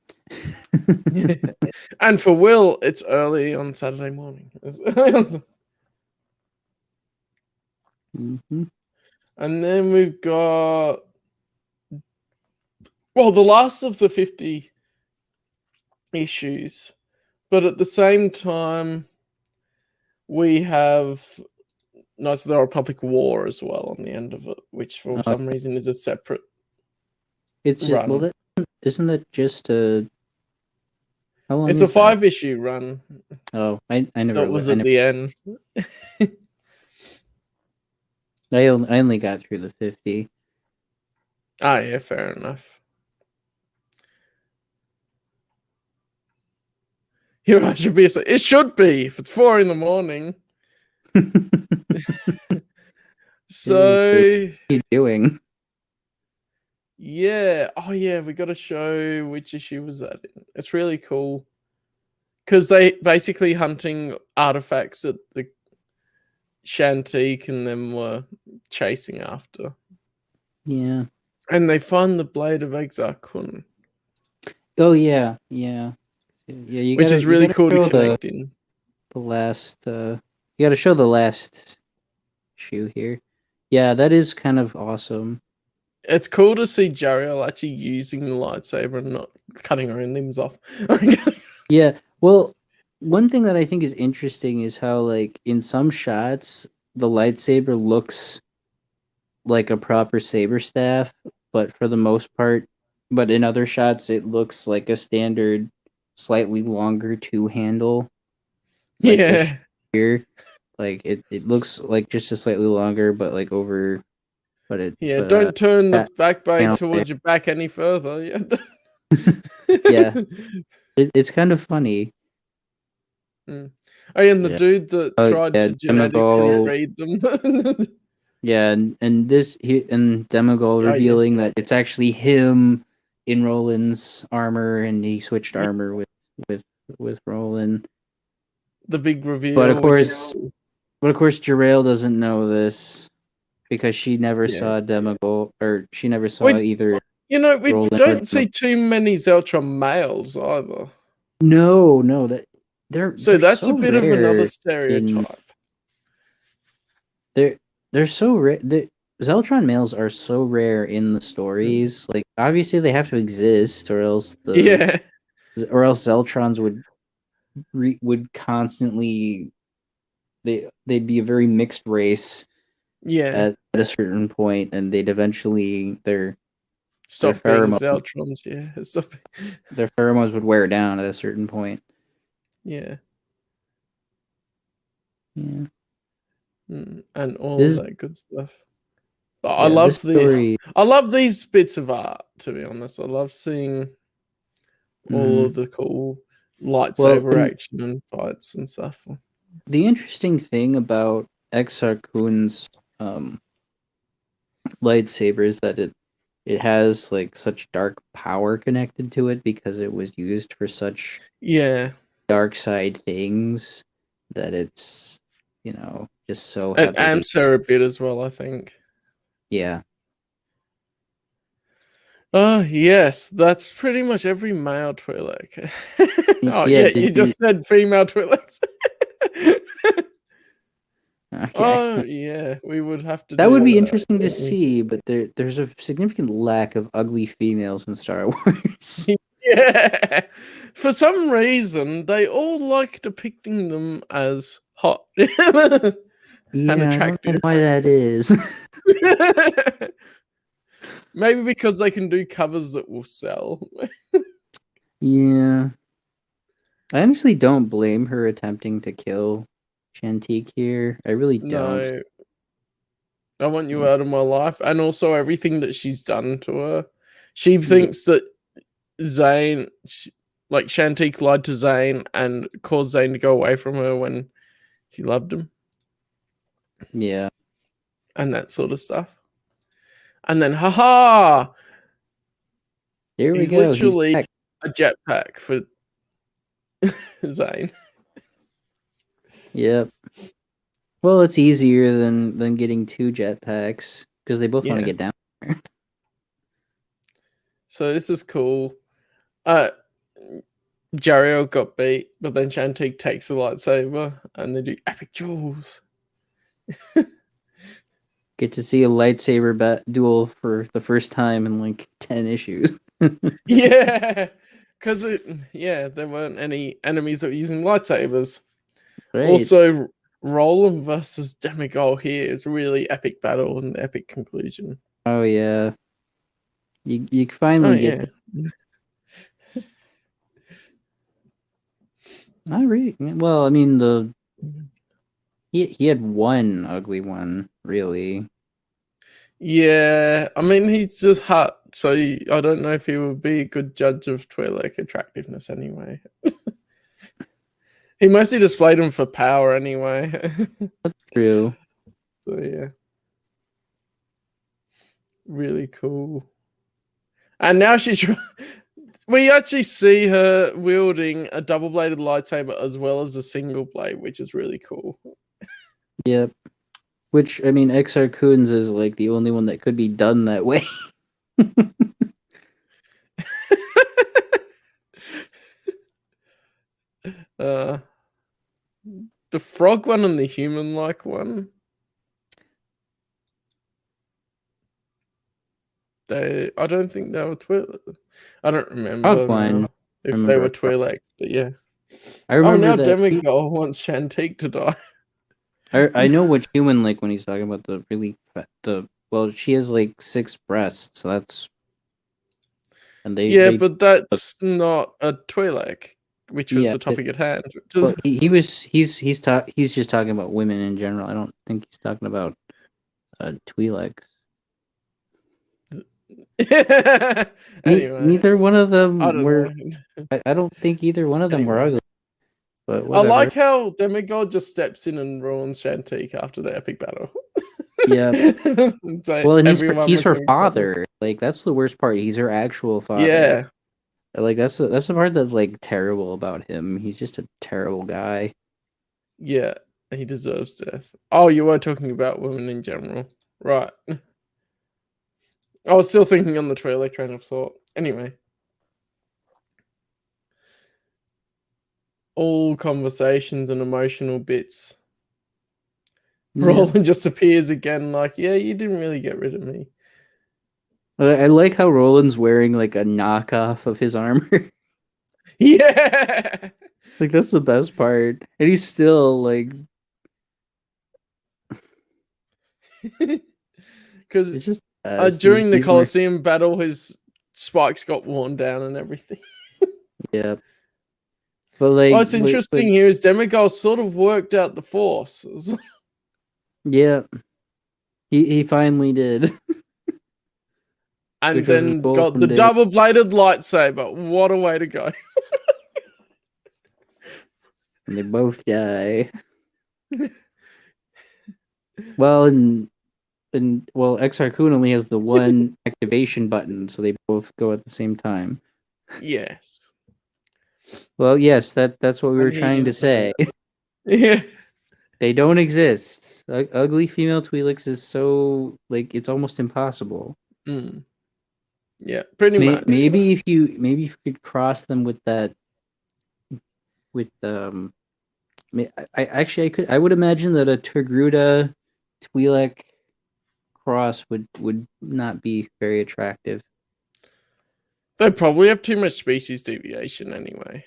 And for Will, it's early on Saturday morning. Mm-hmm. And then we've got, well, the last of the 50 issues, but at the same time, we have Knights of the Republic War as well on the end of it, which for some reason is a separate run. Well, isn't that just a... How long it's a 5-issue run. Oh, I never... That was at the end. I only got through the 50. Ah, yeah, fair enough. Your eyes should be... It should be, if it's 4 a.m. So... What are you doing? Yeah. Oh, yeah, we got to show which issue was that in. It's really cool. Because they basically hunting artifacts that the Shantique and them were chasing after. Yeah. And they find the Blade of Exar Kun. Oh, yeah. Yeah. Yeah, which is really cool to connect in. The last... you got to show the last issue here. Yeah, that is kind of awesome. It's cool to see Jariel actually using the lightsaber and not cutting her own limbs off. Yeah, well, one thing that I think is interesting is how, like, in some shots, the lightsaber looks like a proper saber staff, but for the most part, but in other shots, it looks like a standard, slightly longer two-handle. Like yeah. Here, like it looks like just a slightly longer, but like over. But it. Yeah, but, don't turn the back blade towards your back any further. Yeah. Yeah. It's kind of funny. Oh, and the dude that tried to genetically read them. Yeah, and Demogol revealing that it's actually him in Roland's armor, and he switched armor with Roland. The big reveal. But of course, Jarael doesn't know this because she never saw Demogol, or she never saw either. We don't see too many Zeltron males either. No, they're that's so a bit rare of another stereotype. They're so rare. Zeltron males are so rare in the stories. Like, obviously they have to exist, or else Zeltrons would constantly they'd be a very mixed race. Yeah. At a certain point, and they'd eventually their Stop being pheromones Zeltrons. Yeah. Stop. their pheromones would wear down at a certain point. Yeah. Yeah. And all This that good stuff. But I yeah, this love story. I love these bits of art, to be honest. I love seeing all of the cool Well, lightsaber action and fights and stuff. the interesting thing about Exar Kun's lightsaber is that it has like such dark power connected to it because it was used for such dark side things that it's just so And heavily. amps her a bit as well, I think. Yeah. Oh yes, that's pretty much every male Twi'lek. Oh Yeah, you just said female Twi'leks. Okay. Oh yeah, we would have to. That do would be that, interesting to see, but there's a significant lack of ugly females in Star Wars. Yeah, for some reason they all like depicting them as hot and Yeah, I don't know attractive. why that is. Maybe because they can do covers that will sell. Yeah. I honestly don't blame her attempting to kill Shantique here. I really don't. No, I want you out of my life, and also everything that she's done to her. She thinks that Zane, like Shantique, lied to Zane and caused Zane to go away from her when she loved him. Yeah, and that sort of stuff. And then, haha! Here we He's go. literally a jetpack for Zane. Yep. Well, it's easier than getting 2 jetpacks because they both want to get down there. So this is cool. Jariel got beat, but then Shantique takes a lightsaber and they do epic duels. Get to see a lightsaber duel for the first time in like 10 issues. Yeah, because there weren't any enemies that were using lightsabers. Right. Also, Roland versus Demigod here is really epic battle and epic conclusion. Oh yeah, you finally get that. Not really. Well, I mean he had one ugly one, really. Yeah, I mean he's just hot, so I don't know if he would be a good judge of Twi'lek attractiveness anyway. He mostly displayed him for power anyway. That's true. So yeah, really cool. And now we actually see her wielding a double-bladed lightsaber as well as a single blade, which is really cool. Yep. Which, I mean, Exar Kun's is like the only one that could be done that way. The frog one and the human-like one. I don't think they were Twi'lek. I don't remember if they were Twi'leks, but yeah. I remember now that Demigod wants Shantique to die. I know what human like when he's talking about the really fat, well, she has like 6 breasts, so that's but that's not a Twi'lek, which was the topic at hand. Well, he's just talking about women in general. I don't think he's talking about Twi'leks. Anyway, neither one of them were. I don't think either one of them were ugly. But I like how Demigod just steps in and ruins Shantique after the epic battle. Yeah. Well, and he's her father. Like, that's the worst part. He's her actual father. Yeah. Like, that's the part that's like terrible about him. He's just a terrible guy. Yeah, he deserves death. Oh, you were talking about women in general, right? I was still thinking on the Twi'lek train of thought. Anyway, all conversations and emotional bits Roland just appears again, like, yeah, you didn't really get rid of me. I like how Roland's wearing like a knockoff of his armor. Yeah, like that's the best part, and he's still like, because it's just during the Colosseum battle, his spikes got worn down and everything. Yeah, but like, what's interesting here is Demigod sort of worked out the Force. Yeah, he finally did. And then got the double-bladed lightsaber. What a way to go. And they both die. Well, and Exar Kun only has the one activation button, so they both go at the same time. Yes. Well, yes, that's what we were trying to say. Yeah. They don't exist. Ugly female Twi'leks is so, like, it's almost impossible. Mm. Yeah, pretty much. Maybe if you could cross them with that, with I would imagine that a Togruta Twi'lek cross would not be very attractive. They probably have too much species deviation anyway.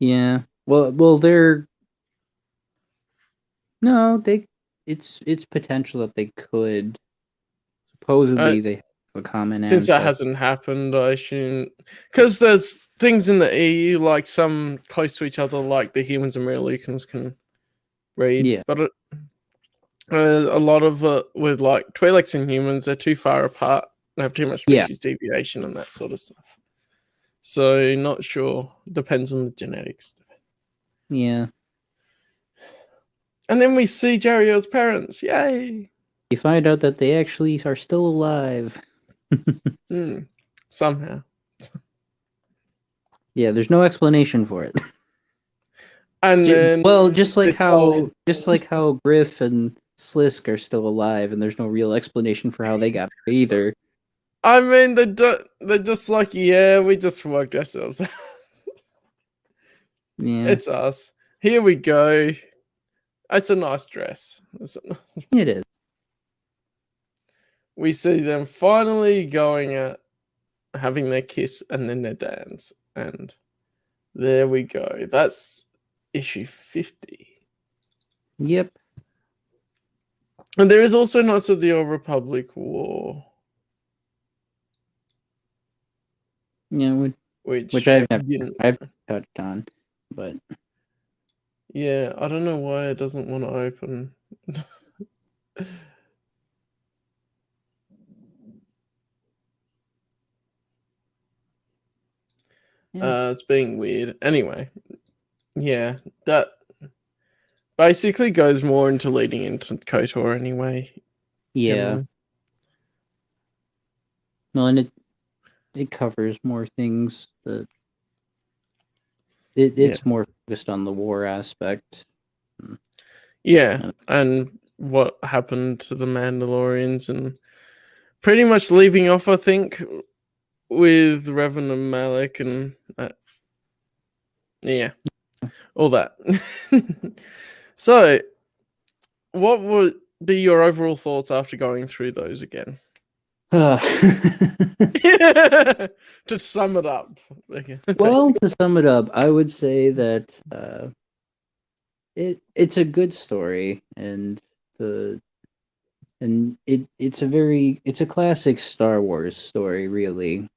Yeah. Well, they're no, it's potential that they could. Supposedly they have a common ancestor. Since that hasn't happened, I assume, because there's things in the EU like some close to each other, like the humans and Merlukans can breed. Yeah. But a lot of with like Twi'leks and humans, they're too far apart. They have too much species deviation and that sort of stuff. So not sure. Depends on the genetics. Yeah. And then we see Jariel's parents. Yay! You find out that they actually are still alive. Somehow. Yeah, there's no explanation for it. And then, just like how Griff and Slisk are still alive, and there's no real explanation for how they got there either. I mean, they're just like, yeah, we just worked ourselves out. Yeah, it's us. Here we go. It's a nice dress. It is. We see them finally going at having their kiss and then their dance, and there we go. That's issue 50. Yep. And there is also Knights of the Old Republic War. Yeah, which I've touched on, but yeah, I don't know why it doesn't want to open. It's being weird. Anyway, yeah, that basically goes more into leading into KotOR anyway. Yeah. Generally. No, and it covers more things that it's more focused on the war aspect. Yeah, and what happened to the Mandalorians, and pretty much leaving off, I think, with Revan and Malak and yeah, all that. So, what would be your overall thoughts after going through those again? To sum it up. Well, to sum it up, I would say that it's a good story, and it's a classic Star Wars story, really.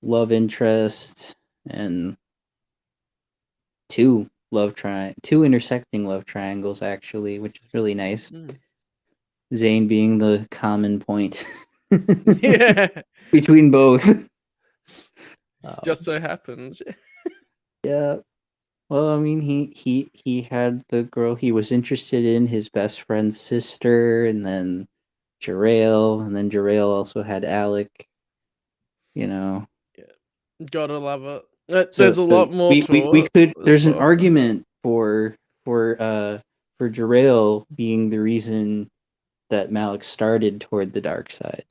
Love interest and two intersecting love triangles, actually, which is really nice. Zane being the common point between both. Just so happens. Yeah. Well, I mean, he had the girl he was interested in, his best friend's sister, and then Jarael, and then Jarael also had Alec. Yeah, gotta love it. There's a lot more to we could. There's an argument for Jarael being the reason that Malak started toward the dark side.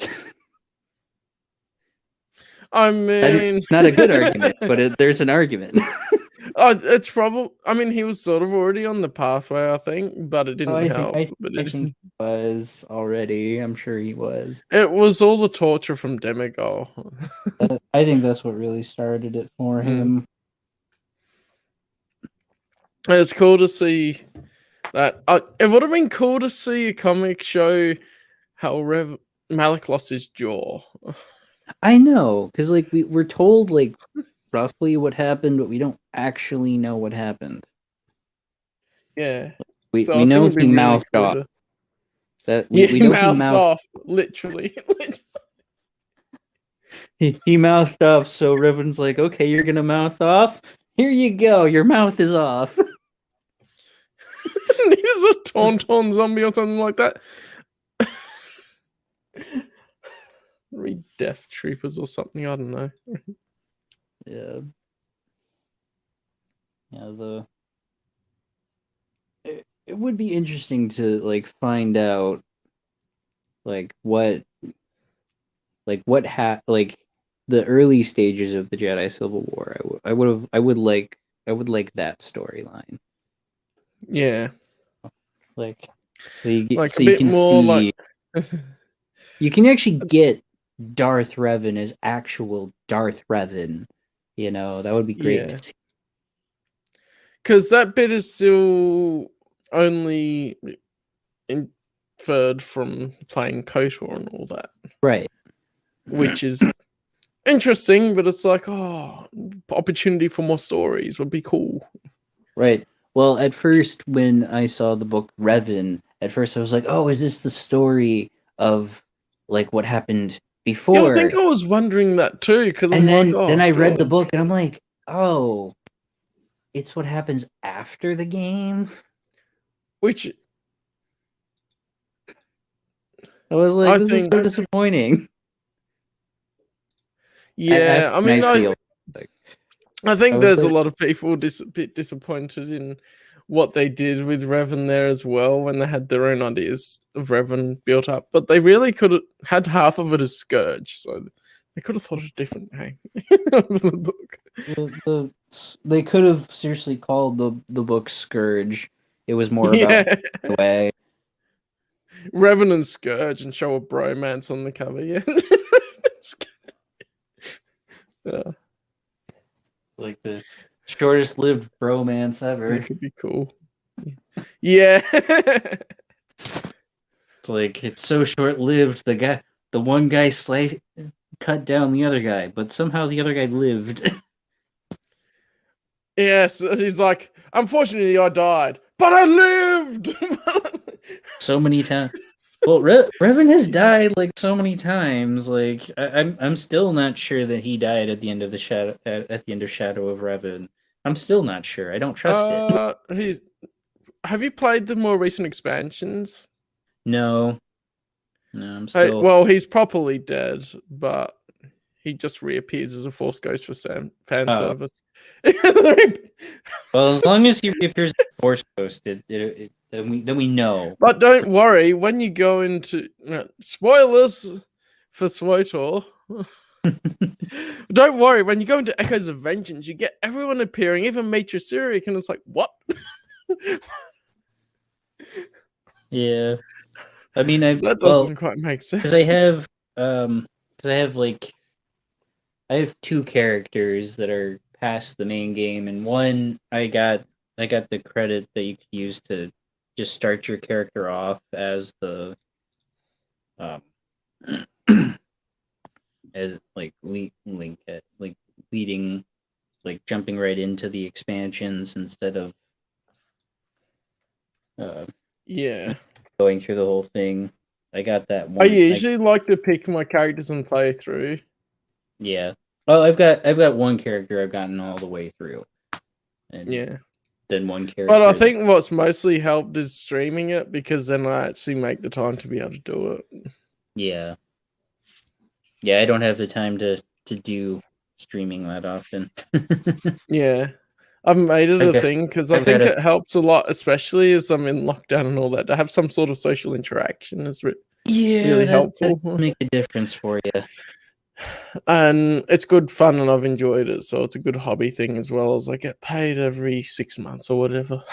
I mean, not a good argument, but there's an argument. It's probably. I mean, he was sort of already on the pathway, I think, but it didn't help. I think he was already. I'm sure he was. It was all the torture from Demigod. I think that's what really started it for him. It's cool to see that. It would have been cool to see a comic show how Malik lost his jaw. I know, because like we're told like roughly what happened, but we don't actually know what happened. Yeah, we know he mouthed off. That we know he mouthed off, literally. He mouthed off, so Revan's like, okay, you're gonna mouth off? Here you go, your mouth is off. He's a tauntaun zombie or something like that. Read Death Troopers or something, I don't know. Yeah. Yeah, it would be interesting to like find out like what the early stages of the Jedi Civil War. I would like that storyline. Yeah. Like you can see you can actually get Darth Revan as actual Darth Revan. You know, that would be great to see. Because that bit is still only inferred from playing KotOR and all that. Right. Which is interesting, but it's like, opportunity for more stories would be cool. Right. Well, at first, when I saw the book Revan, at first I was like, oh, is this the story of like what happened before? Yeah, I think I was wondering that too. Because then I read the book and I'm like, oh, it's what happens after the game. Which I was like, this is so disappointing. Yeah, I mean, I think there's a lot of people bit disappointed in what they did with Revan there as well when they had their own ideas of Revan built up, but they really could have had half of it as Scourge, so they could have thought of a different name for the book. They could have seriously called the book Scourge. It was more about the way Revan and Scourge and show a bromance on the cover. Yeah. Like the shortest lived bromance ever. It could be cool. Yeah. It's like it's so short lived. The one guy cut down the other guy, but somehow the other guy lived. Yes, he's like, unfortunately I died, but I lived. So many times. Well, Revan has died like so many times. Like I'm still not sure that he died at the end of Shadow of Revan. I'm still not sure. I don't trust it. Have you played the more recent expansions? No, I'm still. Well, he's properly dead, but he just reappears as a Force Ghost for fan service. Well, as long as he reappears as a Force Ghost, then we know. But don't worry, when you go into spoilers for SWTOR. Don't worry, when you go into Echoes of Vengeance, you get everyone appearing, even Matriarch Syriac, and it's like, what? Yeah, I mean, that doesn't quite make sense. Because I have two characters that are past the main game, and one I got the credit that you could use to just start your character off as the as like link at like leading, like jumping right into the expansions instead of going through the whole thing. I got that one. I usually like to pick my characters and play through. Yeah. Well, I've got one character I've gotten all the way through. And then one character. But I think what's mostly helped is streaming it, because then I actually make the time to be able to do it. Yeah. Yeah, I don't have the time to do streaming that often. Yeah. I've made it a thing because I think it helps a lot, especially as I'm in lockdown and all that, to have some sort of social interaction is really helpful. Make a difference for you. And it's good fun, and I've enjoyed it. So it's a good hobby thing as well, as I get paid every 6 months or whatever.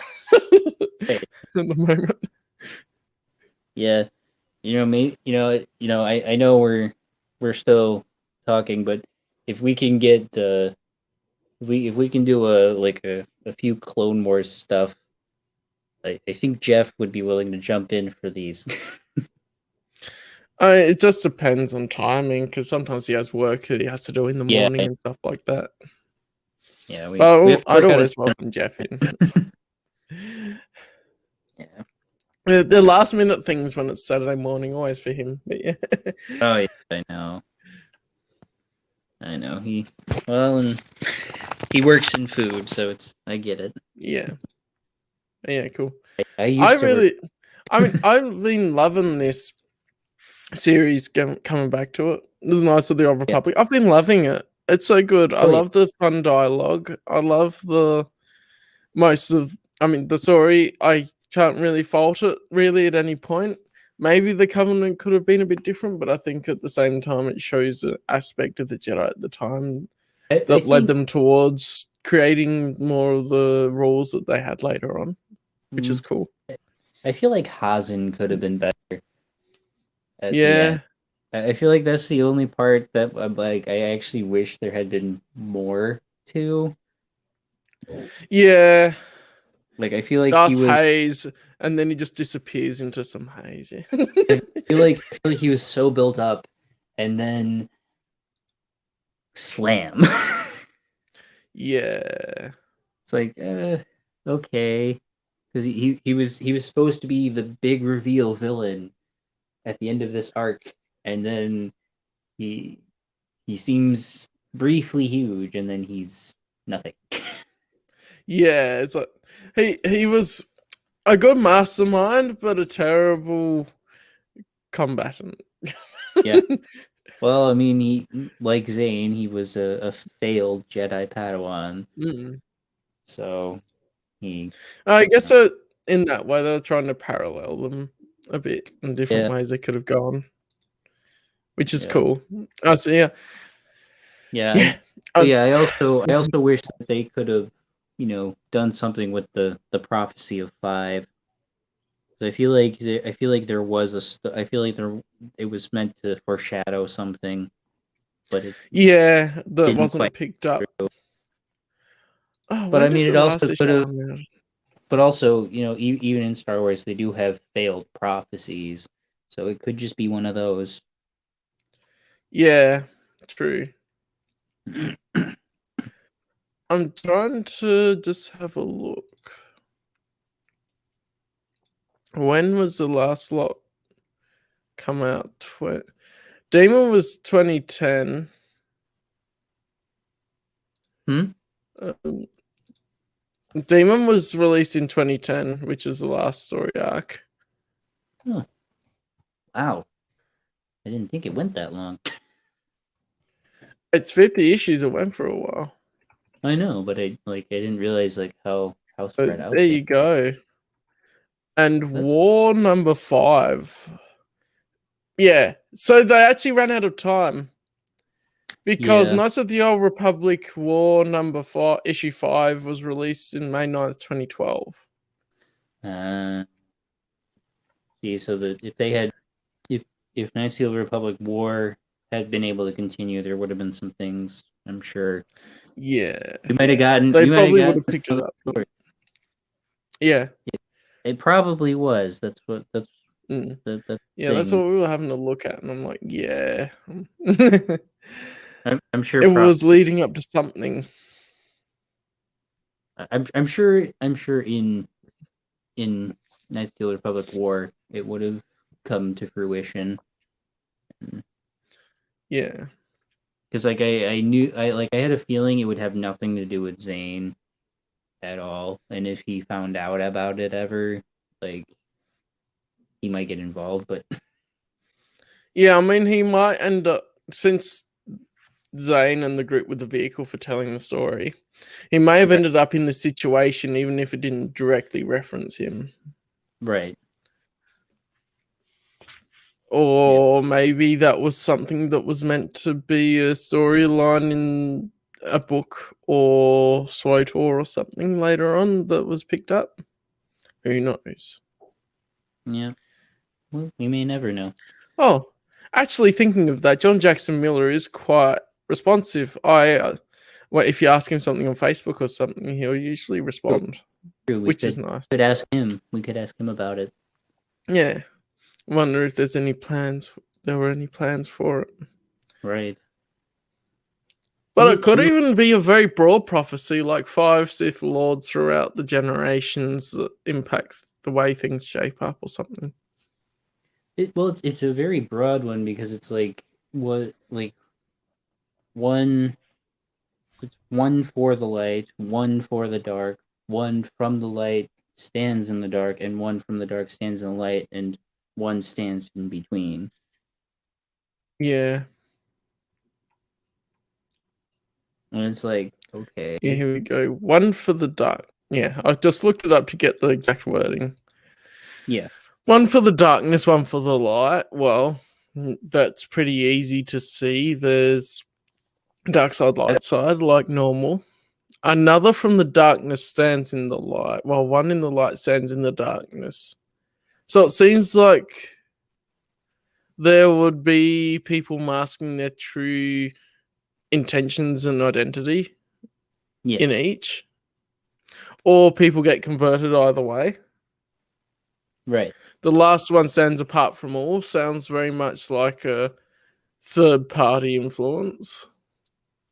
At the moment. Yeah, me. I know we're still talking, but if we can get if we can do a few Clone Wars stuff, I think Jeff would be willing to jump in for these. It just depends on timing, because sometimes he has work that he has to do in the morning and stuff like that. Yeah, I'd always welcome Jeff in. Yeah. The last minute things when it's Saturday morning, always for him. But yeah. Oh yeah, I know. And he works in food, so I get it. Yeah. Yeah, cool. I've been loving this series coming back to it. The Knights of the Old Republic. I've been loving it. It's so good. I love the fun dialogue. I love the story. I can't really fault it really at any point. Maybe the Covenant could have been a bit different, but I think at the same time it shows an aspect of the Jedi at the time that led them towards creating more of the rules that they had later on, which is cool. I feel like Hazen could have been better. Yeah. I feel like that's the only part that I actually wish there had been more to. Yeah. Like I feel like Darth he was haze, and then he just disappears into some haze. Yeah. I feel like he was so built up, and then slam. Yeah. It's like okay, because he was supposed to be the big reveal villain at the end of this arc, and then he seems briefly huge, and then he's nothing. Yeah, it's like he was a good mastermind, but a terrible combatant. Yeah. Well, I mean, he, like Zane, he was a failed Jedi Padawan. So I guess in that way they're trying to parallel them a bit in different ways they could have gone, which is cool. So yeah. Yeah. I also wish that they could have, done something with the prophecy of 5. I feel like there was it was meant to foreshadow something, but that wasn't picked up. Oh, but I mean, it also could have. But also, even in Star Wars, they do have failed prophecies, so it could just be one of those. Yeah, true. I'm trying to just have a look. When was the last lot come out? Demon was 2010. Demon was released in 2010, which is the last story arc. Oh. Wow. I didn't think it went that long. It's 50 issues. It went for a while. I know, but I didn't realize how spread out. There you go. And War number 5. Yeah. So they actually ran out of time. Because Knights of the Old Republic War number 4, issue 5 was released in May 9th, 2012. See, so that if they had, if Knights of the Old Republic War had been able to continue, there would have been some things, I'm sure. Yeah. We might have gotten. They probably would have picked it up. Yeah. It probably was. That's what. That's. Yeah, that's what we were having to look at, and I'm like, yeah. I'm sure it was leading up to something. I'm sure in Knights of the Old Republic War it would have come to fruition. Yeah. Because I had a feeling it would have nothing to do with Zane at all, and if he found out about it ever, he might get involved. But yeah, I mean, he might end up, since Zane and the group with the vehicle for telling the story, he may have ended up in the situation even if it didn't directly reference him. Right. Or maybe that was something that was meant to be a storyline in a book or KotOR or something later on that was picked up. Who knows? Yeah. Well, we may never know. Oh, actually, thinking of that, John Jackson Miller is quite responsive. If you ask him something on Facebook or something, he'll usually respond, which is nice. We could ask him. We could ask him about it. Yeah. Wonder if there's any plans. There were any plans for it. Right. But it could even be a very broad prophecy, like 5 Sith Lords throughout the generations that impact the way things shape up or something. It's a very broad one because it's like one for the light, one for the dark, one from the light stands in the dark, and one from the dark stands in the light, and one stands in between. Yeah. And it's like, okay. Yeah, here we go. One for the dark. Yeah, I just looked it up to get the exact wording. Yeah. One for the darkness, one for the light. Well, that's pretty easy to see. There's dark side, light side, like normal. Another from the darkness stands in the light, while one in the light stands in the darkness. So it seems like there would be people masking their true intentions and identity in each. Or people get converted either way. Right. The last one stands apart from all. Sounds very much like a third-party influence.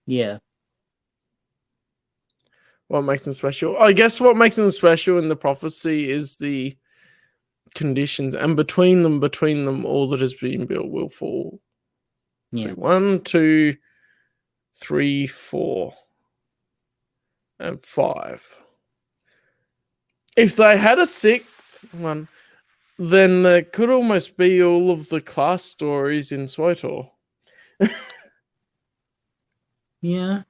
Yeah. What makes them special? I guess what makes them special in the prophecy is the conditions, and between them, all that has been built will fall. Yeah. So 1, 2, 3, 4, and 5. If they had a 6th one, then there could almost be all of the class stories in KotOR. Yeah.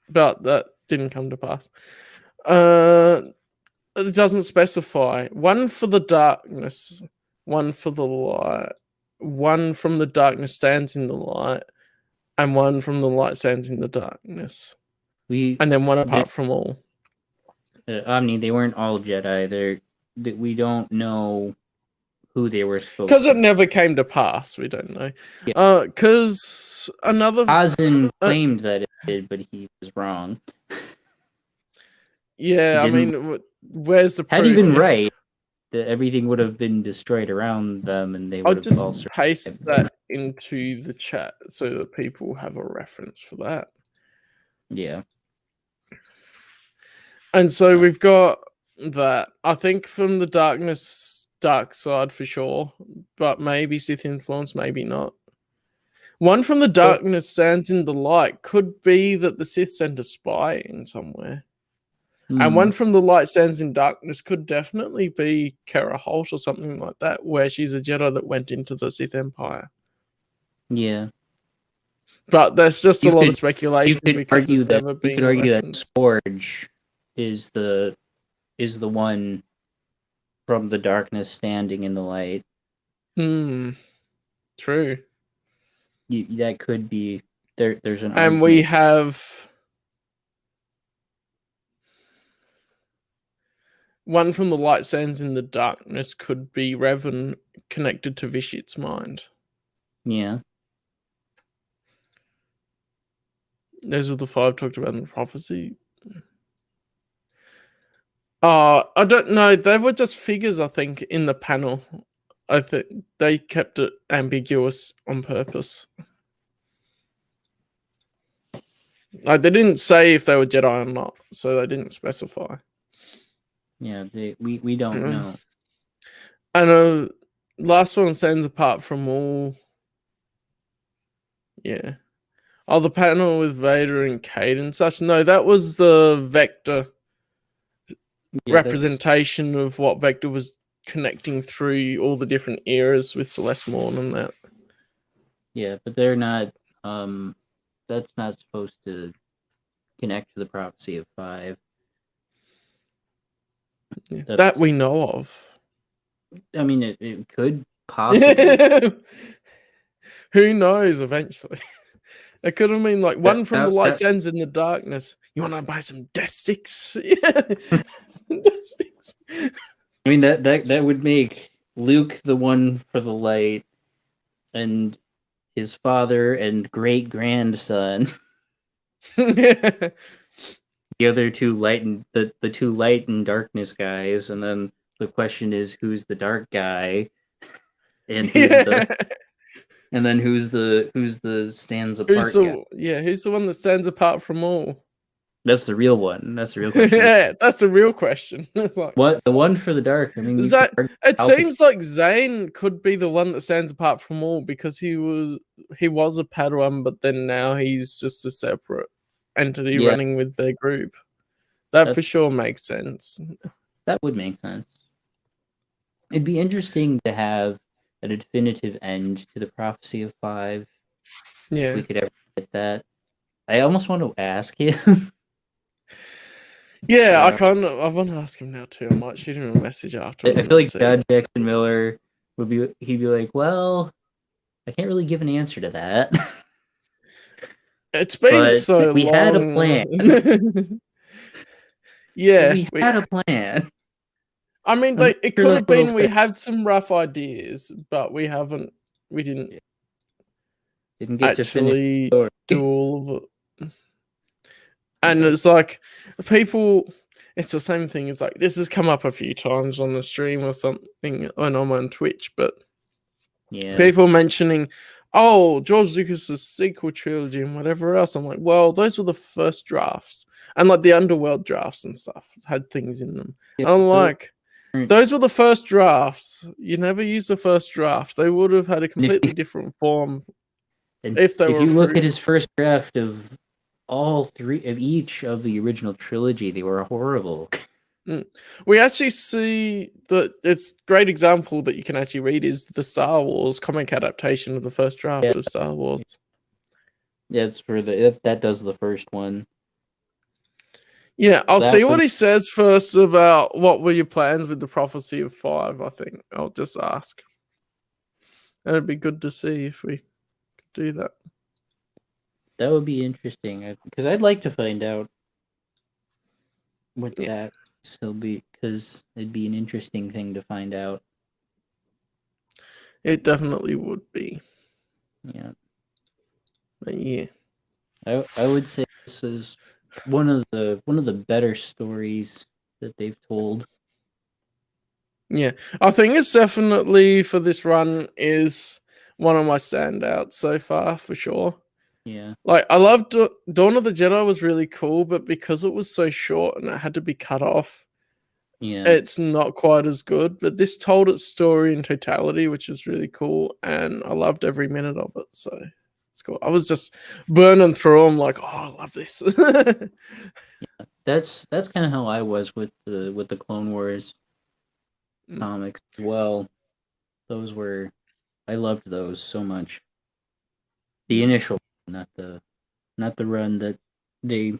But that didn't come to pass. It doesn't specify. One for the darkness, one for the light. One from the darkness stands in the light, and one from the light stands in the darkness. And then one apart from all. Omni, they weren't all Jedi. We don't know who they were supposed to be. Because it never came to pass, we don't know. Because another... Ozin claimed that it did, but he was wrong. Yeah, I mean, where's the proof? Had he been right, that everything would have been destroyed around them, and they would have all survived. I'll just paste that into the chat so that people have a reference for that. Yeah. And so we've got that. I think from the dark side for sure, but maybe Sith influence, maybe not. One from the darkness stands in the light could be that the Sith sent a spy in somewhere. And one from the light stands in darkness could definitely be Kara Holt or something like that, where she's a Jedi that went into the Sith Empire. Yeah. But there's just a lot of speculation because it's never been. You could argue that Sporge is the one from the darkness standing in the light. True. That could be there's an and argument. We have one from the light stands in the darkness could be Revan connected to Vishit's mind. Yeah. Those are the 5 talked about in the prophecy. I don't know. They were just figures, I think, in the panel. I think they kept it ambiguous on purpose. Like, they didn't say if they were Jedi or not, so they didn't specify. Yeah, we don't know. And last one stands apart from all. Yeah. Oh, the panel with Vader and Cade and such. No, that was the Vector representation of what Vector was connecting through all the different eras with Celeste Morn and that. Yeah, but they're not. That's not supposed to connect to the prophecy of 5. Yeah, that we know of. I mean, it could Possibly. Who knows? Eventually, it could have been like one from the light ends in the darkness. You want to buy some death sticks? Yeah, death sticks. I mean that would make Luke the one for the light, and his father and great grandson. Yeah. The other two light and the two light and darkness guys, and then the question is who's the dark guy, and who's the stands apart guy. Who's the one that stands apart from all? That's the real one. That's the real question. Yeah, that's a real question. It's like, what the one for the dark? I mean, it seems like Zane could be the one that stands apart from all because he was a Padawan, but then now he's just a separate entity running with their group. That for sure makes sense. That would make sense. It'd be interesting to have a definitive end to the Prophecy of 5. Yeah, if we could ever get that. I almost want to ask him. Yeah, I want to ask him now too. I might shoot him a message after. I feel like John Jackson Miller he'd be like, well, I can't really give an answer to that. It's been so long. We had a plan. Yeah, we had a plan. I mean, it could have been we had some rough ideas, but we didn't get actually do all of it. And it's like people, it's the same thing. It's like this has come up a few times on the stream or something when I'm on Twitch, but people mentioning, oh, George Lucas's sequel trilogy and whatever else. I'm like, well, those were the first drafts, and like the Underworld drafts and stuff had things in them. And I'm like, those were the first drafts. You never use the first draft. They would have had a completely different form if you look at his first draft of all three of each of the original trilogy, they were horrible. We actually see that it's a great example that you can actually read is the Star Wars comic adaptation of the first draft of Star Wars. Yeah, it's for that does the first one. Yeah, I'll see what he says first about what were your plans with the Prophecy of 5, I think. I'll just ask. And it'd be good to see if we could do that. That would be interesting, because I'd like to find out what that will be, because it'd be an interesting thing to find out. It definitely would be. Yeah. But yeah. I would say this is one of the better stories that they've told. Yeah, I think it's definitely for this run is one of my standouts so far for sure. Yeah, like I loved Dawn of the Jedi was really cool, but because it was so short and it had to be cut off, it's not quite as good. But this told its story in totality, which is really cool, and I loved every minute of it. So it's cool. I was just burning through them, like, oh, I love this. Yeah, that's kind of how I was with the Clone Wars comics as well. I loved those so much. The initial, not the run that they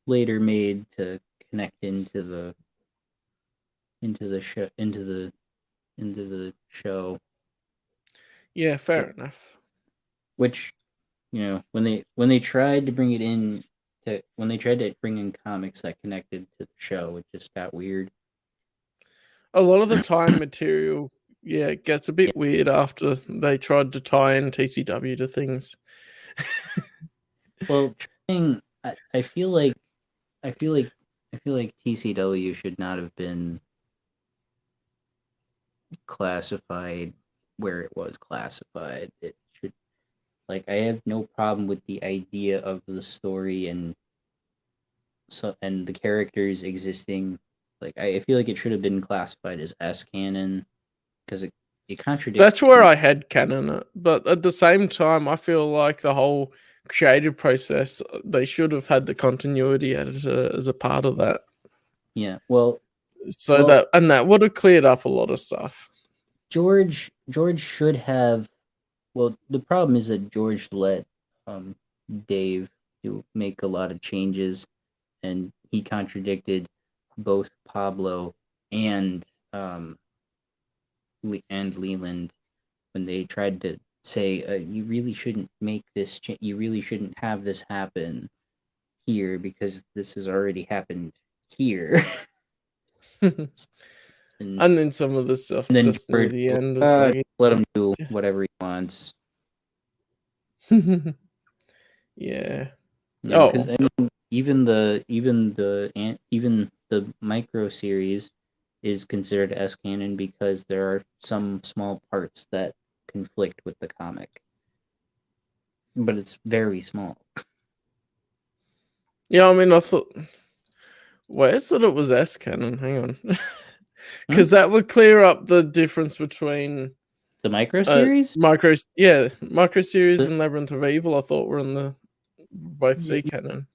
later made to connect into the show. Yeah, fair enough. Which, when they tried to bring it in when they tried to bring in comics that connected to the show, it just got weird. A lot of the time material, it gets a bit weird after they tried to tie in TCW to things. Well, I feel like TCW should not have been classified where it was classified. It should, I have no problem with the idea of the story and the characters existing. I feel like it should have been classified as S canon because it contradicts. That's where I had canon it, but at the same time, I feel like the whole creative process, they should have had the continuity editor as a part of that. Yeah, well, that would have cleared up a lot of stuff. George should have. Well, the problem is that George let Dave make a lot of changes, and he contradicted both Pablo and Leland when they tried to say you really shouldn't make this. You really shouldn't have this happen here because this has already happened here. And then some of the stuff and then just near George the was end like, is like, let him do whatever he wants. yeah. Because I mean, even the micro series is considered S canon because there are some small parts that conflict with the comic, but it's very small. Yeah, I mean, I thought. Where said it was S canon? Hang on, because that would clear up the difference between the micro series. Micro series and Labyrinth of Evil. I thought were in the both C canon.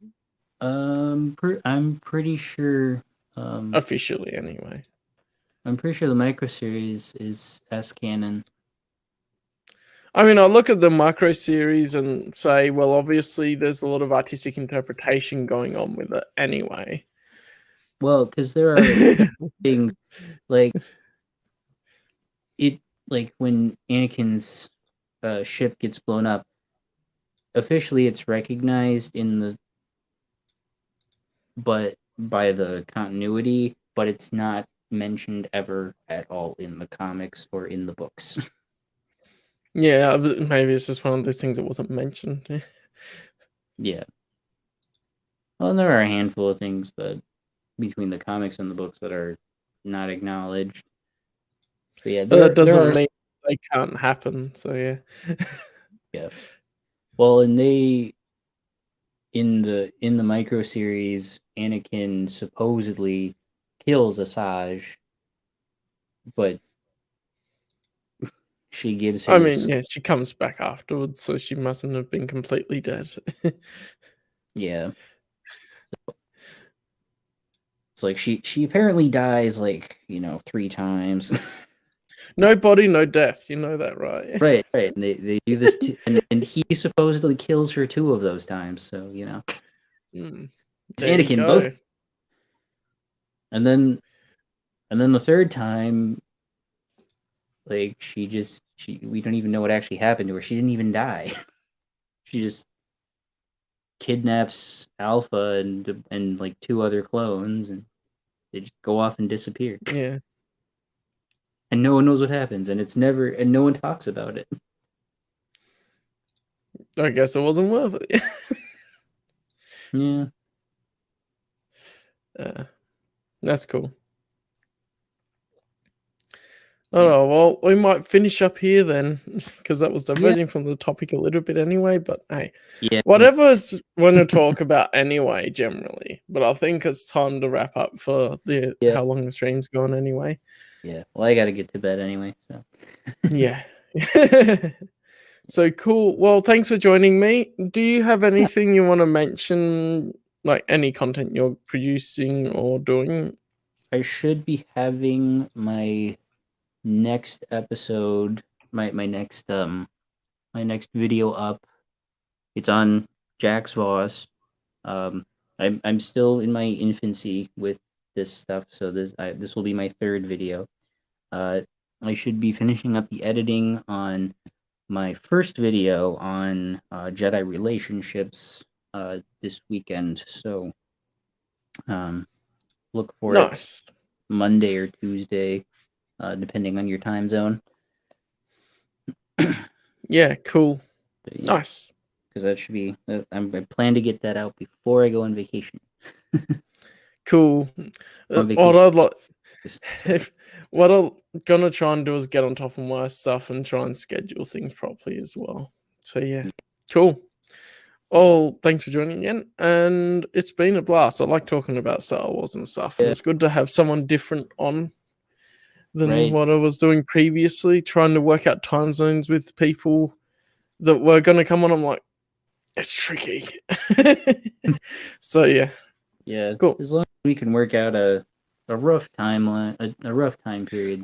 I'm pretty sure. Officially, anyway. I'm pretty sure the micro series is S canon. I mean, I look at the micro series and say, well, obviously, there's a lot of artistic interpretation going on with it, anyway. Well, because there are things like when Anakin's ship gets blown up. Officially, it's recognized by the continuity, but it's not mentioned ever at all in the comics or in the books. Yeah, maybe it's just one of those things that wasn't mentioned. Yeah. Well, there are a handful of things that between the comics and the books that are not acknowledged. But yeah, but that doesn't mean they can't happen. So yeah. Yeah. Well, and in the micro series, Anakin supposedly kills Asajj, but she gives his... I mean, yeah, she comes back afterwards, so she mustn't have been completely dead. Yeah. It's like she apparently dies 3 times. No body, no death. You know that, right? Right. And they do this and he supposedly kills her 2 of those times, so it's Anakin both. And then the 3rd time, we don't even know what actually happened to her. She didn't even die. She just kidnaps Alpha and 2 other clones, and they just go off and disappear. Yeah. And no one knows what happens, and no one talks about it. I guess it wasn't worth it. Yeah. That's cool. Oh, well, we might finish up here then, because that was diverging from the topic a little bit anyway, but hey, whatever's want to talk about anyway, generally. But I think it's time to wrap up for how long the stream's gone anyway. Yeah, well, I gotta get to bed anyway, so. Yeah. So cool. Well, thanks for joining me. Do you have anything you want to mention, like any content you're producing or doing? I should be having my next episode, my next video up. It's on Jack's Voss. I'm still in my infancy with this stuff, so this will be my 3rd video. I should be finishing up the editing on my first video on Jedi relationships this weekend, so look for it Monday or Tuesday, depending on your time zone. Yeah, cool. Nice. Because that should be... I plan to get that out before I go on vacation. Cool. What I'm gonna try and do is get on top of my stuff and try and schedule things properly as well. So yeah, cool. Oh, thanks for joining again, and it's been a blast. I like talking about Star Wars and stuff, and it's good to have someone different on than what I was doing previously, trying to work out time zones with people that were going to come on. I'm like, it's tricky. So yeah, cool. As long as we can work out a rough timeline, a rough time period.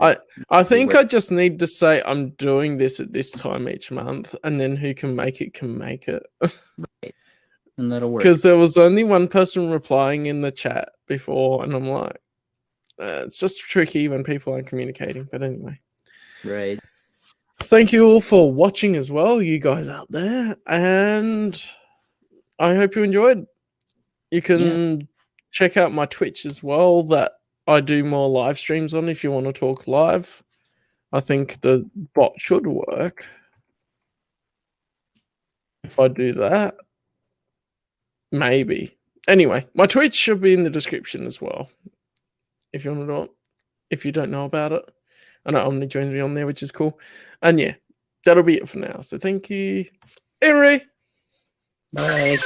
I think I just need to say I'm doing this at this time each month, and then who can make it can make it. Right. And that'll work. Because there was only one person replying in the chat before, and I'm like, it's just tricky when people aren't communicating. But anyway, right. Thank you all for watching as well, you guys out there, and I hope you enjoyed. You can check out my Twitch as well, that I do more live streams on if you want to talk live. I think the bot should work if I do that. Maybe. Anyway, my Twitch should be in the description as well, if you want to know it, if you don't know about it. I know Omni joins me on there, which is cool. And yeah, that'll be it for now. So thank you, Henry. Bye.